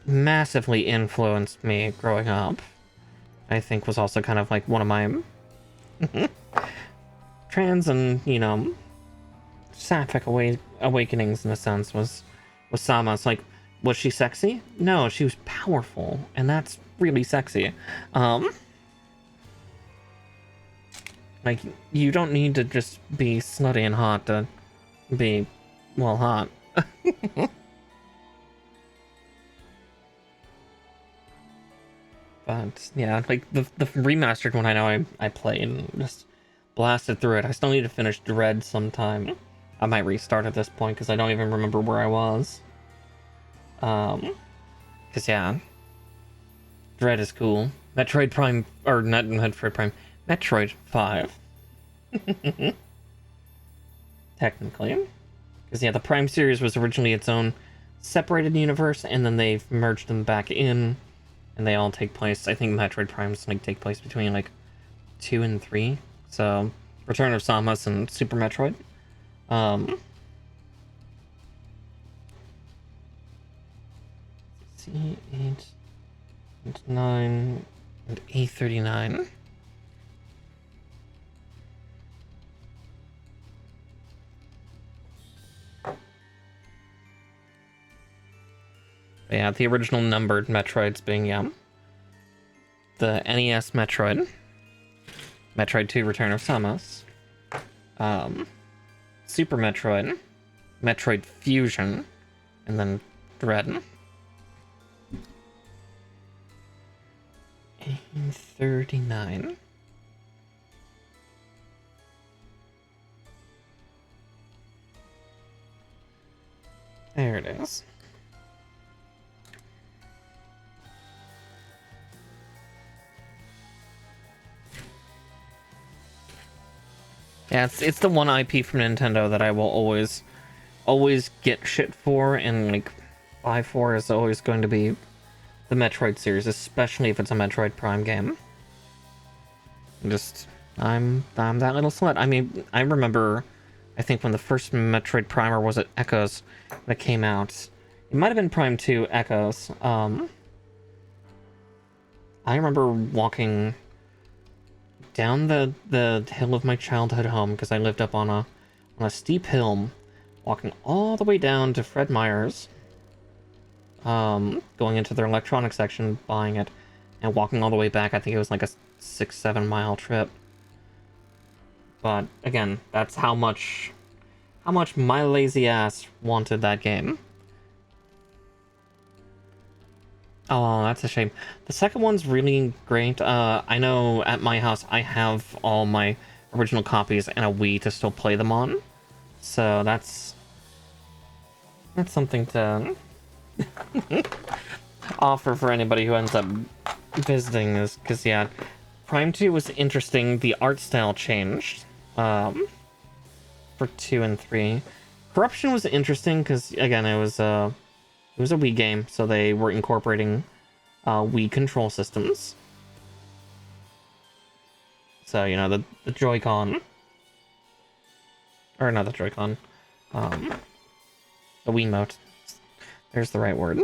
A: massively influenced me growing up. I think was also kind of like one of my trans and, you know, sapphic awakenings in a sense was Sama. It's like, was she sexy? No, she was powerful, and that's really sexy. Like, you don't need to just be slutty and hot to be, well, hot. But yeah, like the remastered one, I know I played and just blasted through it. I still need to finish Dread sometime. I might restart at this point because I don't even remember where I was. Because yeah, Dread is cool. Metroid Prime, or not Metroid Prime, Metroid 5. Technically. Because yeah, the Prime series was originally its own separated universe, and then they've merged them back in, and they all take place, I think Metroid Primes like take place between like 2 and 3. So, Return of Samus and Super Metroid. C8 and 9 and A39. Yeah, the original numbered Metroids being, yeah, the NES Metroid, Metroid 2 Return of Samus, Super Metroid, Metroid Fusion, and then Dread. A39. There it is. Yeah, it's the one IP from Nintendo that I will always always get shit for, and like 5-4 is always going to be the Metroid series, especially if it's a Metroid Prime game. I'm that little slut. I mean, I remember, I think when the first Metroid Primer was at Echoes that came out, it might have been Prime 2 Echoes. I remember walking down the hill of my childhood home, because I lived up on a steep hill, walking all the way down to Fred Meyer's, going into their electronics section, buying it, and walking all the way back. I think it was like a 6-7 mile trip. But again, that's how much my lazy ass wanted that game. Oh, that's a shame. The second one's really great. I know at my house I have all my original copies and a Wii to still play them on. So that's something to offer for anybody who ends up visiting this, because yeah, Prime 2 was interesting. The art style changed for 2 and 3. Corruption was interesting because, again, it was a Wii game, so they were incorporating Wii control systems. So, you know, the Joy-Con, or not the Joy-Con, the Wiimote. There's the right word.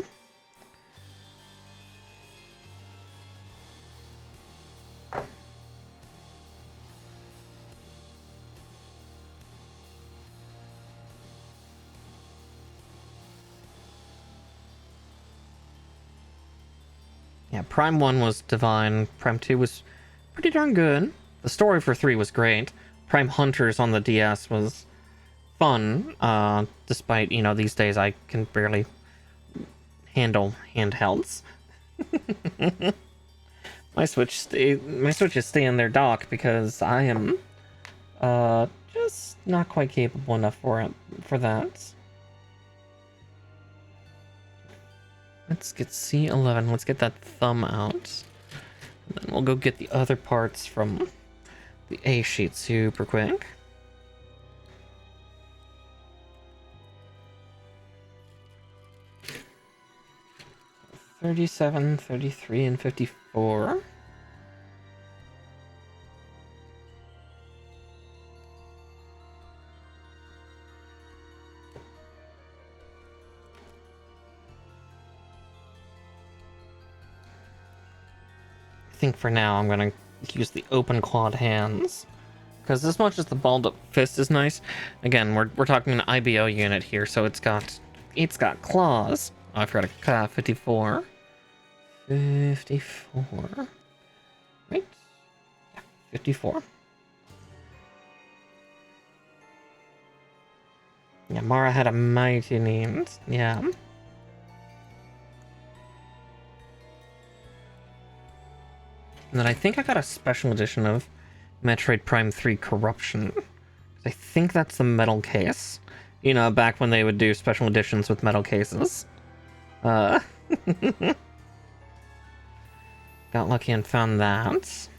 A: Yeah, Prime 1 was divine. Prime 2 was pretty darn good. The story for 3 was great. Prime Hunters on the DS was fun, despite, you know, these days I can barely handle handhelds. My Switches stay in their dock because I am just not quite capable enough for that. Let's get C11. Let's get that thumb out. And then we'll go get the other parts from the A sheet super quick. $37, $33, and $54. I think for now I'm gonna use the open clawed hands, because as much as the balled up fist is nice, again we're talking an IBO unit here, so it's got claws. Oh, I forgot a 54. 54. Right? Yeah, 54. Yeah, Mara had a mighty need. Yeah. And then I think I got a special edition of Metroid Prime 3 Corruption. I think that's the metal case. You know, back when they would do special editions with metal cases. Got lucky and found that.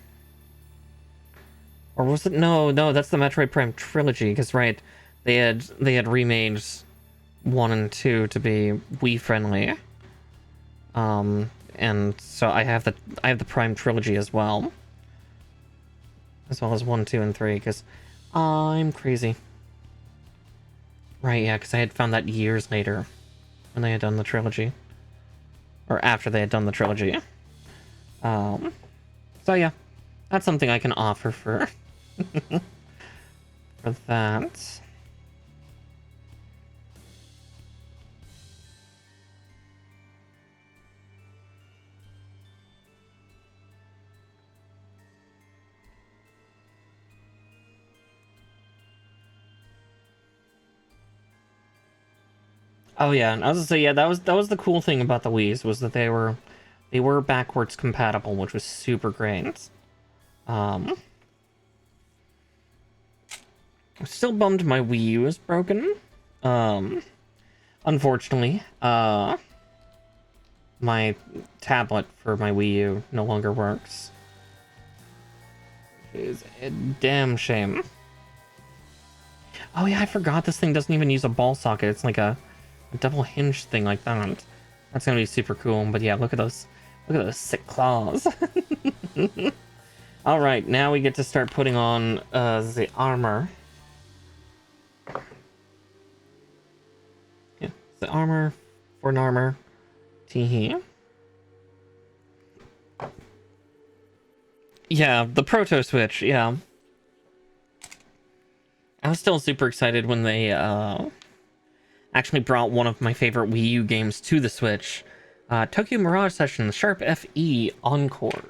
A: Or was it? No, that's the Metroid Prime trilogy, because right, they had remade 1 and 2 to be Wii friendly. And so I have the Prime trilogy as well as 1, 2, and 3, because I'm crazy. Right, yeah, because I had found that years later when they had done the trilogy, or after they had done the trilogy. So yeah, that's something I can offer for for that. Oh yeah, and I was gonna say, yeah, that was the cool thing about the Wii's, was that they were backwards compatible, which was super great. I'm still bummed my Wii U is broken. Unfortunately, my tablet for my Wii U no longer works. It is a damn shame. Oh yeah, I forgot this thing doesn't even use a ball socket. It's like a double hinge thing like that. That's gonna be super cool. But yeah, look at those sick claws. All right, now we get to start putting on the armor. Yeah, the armor for an armor. Teehee. Yeah, the Proto Switch. Yeah, I was still super excited when they actually brought one of my favorite Wii U games to the Switch. Tokyo Mirage Session, Sharp FE Encore.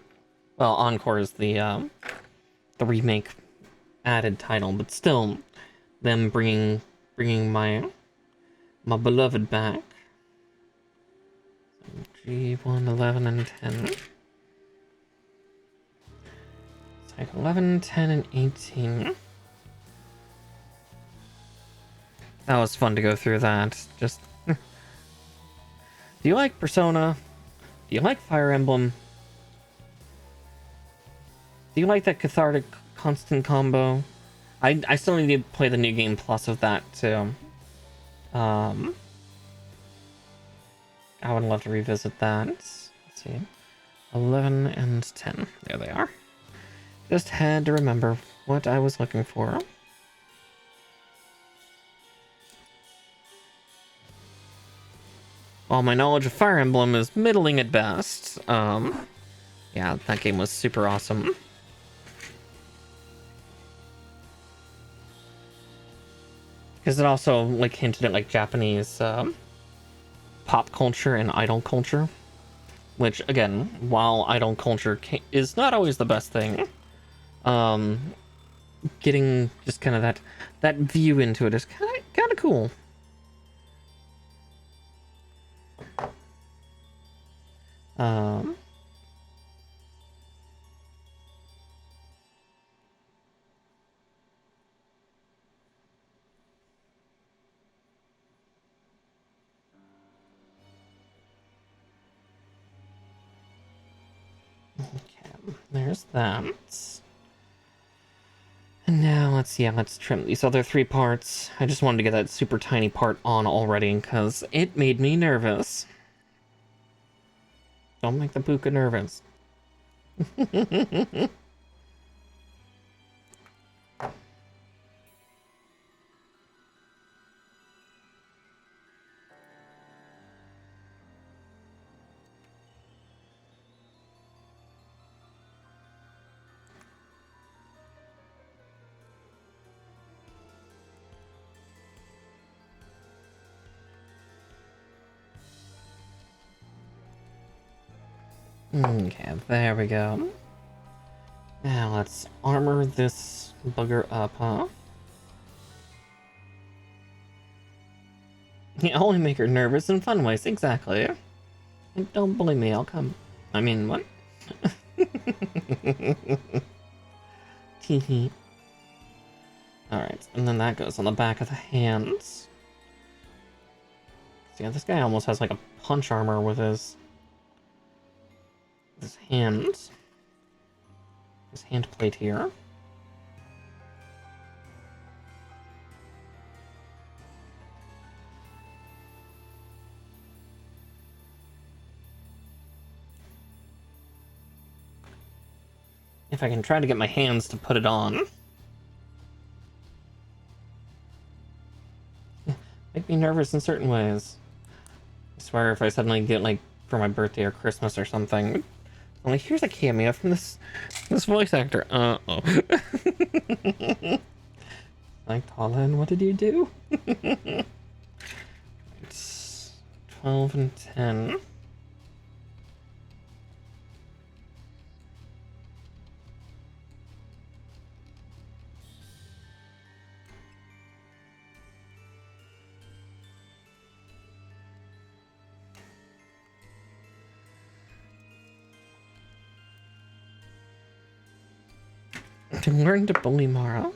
A: Well, Encore is the remake added title, but still, them bringing my beloved back. G1, 11, and 10. It's like 11, 10, and 18. That was fun to go through that. Just... Do you like Persona? Do you like Fire Emblem? Do you like that cathartic constant combo? I still need to play the New Game Plus of that too. I would love to revisit that. Let's see. 11 and 10. There they are. Just had to remember what I was looking for. While my knowledge of Fire Emblem is middling at best, yeah, that game was super awesome. Because it also like hinted at like Japanese pop culture and idol culture, which again, while idol culture is not always the best thing, getting just kind of that view into it is kind of cool. Okay, there's that. And now let's trim these other 3 parts. I just wanted to get that super tiny part on already because it made me nervous. Don't make the puka nervous. Okay, there we go. Now let's armor this bugger up, huh? You only make her nervous in fun ways, exactly. And don't bully me, I'll come. I mean, what? Teehee. Alright, and then that goes on the back of the hands. So yeah, this guy almost has like a punch armor with his hands. His hand plate here. If I can try to get my hands to put it on. Make me nervous in certain ways. I swear if I suddenly get like for my birthday or Christmas or something, I'm like, here's a cameo from this voice actor. Uh-oh. Like, Colin, what did you do? It's 12 and 10. To learn to bully Mara.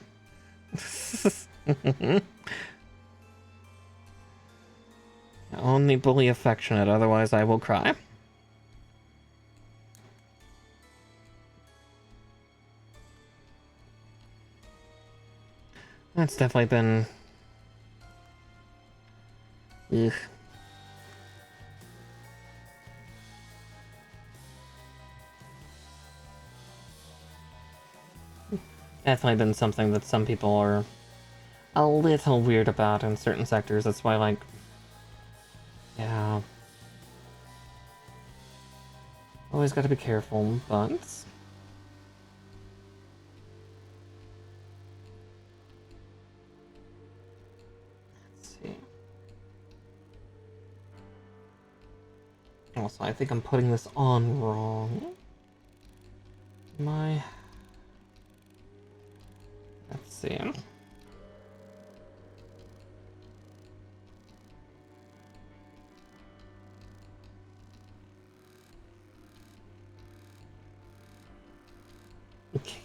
A: Only bully affectionate, otherwise I will cry. That's definitely been... Ugh. Definitely been something that some people are a little weird about in certain sectors. That's why, like... Yeah... Always gotta be careful, but... Let's see. Also, I think I'm putting this on wrong. Let's see. Okay.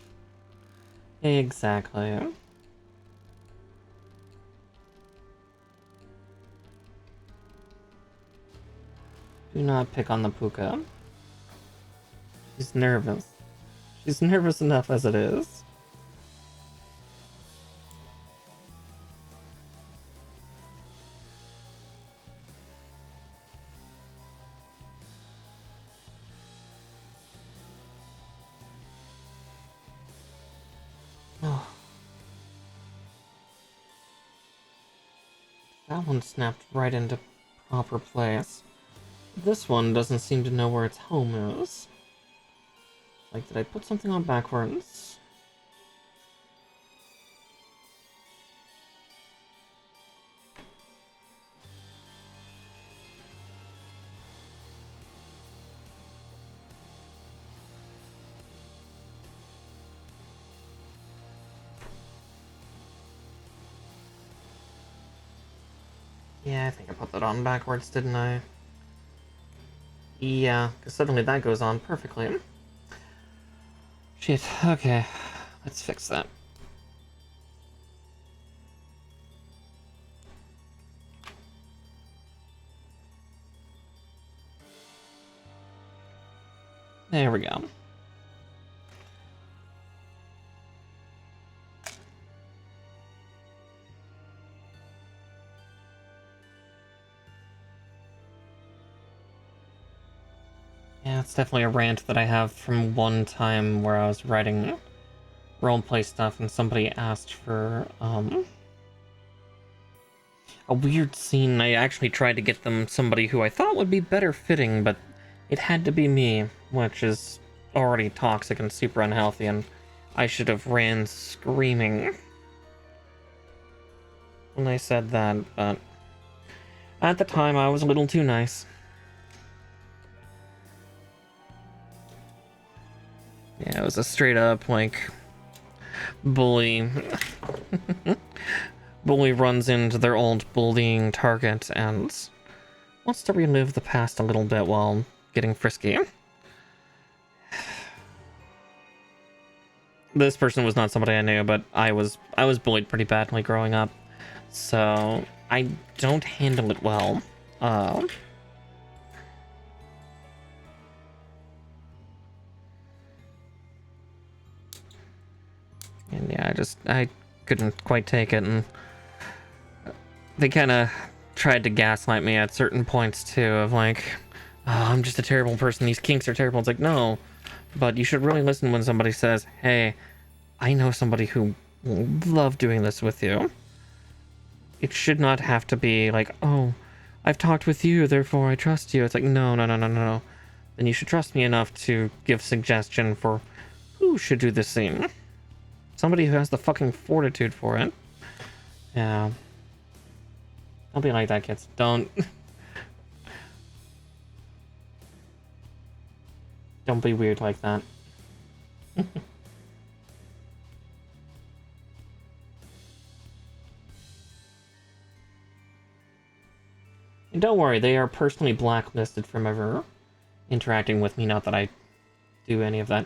A: Exactly. Do not pick on the Puka. She's nervous. She's nervous enough as it is. Oh. That one snapped right into proper place. This one doesn't seem to know where its home is. Like, did I put something on backwards? Yeah, I think I put that on backwards, didn't I? Yeah, because suddenly that goes on perfectly. Shit, okay. Let's fix that. There we go. Yeah, it's definitely a rant that I have from one time where I was writing roleplay stuff and somebody asked for, a weird scene. I actually tried to get them somebody who I thought would be better fitting, but it had to be me, which is already toxic and super unhealthy, and I should have ran screaming when I said that, but at the time I was a little too nice. Yeah, it was a straight up, like, bully. Bully runs into their old bullying target and wants to relive the past a little bit while getting frisky. This person was not somebody I knew, but I was bullied pretty badly growing up, so I don't handle it well. And yeah, I couldn't quite take it, and they kind of tried to gaslight me at certain points too, of like, oh, I'm just a terrible person, these kinks are terrible. It's like, no, but you should really listen when somebody says, hey, I know somebody who will love doing this with you. It should not have to be like, oh, I've talked with you, therefore I trust you. It's like, no, no, no, no, no. Then you should trust me enough to give suggestion for who should do this scene. Somebody who has the fucking fortitude for it. Yeah. Don't be like that, kids. Don't. Don't be weird like that. And don't worry, they are personally blacklisted from ever interacting with me. Not that I do any of that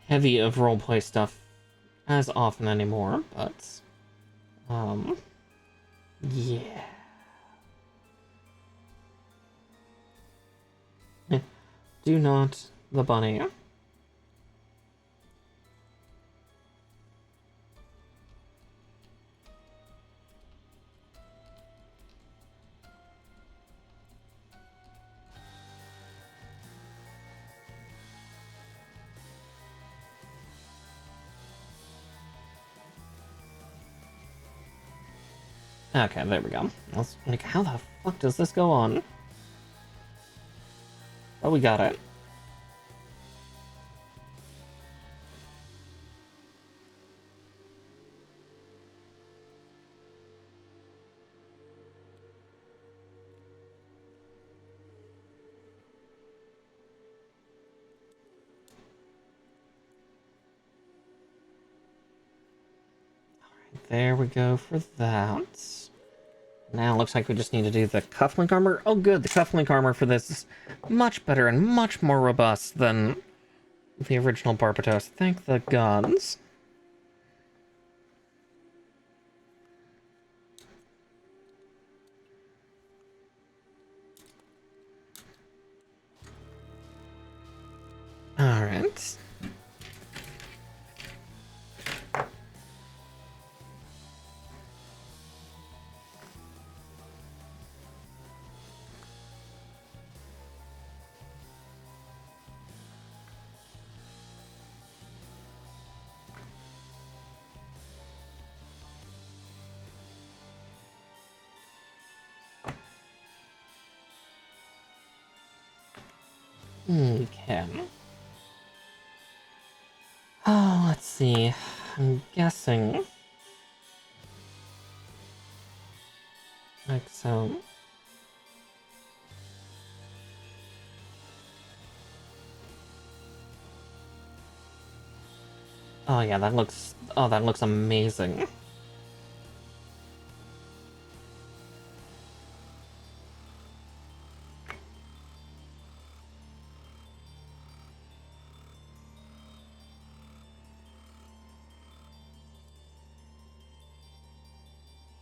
A: heavy of roleplay stuff as often anymore, but yeah. Do not the bunny. Okay, there we go. I was like, how the fuck does this go on? Oh, we got it. There we go for that. Now it looks like we just need to do the cufflink armor. Oh good, the cufflink armor for this is much better and much more robust than the original Barbatos. Thank the gods. Alright. Okay. Oh, let's see. I'm guessing. Like so. Oh yeah, that looks amazing.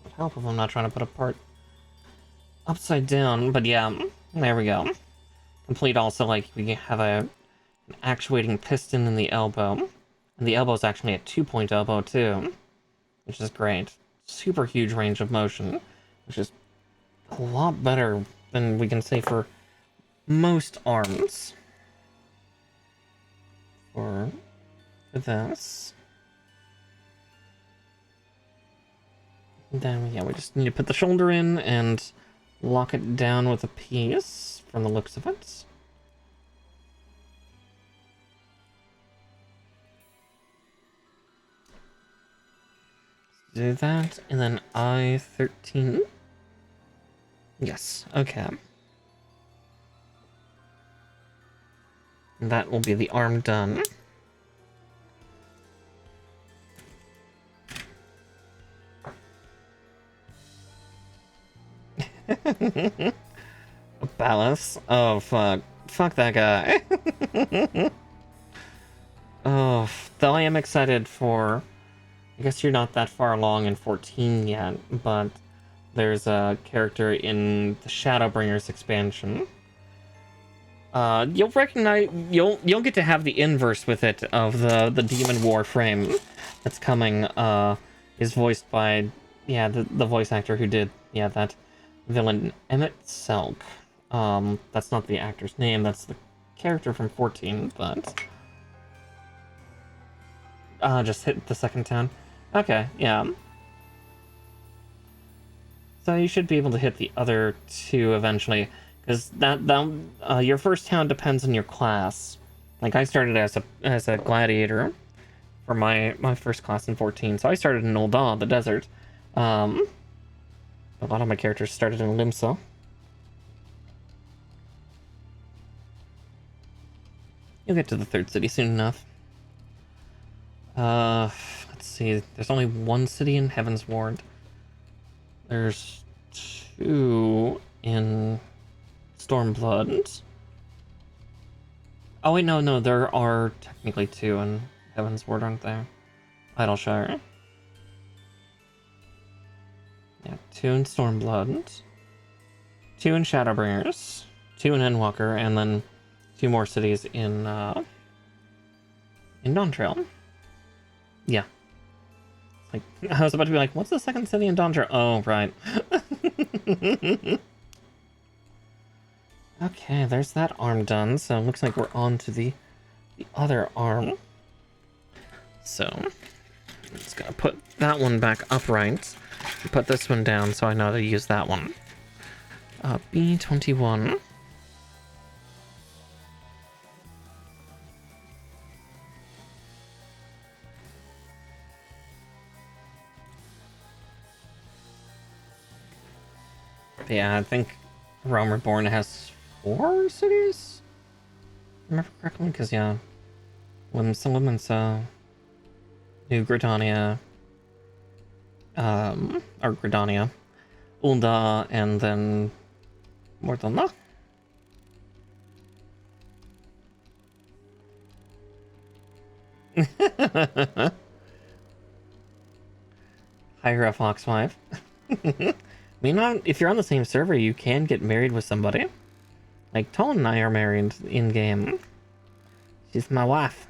A: Would help if I'm not trying to put a part upside down, but yeah, there we go. Complete also, like, we have an actuating piston in the elbow. And the elbow is actually a 2-point elbow, too. Which is great. Super huge range of motion. Which is a lot better than we can say for most arms. For this. And then, yeah, we just need to put the shoulder in and lock it down with a piece, from the looks of it. Do that, and then I-13. Yes, okay. And that will be the arm done. A ballast? Oh, fuck. Fuck that guy. Oh, though I am excited for... I guess you're not that far along in 14 yet, but there's a character in the Shadowbringers expansion. You'll recognize... You'll get to have the inverse with it of the Demon War frame that's coming, is voiced by... Yeah, the voice actor who did, yeah, that villain Emmett Selk. That's not the actor's name, that's the character from 14, but... just hit the second town. Okay, yeah. So you should be able to hit the other two eventually, because your first town depends on your class. Like, I started as a gladiator for my first class in 14, so I started in Ul'dah, the desert. A lot of my characters started in Limsa. You'll get to the third city soon enough. Let's see. There's only one city in Heaven's Ward. There's 2 in Stormblood. Oh wait, no, there are technically 2 in Heaven's Ward, aren't there? Idleshire. Yeah, 2 in Stormblood. 2 in Shadowbringers. 2 in Endwalker, and then 2 more cities in Dawntrail. Yeah. Like, I was about to be like, what's the second city in Dawntrail? Oh, right. Okay, there's that arm done, so it looks like we're on to the other arm. So, I'm just gonna put that one back upright. should put this one down so I know to use that one. B21. Yeah, I think Realm Reborn has 4 cities? Remember correctly? Because, yeah. Limsa, New Gridania, or Gridania, Ulda, and then Mortona? Hire a Fox wife. Meanwhile, if you're on the same server, you can get married with somebody. Like, Tolan and I are married in-game. She's my wife.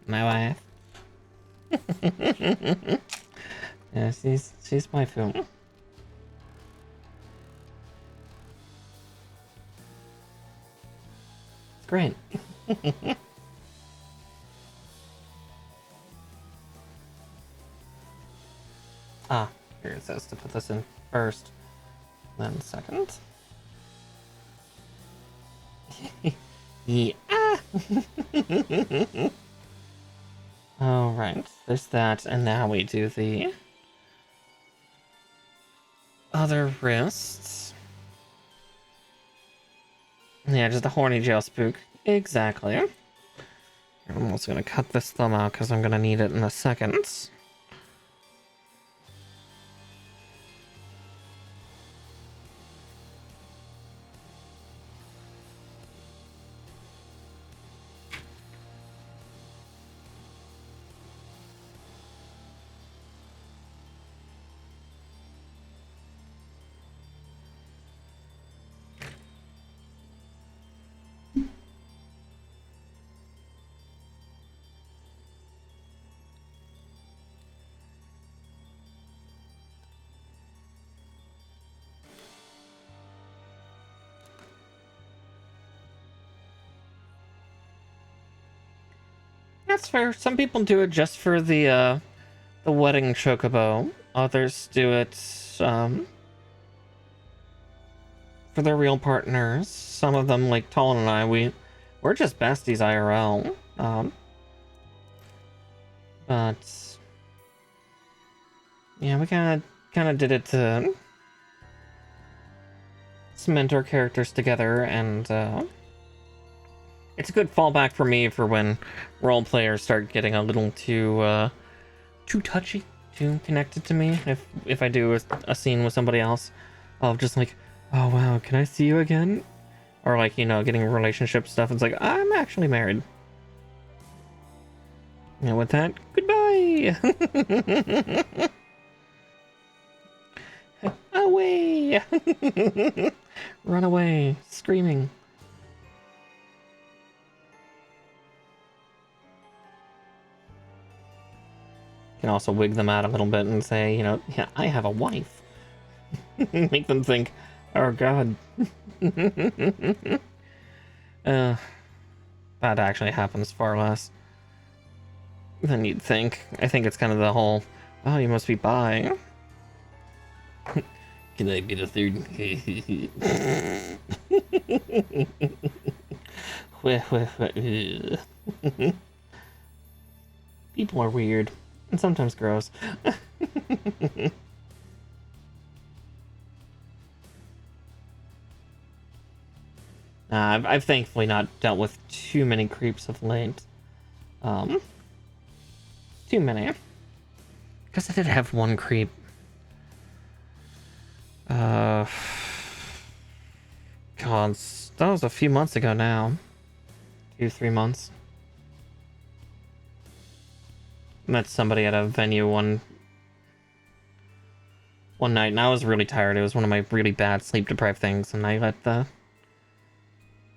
A: My wife. Yeah, she's my film. It's great. Ah, here it says to put this in first, then second. Yeah. Alright, there's that, and now we do the other wrists. Yeah, just a horny jail spook. Exactly. I'm also gonna cut this thumb out because I'm gonna need it in a second. That's fair. Some people do it just for the wedding chocobo. Others do it for their real partners. Some of them, like Tolan and I, we're just besties IRL. But yeah, we kind of did it to cement our characters together, and it's a good fallback for me for when role players start getting a little too touchy, too connected to me. If I do a scene with somebody else, I'll just like, oh wow, can I see you again? Or like, you know, getting relationship stuff. It's like, I'm actually married. And with that, goodbye. Away. Run away, screaming. Can also wig them out a little bit and say, you know, yeah, I have a wife. Make them think, oh god. That actually happens far less than you'd think. I think it's kind of the whole, oh, you must be bi. Can I be the third? People are weird. And sometimes gross. I've thankfully not dealt with too many creeps of late. Too many. Because I did have one creep. God, that was a few months ago now. 2-3 months. Met somebody at a venue one night, and I was really tired. It was one of my really bad sleep-deprived things, and I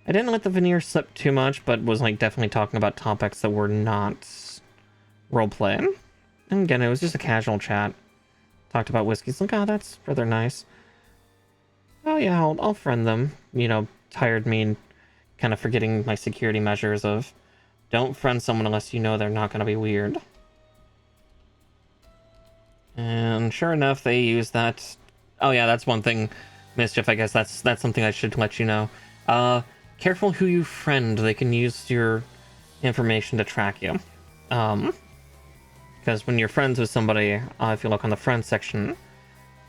A: didn't let the veneer slip too much, but was like definitely talking about topics that were not role-playing. And again, it was just a casual chat. Talked about whiskeys, like, oh, that's rather nice. Oh yeah, I'll friend them. You know, tired me kind of forgetting my security measures of don't friend someone unless you know they're not going to be weird. And sure enough, they use that. Oh yeah, that's one thing, Mischief. I guess that's something I should let you know. Careful who you friend. They can use your information to track you. Because when you're friends with somebody, if you look on the friends section,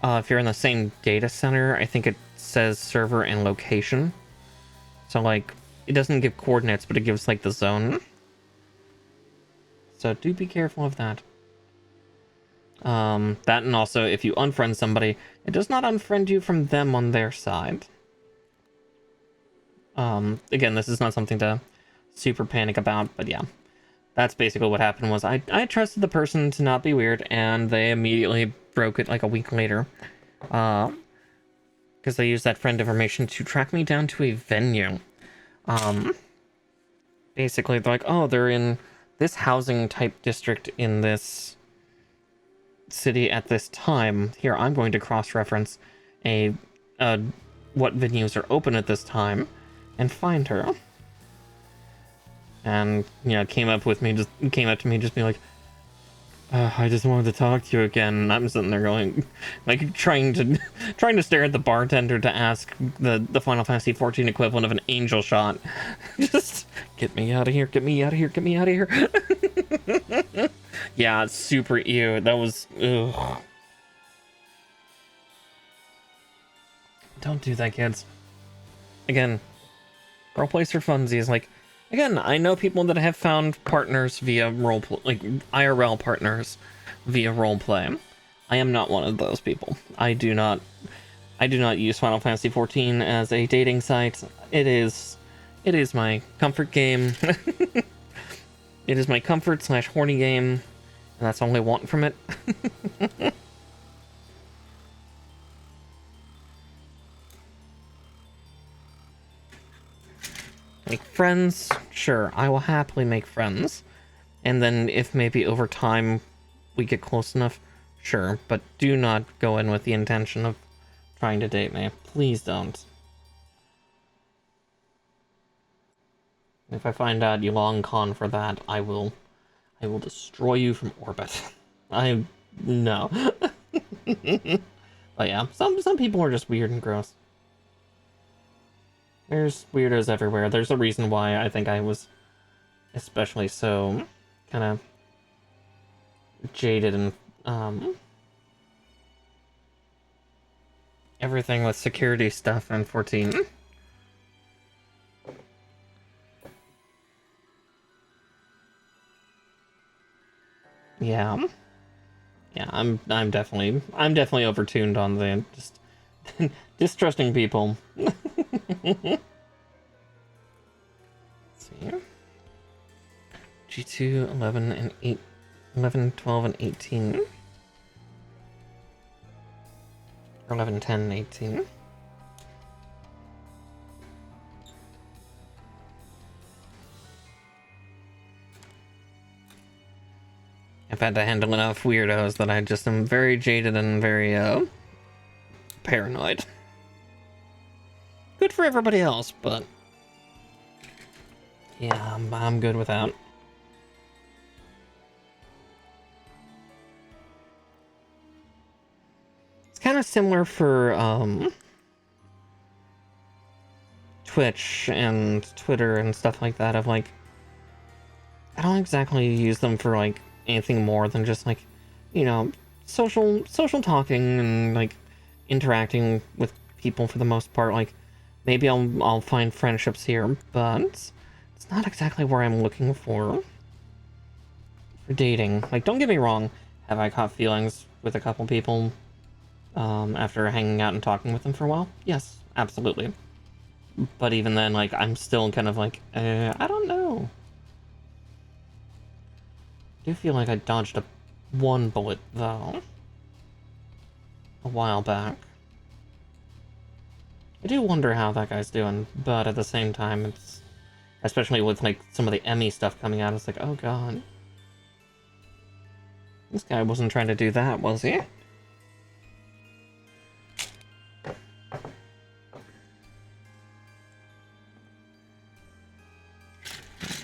A: if you're in the same data center, I think it says server and location. So like, it doesn't give coordinates, but it gives like the zone. So do be careful of that. That, and also if you unfriend somebody, it does not unfriend you from them on their side. Again, this is not something to super panic about, but yeah. That's basically what happened. Was I trusted the person to not be weird, and they immediately broke it like a week later. Because they used that friend information to track me down to a venue. Basically, they're like, oh, they're in this housing type district in this city at this time. Here, I'm going to cross-reference what venues are open at this time and find her. And came up to me just being like, I just wanted to talk to you again. And I'm sitting there going, like, trying to stare at the bartender to ask the Final Fantasy 14 equivalent of an angel shot. Just get me out of here, get me out of here, get me out of here. Yeah, it's super ew. That was ugh. Don't do that, kids. Again, role plays for funsies. Like, again, I know people that have found partners via roleplay, like IRL partners via roleplay. I am not one of those people. I do not use Final Fantasy 14 as a dating site. It is my comfort game. It is my comfort / horny game, and that's all I want from it. Make friends? Sure, I will happily make friends. And then if maybe over time we get close enough, sure. But do not go in with the intention of trying to date me. Please don't. If I find out you long con for that, I will destroy you from orbit. No. But yeah, some people are just weird and gross. There's weirdos everywhere. There's a reason why I think I was especially so kind of jaded and everything with security stuff in 14. Yeah. Yeah, I'm definitely overtuned on the just distrusting people. Let's see. G2, 11, and 8, 11, 12, and 18. Or 11, 10, and 18. I've had to handle enough weirdos that I just am very jaded and very, paranoid. Good for everybody else, but yeah, I'm good without. It's kind of similar for Twitch and Twitter and stuff like that. Of like, I don't exactly use them for like anything more than just like, social talking and like interacting with people for the most part. Like, maybe I'll find friendships here, but it's not exactly where I'm looking for dating. Like, don't get me wrong, have I caught feelings with a couple people after hanging out and talking with them for a while? Yes, absolutely. But even then, like, I'm still kind of like, I don't know. I do feel like I dodged one bullet, though, a while back. I do wonder how that guy's doing, but at the same time, it's... especially with, like, some of the Emmy stuff coming out, it's like, oh god. This guy wasn't trying to do that, was he?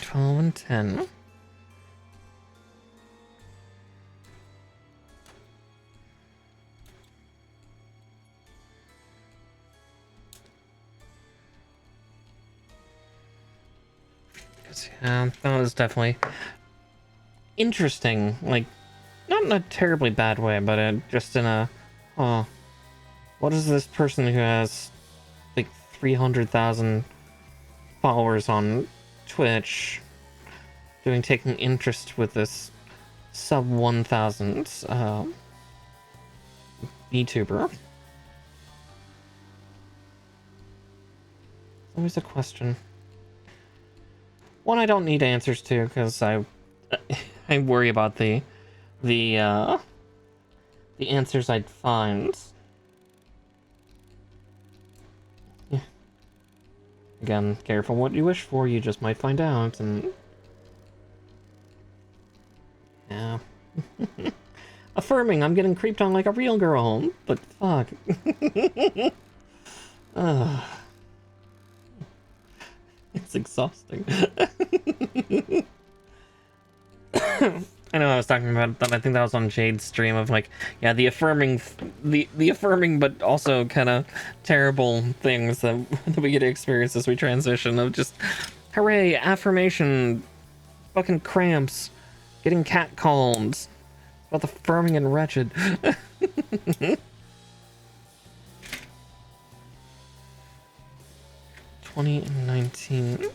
A: $12 and $10. Yeah, that was definitely interesting. Like, not in a terribly bad way, but just in a, oh, what is this person who has like 300,000 followers on Twitch doing, taking interest with this sub 1,000 VTuber? Always a question. One I don't need answers to because I worry about the answers I'd find. Yeah. Again, careful what you wish for, you just might find out, and yeah. Affirming, I'm getting creeped on like a real girl, but fuck. It's exhausting. I know I was talking about that. I think that was on Jade's stream of like, yeah, the affirming, the affirming, but also kind of terrible things that we get to experience as we transition. Of just, hooray, affirmation, fucking cramps, getting catcalled, both affirming and wretched. 2019.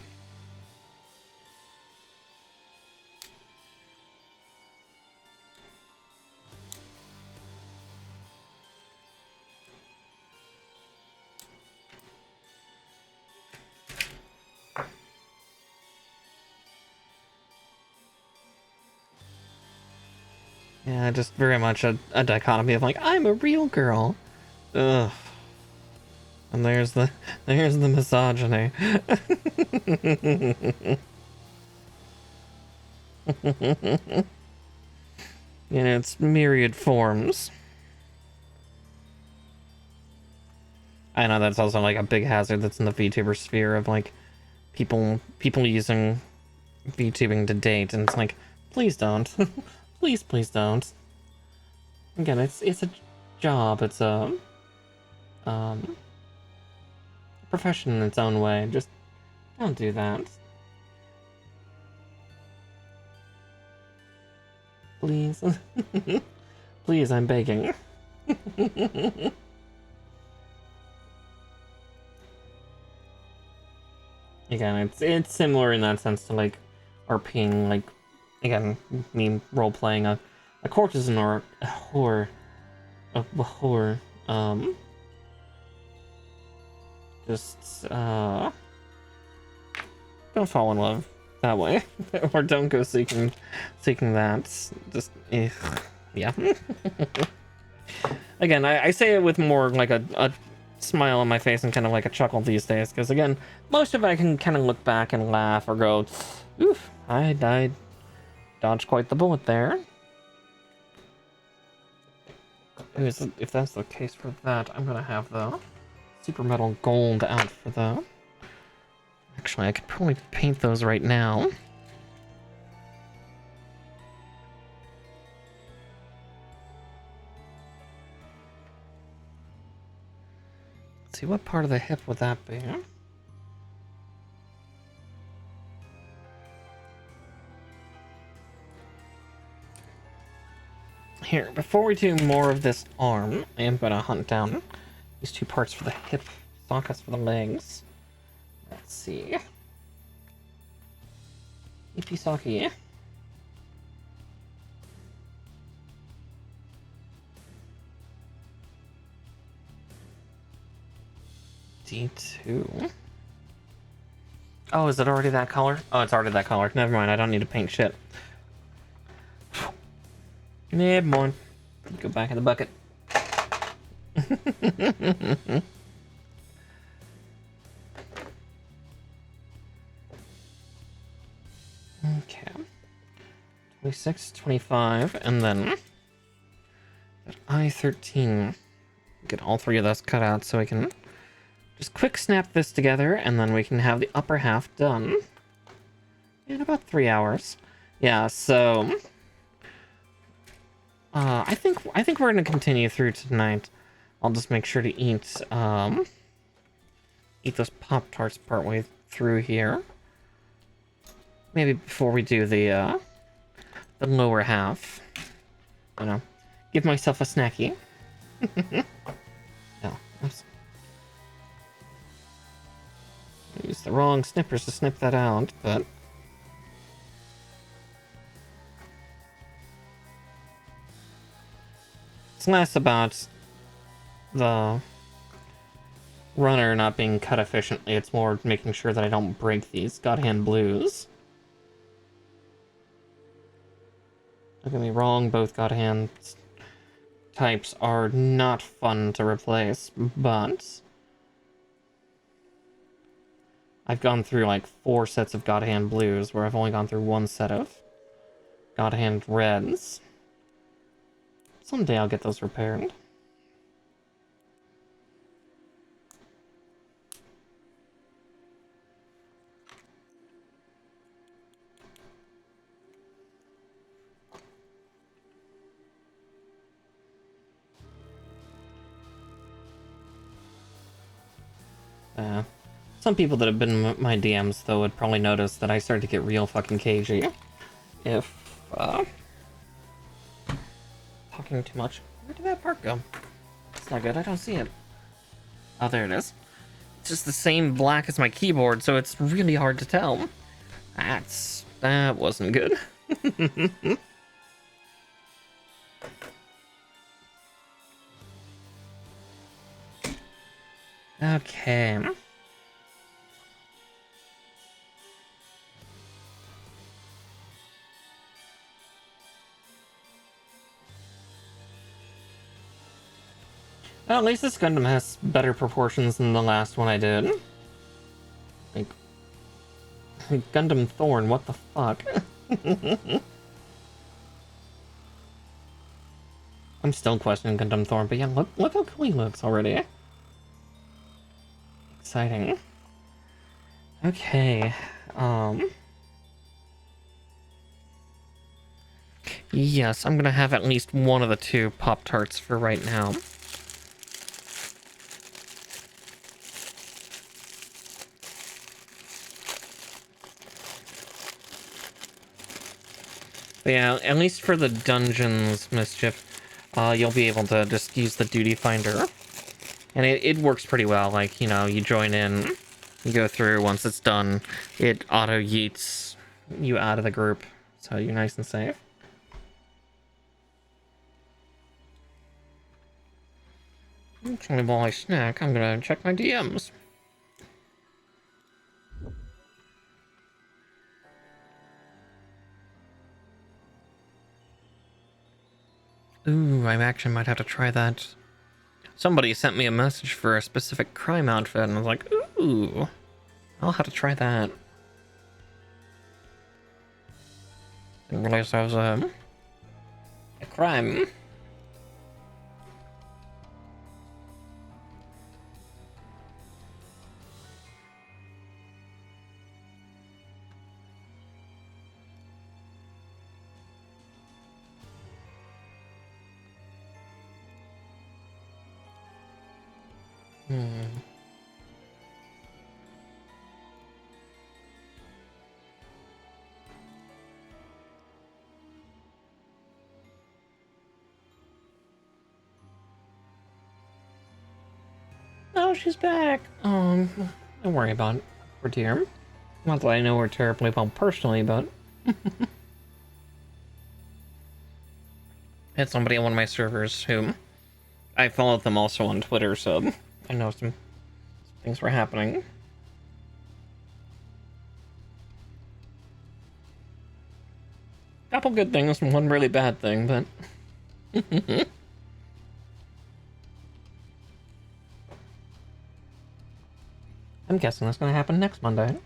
A: Yeah, just very much a dichotomy of like, I'm a real girl. Ugh. And there's the misogyny. In its myriad forms. I know that's also like a big hazard that's in the VTuber sphere of like people using VTubing to date, and it's like, please don't. please don't. Again, it's a job, it's a profession in its own way. Just don't do that. Please. Please, I'm begging. Again, it's similar in that sense to like RPing, like, again, me role-playing a courtesan or a whore. Just, don't fall in love that way. Or don't go seeking that. Just, yeah. Again, I say it with more like a smile on my face and kind of like a chuckle these days, because again, most of it I can kind of look back and laugh or go, oof, I dodged quite the bullet there. If that's the case for that, I'm gonna have the Super Metal Gold out for the... Actually, I could probably paint those right now. Let's see, what part of the hip would that be? Here, before we do more of this arm, I am gonna hunt down these two parts for the hip sockets for the legs. Let's see. Hippie socky. D2. Oh, is it already that color? Oh, it's already that color. Never mind, I don't need to paint shit. Never mind. Go back in the bucket. Okay. 26, 25, and then I-13. Get all three of those cut out so I can just quick snap this together, and then we can have the upper half done in about 3 hours. Yeah, so I think we're gonna continue through tonight. I'll just make sure to eat those Pop-Tarts partway through here. maybe before we do the lower half, you know, give myself a snacky. No, oops. I used the wrong snippers to snip that out, but it's less about the runner not being cut efficiently. It's more making sure that I don't break these godhand blues. Don't get me wrong, both godhand types are not fun to replace, but I've gone through like 4 sets of godhand blues where I've only gone through 1 set of godhand reds. Someday I'll get those repaired. Some people that have been in my DMs, though, would probably notice that I started to get real fucking cagey. If, talking too much. Where did that part go? It's not good, I don't see it. Oh, there it is. It's just the same black as my keyboard, so it's really hard to tell. That wasn't good. Okay. Well, at least this Gundam has better proportions than the last one I did. Like, Gundam Thorn, what the fuck? I'm still questioning Gundam Thorn, but yeah, look how cool he looks already. Exciting. Okay, yes, I'm gonna have at least one of the 2 Pop-Tarts for right now. But yeah, at least for the dungeons mischief, you'll be able to just use the duty finder. And it works pretty well, like, you know, you join in, you go through, once it's done, it auto-yeets you out of the group, so you're nice and safe. Actually, while I snack, I'm gonna check my DMs. Ooh, I actually might have to try that. Somebody sent me a message for a specific crime outfit, and I was like, ooh, I'll have to try that. Didn't realize I was a crime. Oh, she's back. Don't worry about it. We're dear. Not that I know her terribly well personally, but I had somebody on one of my servers who I followed them also on Twitter, so I know some things were happening. Couple good things and one really bad thing, but I'm guessing that's gonna happen next Monday.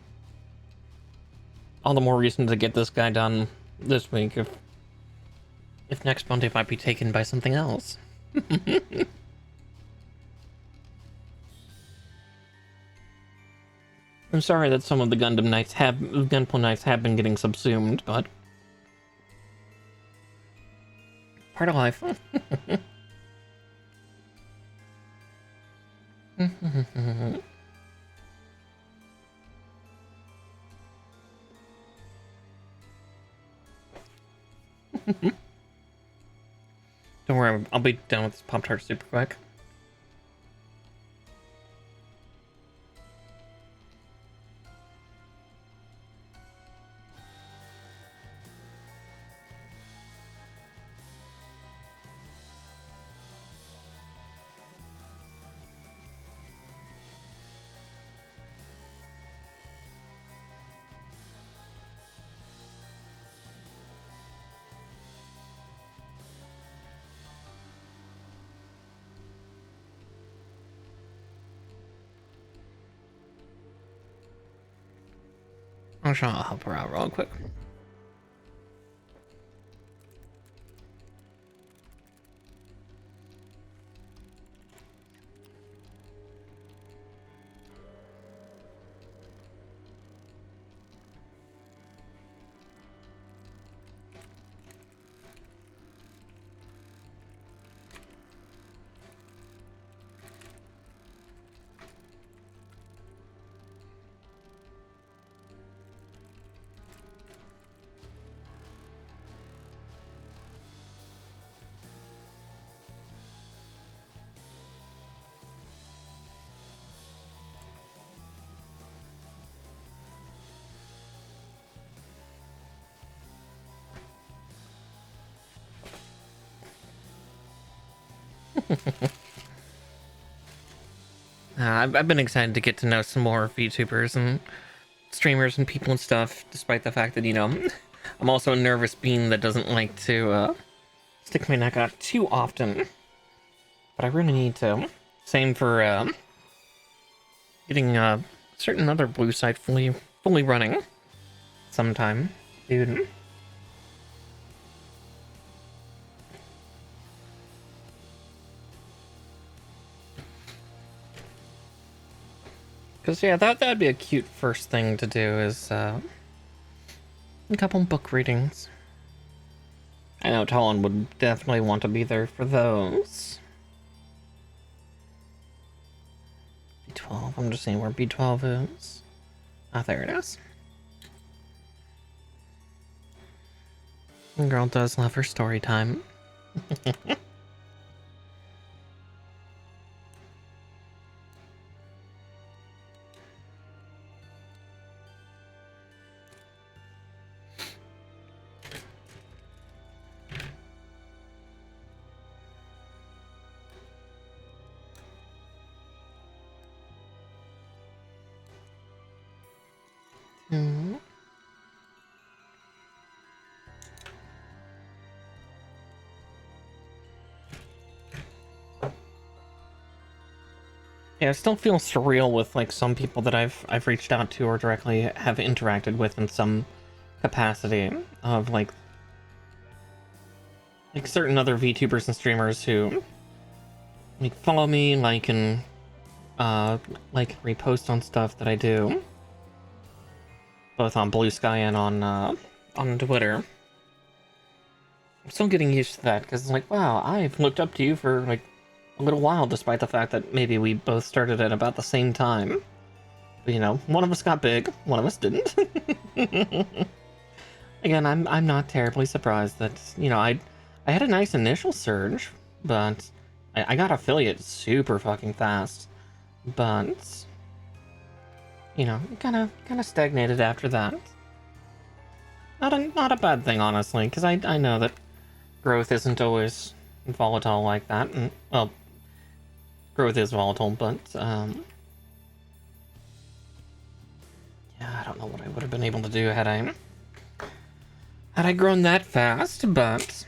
A: All the more reason to get this guy done this week if next Monday might be taken by something else. I'm sorry that some of the Gunpla Knights have been getting subsumed, but part of life. Don't worry, I'll be done with this Pop-Tart super quick. I'll help her out real quick. I've been excited to get to know some more VTubers and streamers and people and stuff, despite the fact that, you know, I'm also a nervous bean that doesn't like to stick my neck out too often. But I really need to. Same for getting certain other blue site fully running sometime, dude. Because, yeah, that'd be a cute first thing to do, is a couple book readings. I know Talon would definitely want to be there for those. B12, I'm just seeing where B12 is. Ah, there it is. The girl does love her story time. Hmm. Yeah, it still feels surreal with like some people that I've reached out to or directly have interacted with in some capacity, of like certain other VTubers and streamers who like follow me, like, and like repost on stuff that I do, both on Blue Sky and on Twitter. I'm still getting used to that, because it's like, wow, I've looked up to you for like a little while, despite the fact that maybe we both started at about the same time. But, you know, one of us got big, one of us didn't. Again, I'm not terribly surprised that, you know, I had a nice initial surge, but I got affiliate super fucking fast. But, you know, kind of stagnated after that. Not a bad thing, honestly, because I know that growth isn't always volatile like that. And, well, growth is volatile, but yeah, I don't know what I would have been able to do had I grown that fast, but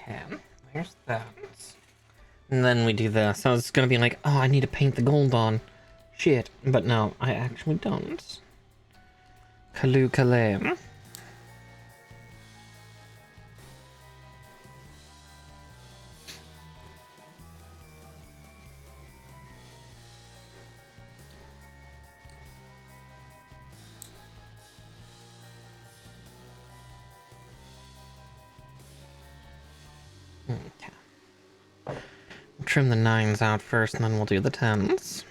A: Okay, there's that. And then we do this. So it's gonna be like, oh, I need to paint the gold on. Shit. But no, I actually don't. Kalu Kalem. Okay. We'll trim the 9s out first, and then we'll do the 10s.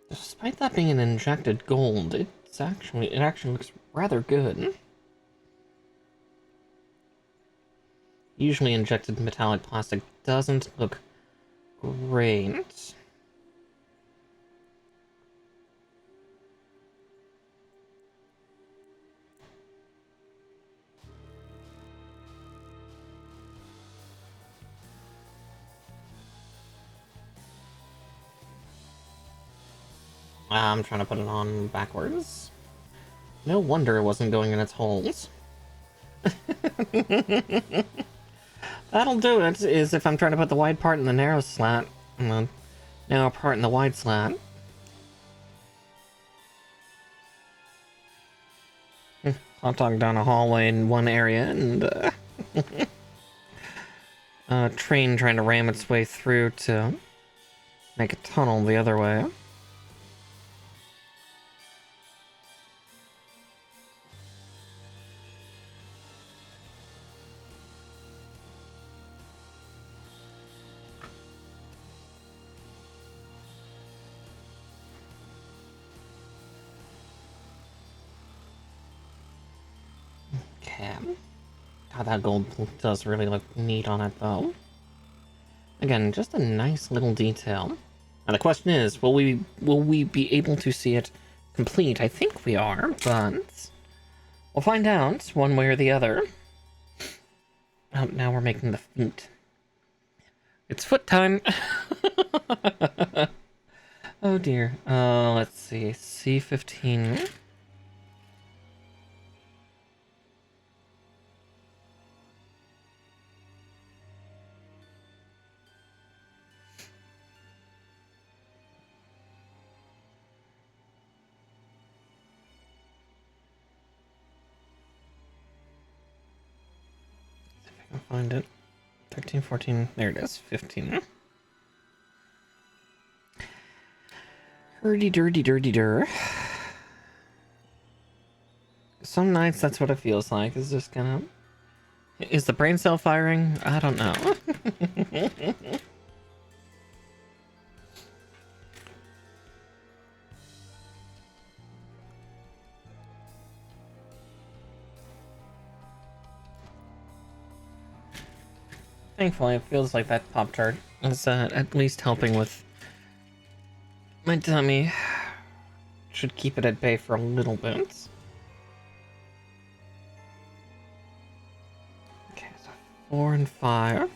A: Despite that being an injected gold, it actually looks rather good. Usually injected metallic plastic doesn't look great. I'm trying to put it on backwards. No wonder it wasn't going in its holes. That'll do it, is if I'm trying to put the wide part in the narrow slat, and the narrow part in the wide slat. Hot dog down a hallway in one area, and a train trying to ram its way through to make a tunnel the other way. Okay. God, that gold does really look neat on it, though. Again, just a nice little detail. Now the question is, will we be able to see it complete? I think we are, but we'll find out one way or the other. Oh, now we're making the feet. It's foot time. Oh dear. Let's see. C15. I'll find it. 13, 14, there it is, 15. Hurdy-durdy-durdy-dur. Some nights that's what it feels like, it's just kind of... Is the brain cell firing? I don't know. Thankfully, it feels like that Pop-Tart is at least helping with my tummy. Should keep it at bay for a little bit. Okay, so 4 and 5.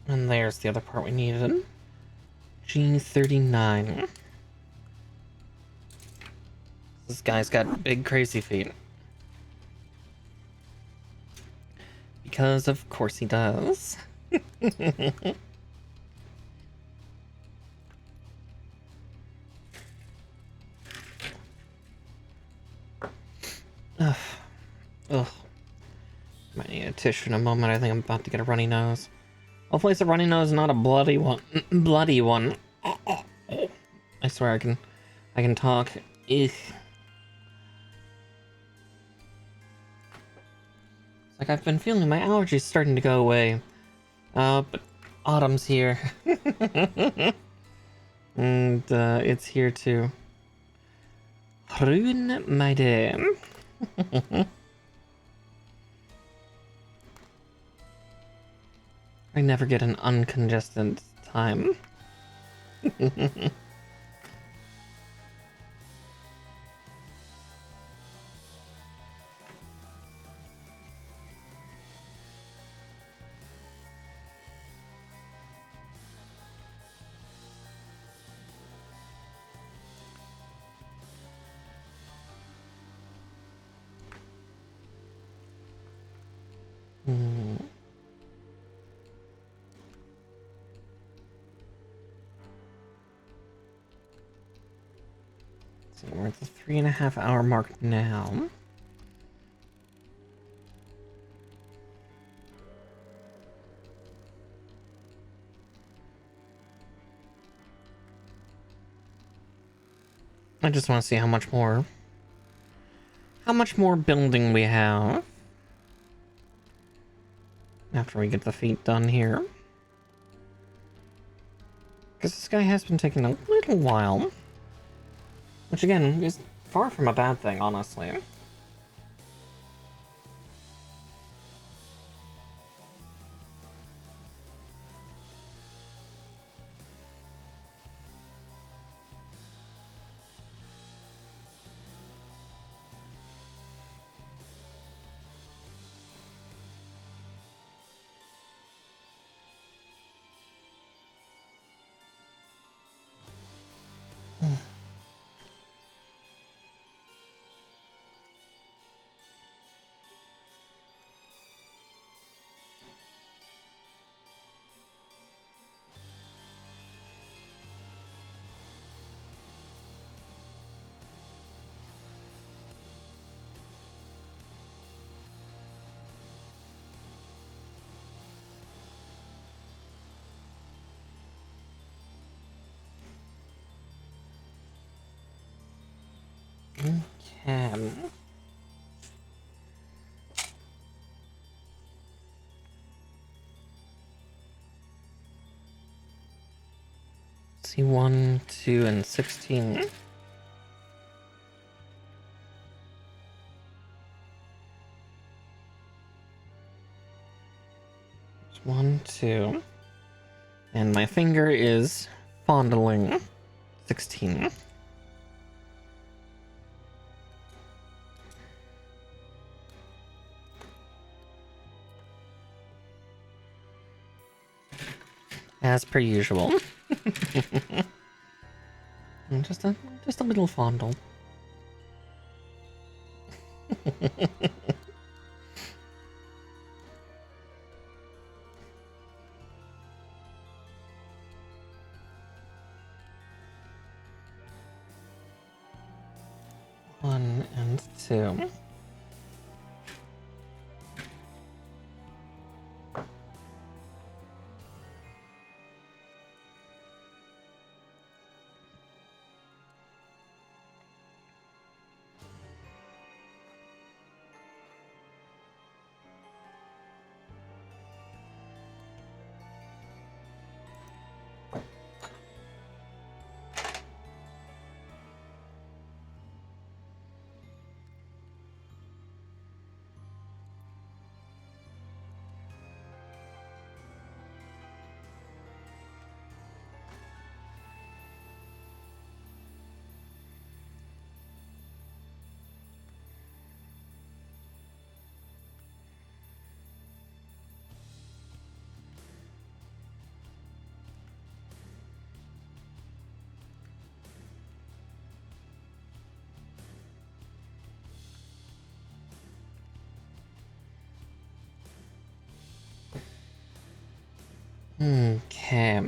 A: And there's the other part we needed. G39. This guy's got big crazy feet. Because of course he does. Ugh. Ugh. Might need a tissue in a moment. I think I'm about to get a runny nose. Hopefully it's a runny nose, not a bloody one. Bloody one. I swear I can talk. Ugh. Like, I've been feeling my allergies starting to go away. But autumn's here. And, it's here to ruin my day. I never get an uncongested time. So we're at the 3.5 hour mark now. I just want to see how much more building we have after we get the feet done here. Because this guy has been taking a little while. Which again, is far from a bad thing, honestly. Okay. See, 1, 2, and 16. 1, 2. And my finger is fondling 16. As per usual. And just a little fondle. One and two. Okay.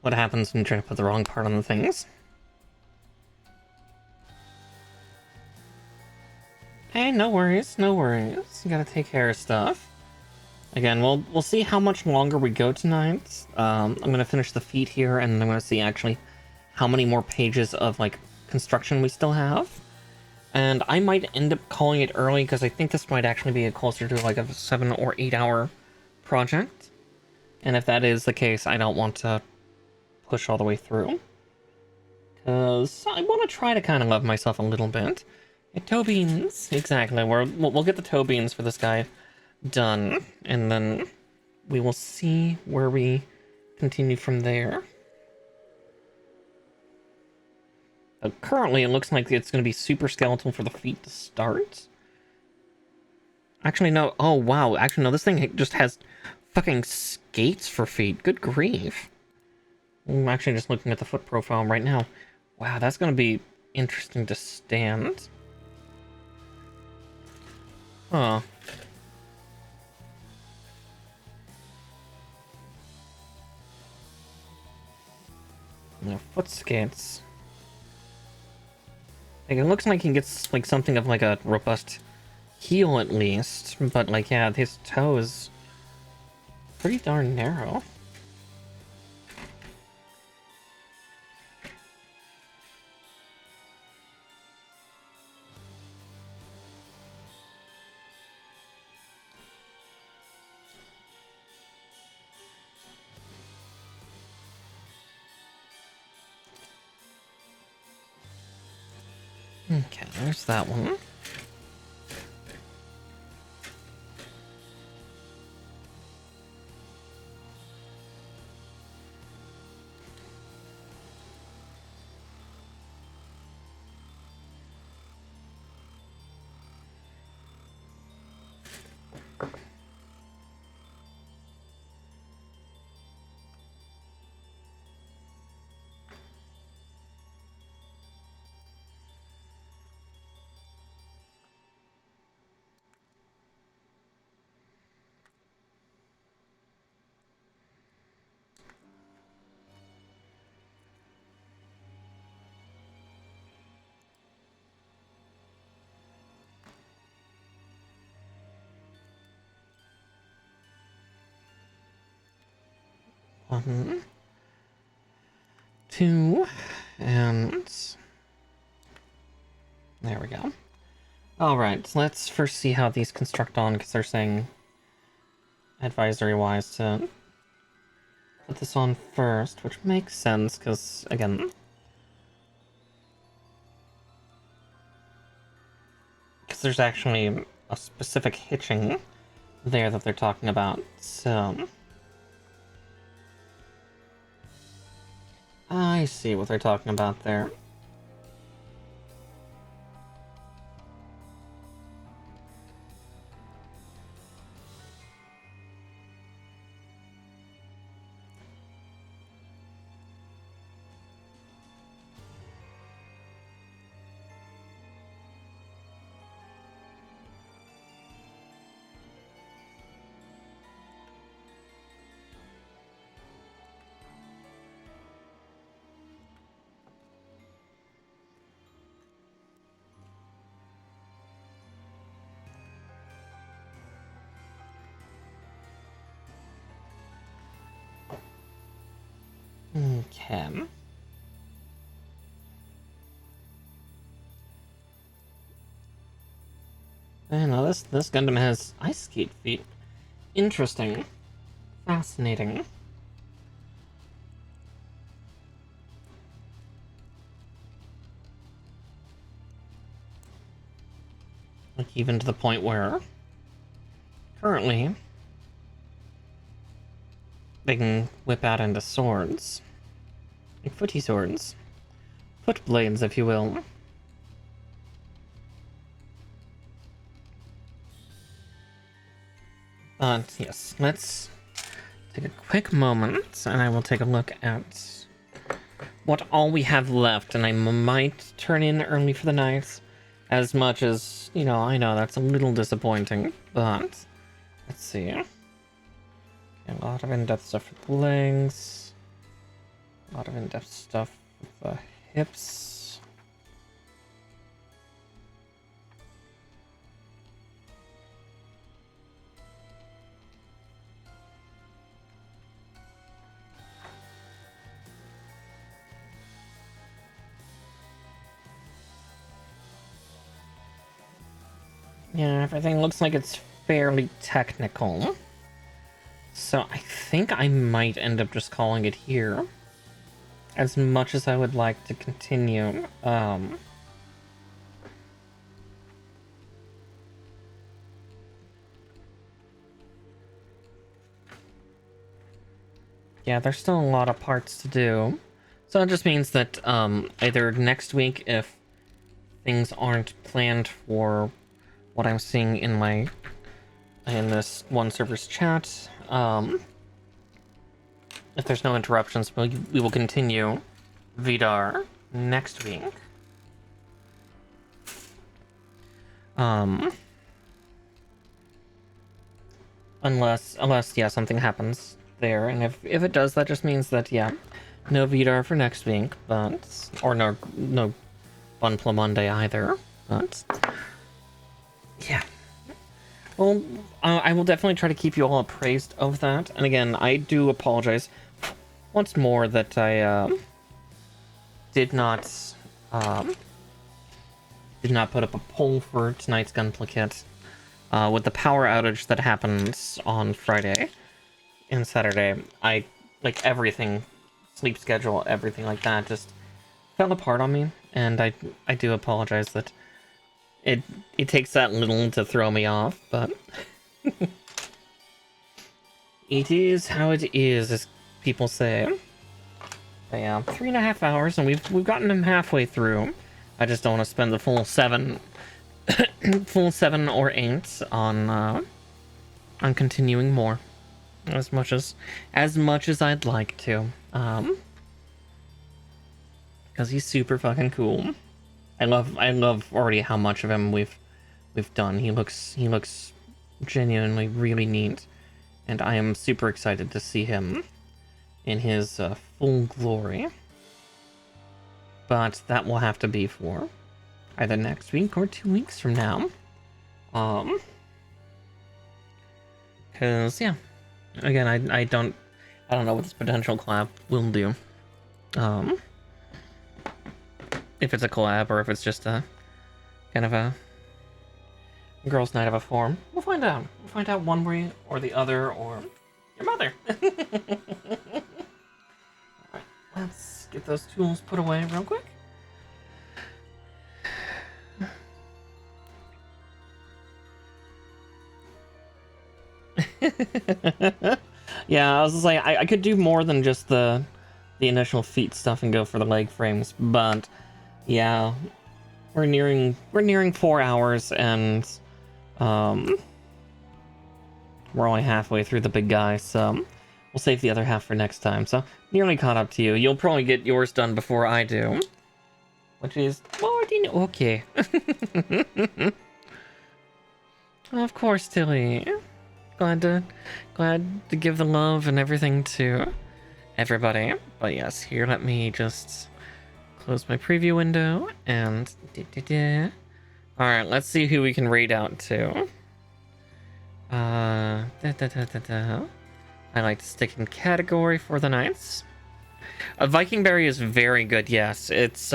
A: what happens when you try to put the wrong part on the things. Hey, no worries, no worries. You gotta take care of stuff. Again, we'll see how much longer we go tonight. I'm gonna finish the feat here, and I'm gonna see actually how many more pages of, like, construction we still have. And I might end up calling it early, because I think this might actually be closer to, like, a 7 or 8 hour project. And if that is the case, I don't want to push all the way through. Because I want to try to kind of love myself a little bit. Yeah, toe beans! Exactly, we'll get the toe beans for this guy done, and then we will see where we continue from there. Currently, it looks like it's going to be super skeletal for the feet to start. Actually, no. Oh, wow. Actually, no. This thing just has fucking skates for feet. Good grief. I'm actually just looking at the foot profile right now. Wow, that's going to be interesting to stand. Huh. No, foot skates. Like, it looks like he gets, like, something of, like, a robust heel at least. But, like, yeah, his toe is pretty darn narrow. Okay, there's that one. One, two, and there we go. Alright, so let's first see how these construct on, because they're saying advisory-wise to put this on first, which makes sense, because, again, because there's actually a specific hitching there that they're talking about, so I see what they're talking about there. Okay. I know this Gundam has ice skate feet. Interesting. Fascinating. Like, even to the point where currently they can whip out into swords. Like footy swords. Foot blades, if you will. But yes, let's take a quick moment and I will take a look at what all we have left, and I might turn in early for the night, as much as, you know, I know that's a little disappointing, but let's see. A lot of in-depth stuff for the legs. A lot of in-depth stuff with the hips. Yeah, everything looks like it's fairly technical. So I think I might end up just calling it here. As much as I would like to continue. Yeah, there's still a lot of parts to do. So it just means that either next week, if things aren't planned for what I'm seeing in this one server's chat, if there's no interruptions, we will continue Vidar next week. Unless yeah, something happens there, and if it does, that just means that yeah, no Vidar for next week, but or no Fun Monday either, but yeah. Well, I will definitely try to keep you all appraised of that. And again, I do apologize once more that I did not put up a poll for tonight's Gunpla kit. With the power outage that happened on Friday and Saturday, like everything, sleep schedule, everything like that, just fell apart on me, and I do apologize that it takes that little to throw me off, but it is how it is, as people say. But yeah, 3.5 hours, and we've gotten him halfway through. I just don't want to spend the full 7 or 8 on continuing more, as much as I'd like to, because he's super fucking cool. I love already how much of him we've done. He looks genuinely really neat, and I am super excited to see him in his full glory. But that will have to be for either next week or 2 weeks from now. Cause yeah, again, I don't know what this potential collab will do. If it's a collab or if it's just a kind of a girls' night of a form, we'll find out. We'll find out one way or the other, or your mother. Alright, let's get those tools put away real quick. Yeah, I was just like, I could do more than just the initial feet stuff and go for the leg frames, but yeah, we're nearing 4 hours, and we're only halfway through the big guy, so we'll save the other half for next time. So nearly caught up to you. You'll probably get yours done before I do, which is okay. Of course, Tilly. Glad to give the love and everything to everybody. But yes, here, let me just close my preview window and alright, let's see who we can raid out to. I like to stick in category for the Knights. A Viking berry is very good, yes. It's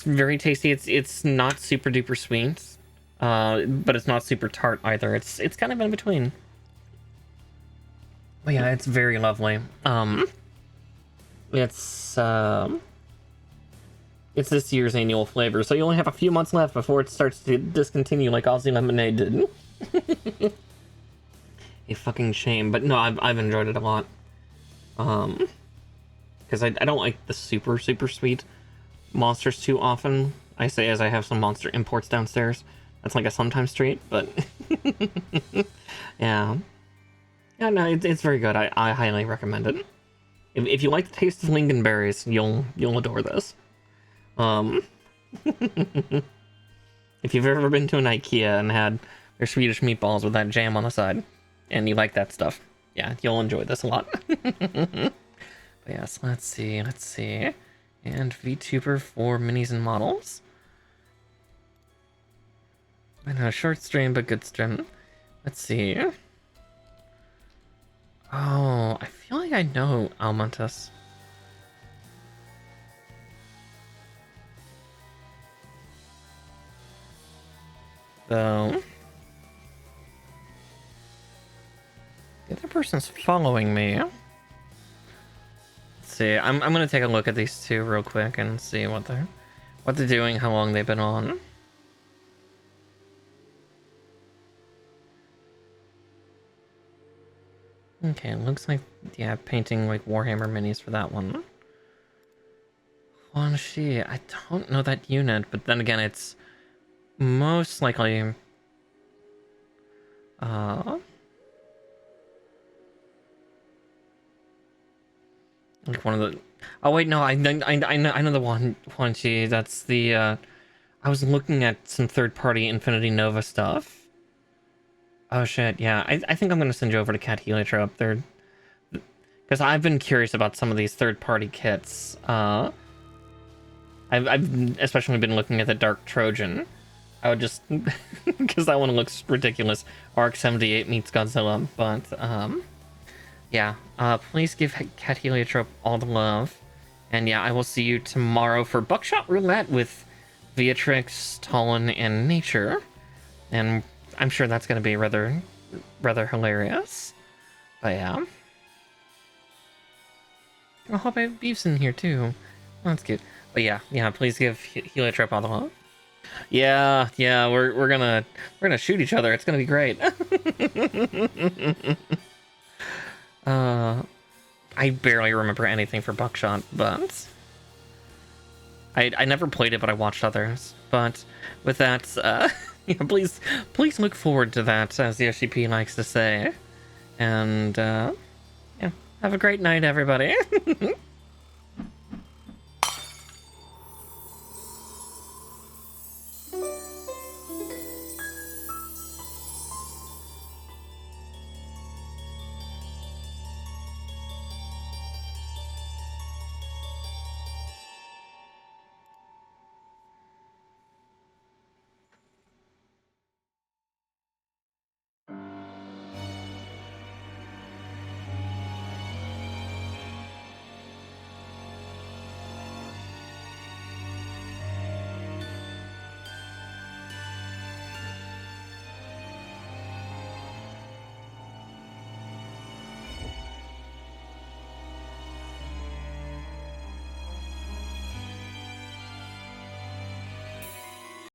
A: very tasty. It's not super duper sweet. But it's not super tart either. It's kind of in between. But yeah, it's very lovely. It's this year's annual flavor, so you only have a few months left before it starts to discontinue like Aussie Lemonade did. A fucking shame, but no, I've enjoyed it a lot. Because I don't like the super sweet monsters too often. I say as I have some monster imports downstairs. That's like a sometimes treat, but yeah. Yeah, no, it's very good. I highly recommend it. If you like the taste of lingonberries, you'll adore this. If you've ever been to an IKEA and had their Swedish meatballs with that jam on the side, and you like that stuff, yeah, you'll enjoy this a lot. But yes, let's see. And VTuber for minis and models. I know, short stream, but good stream. Let's see. Oh, I feel like I know Almontes. Though. The other person's following me. Let's see. I'm gonna take a look at these two real quick and see what they're doing, how long they've been on. Okay, it looks like, yeah, painting like Warhammer minis for that one. One she, I don't know that unit, but then again, it's most likely like one of the. Oh wait, no, I know the one she. That's the. I was looking at some third-party Infinity Nova stuff. Oh shit, yeah. I think I'm gonna send you over to Cat Heliotrope. They're, because I've been curious about some of these third-party kits. I've especially been looking at the Dark Trojan. I would just, because that one looks ridiculous. Arc 78 meets Godzilla, but yeah. Please give Cat Heliotrope all the love, and yeah, I will see you tomorrow for Buckshot Roulette with Beatrix, Talon, and Nature, and I'm sure that's gonna be rather hilarious. But yeah. I hope I have beefs in here too. Well, that's good. But yeah, please give Heliotrope all the love. Yeah, we're gonna shoot each other. It's gonna be great. I barely remember anything for Buckshot, but I never played it, but I watched others. But with that, yeah, please look forward to that, as the SCP likes to say. And yeah, have a great night, everybody.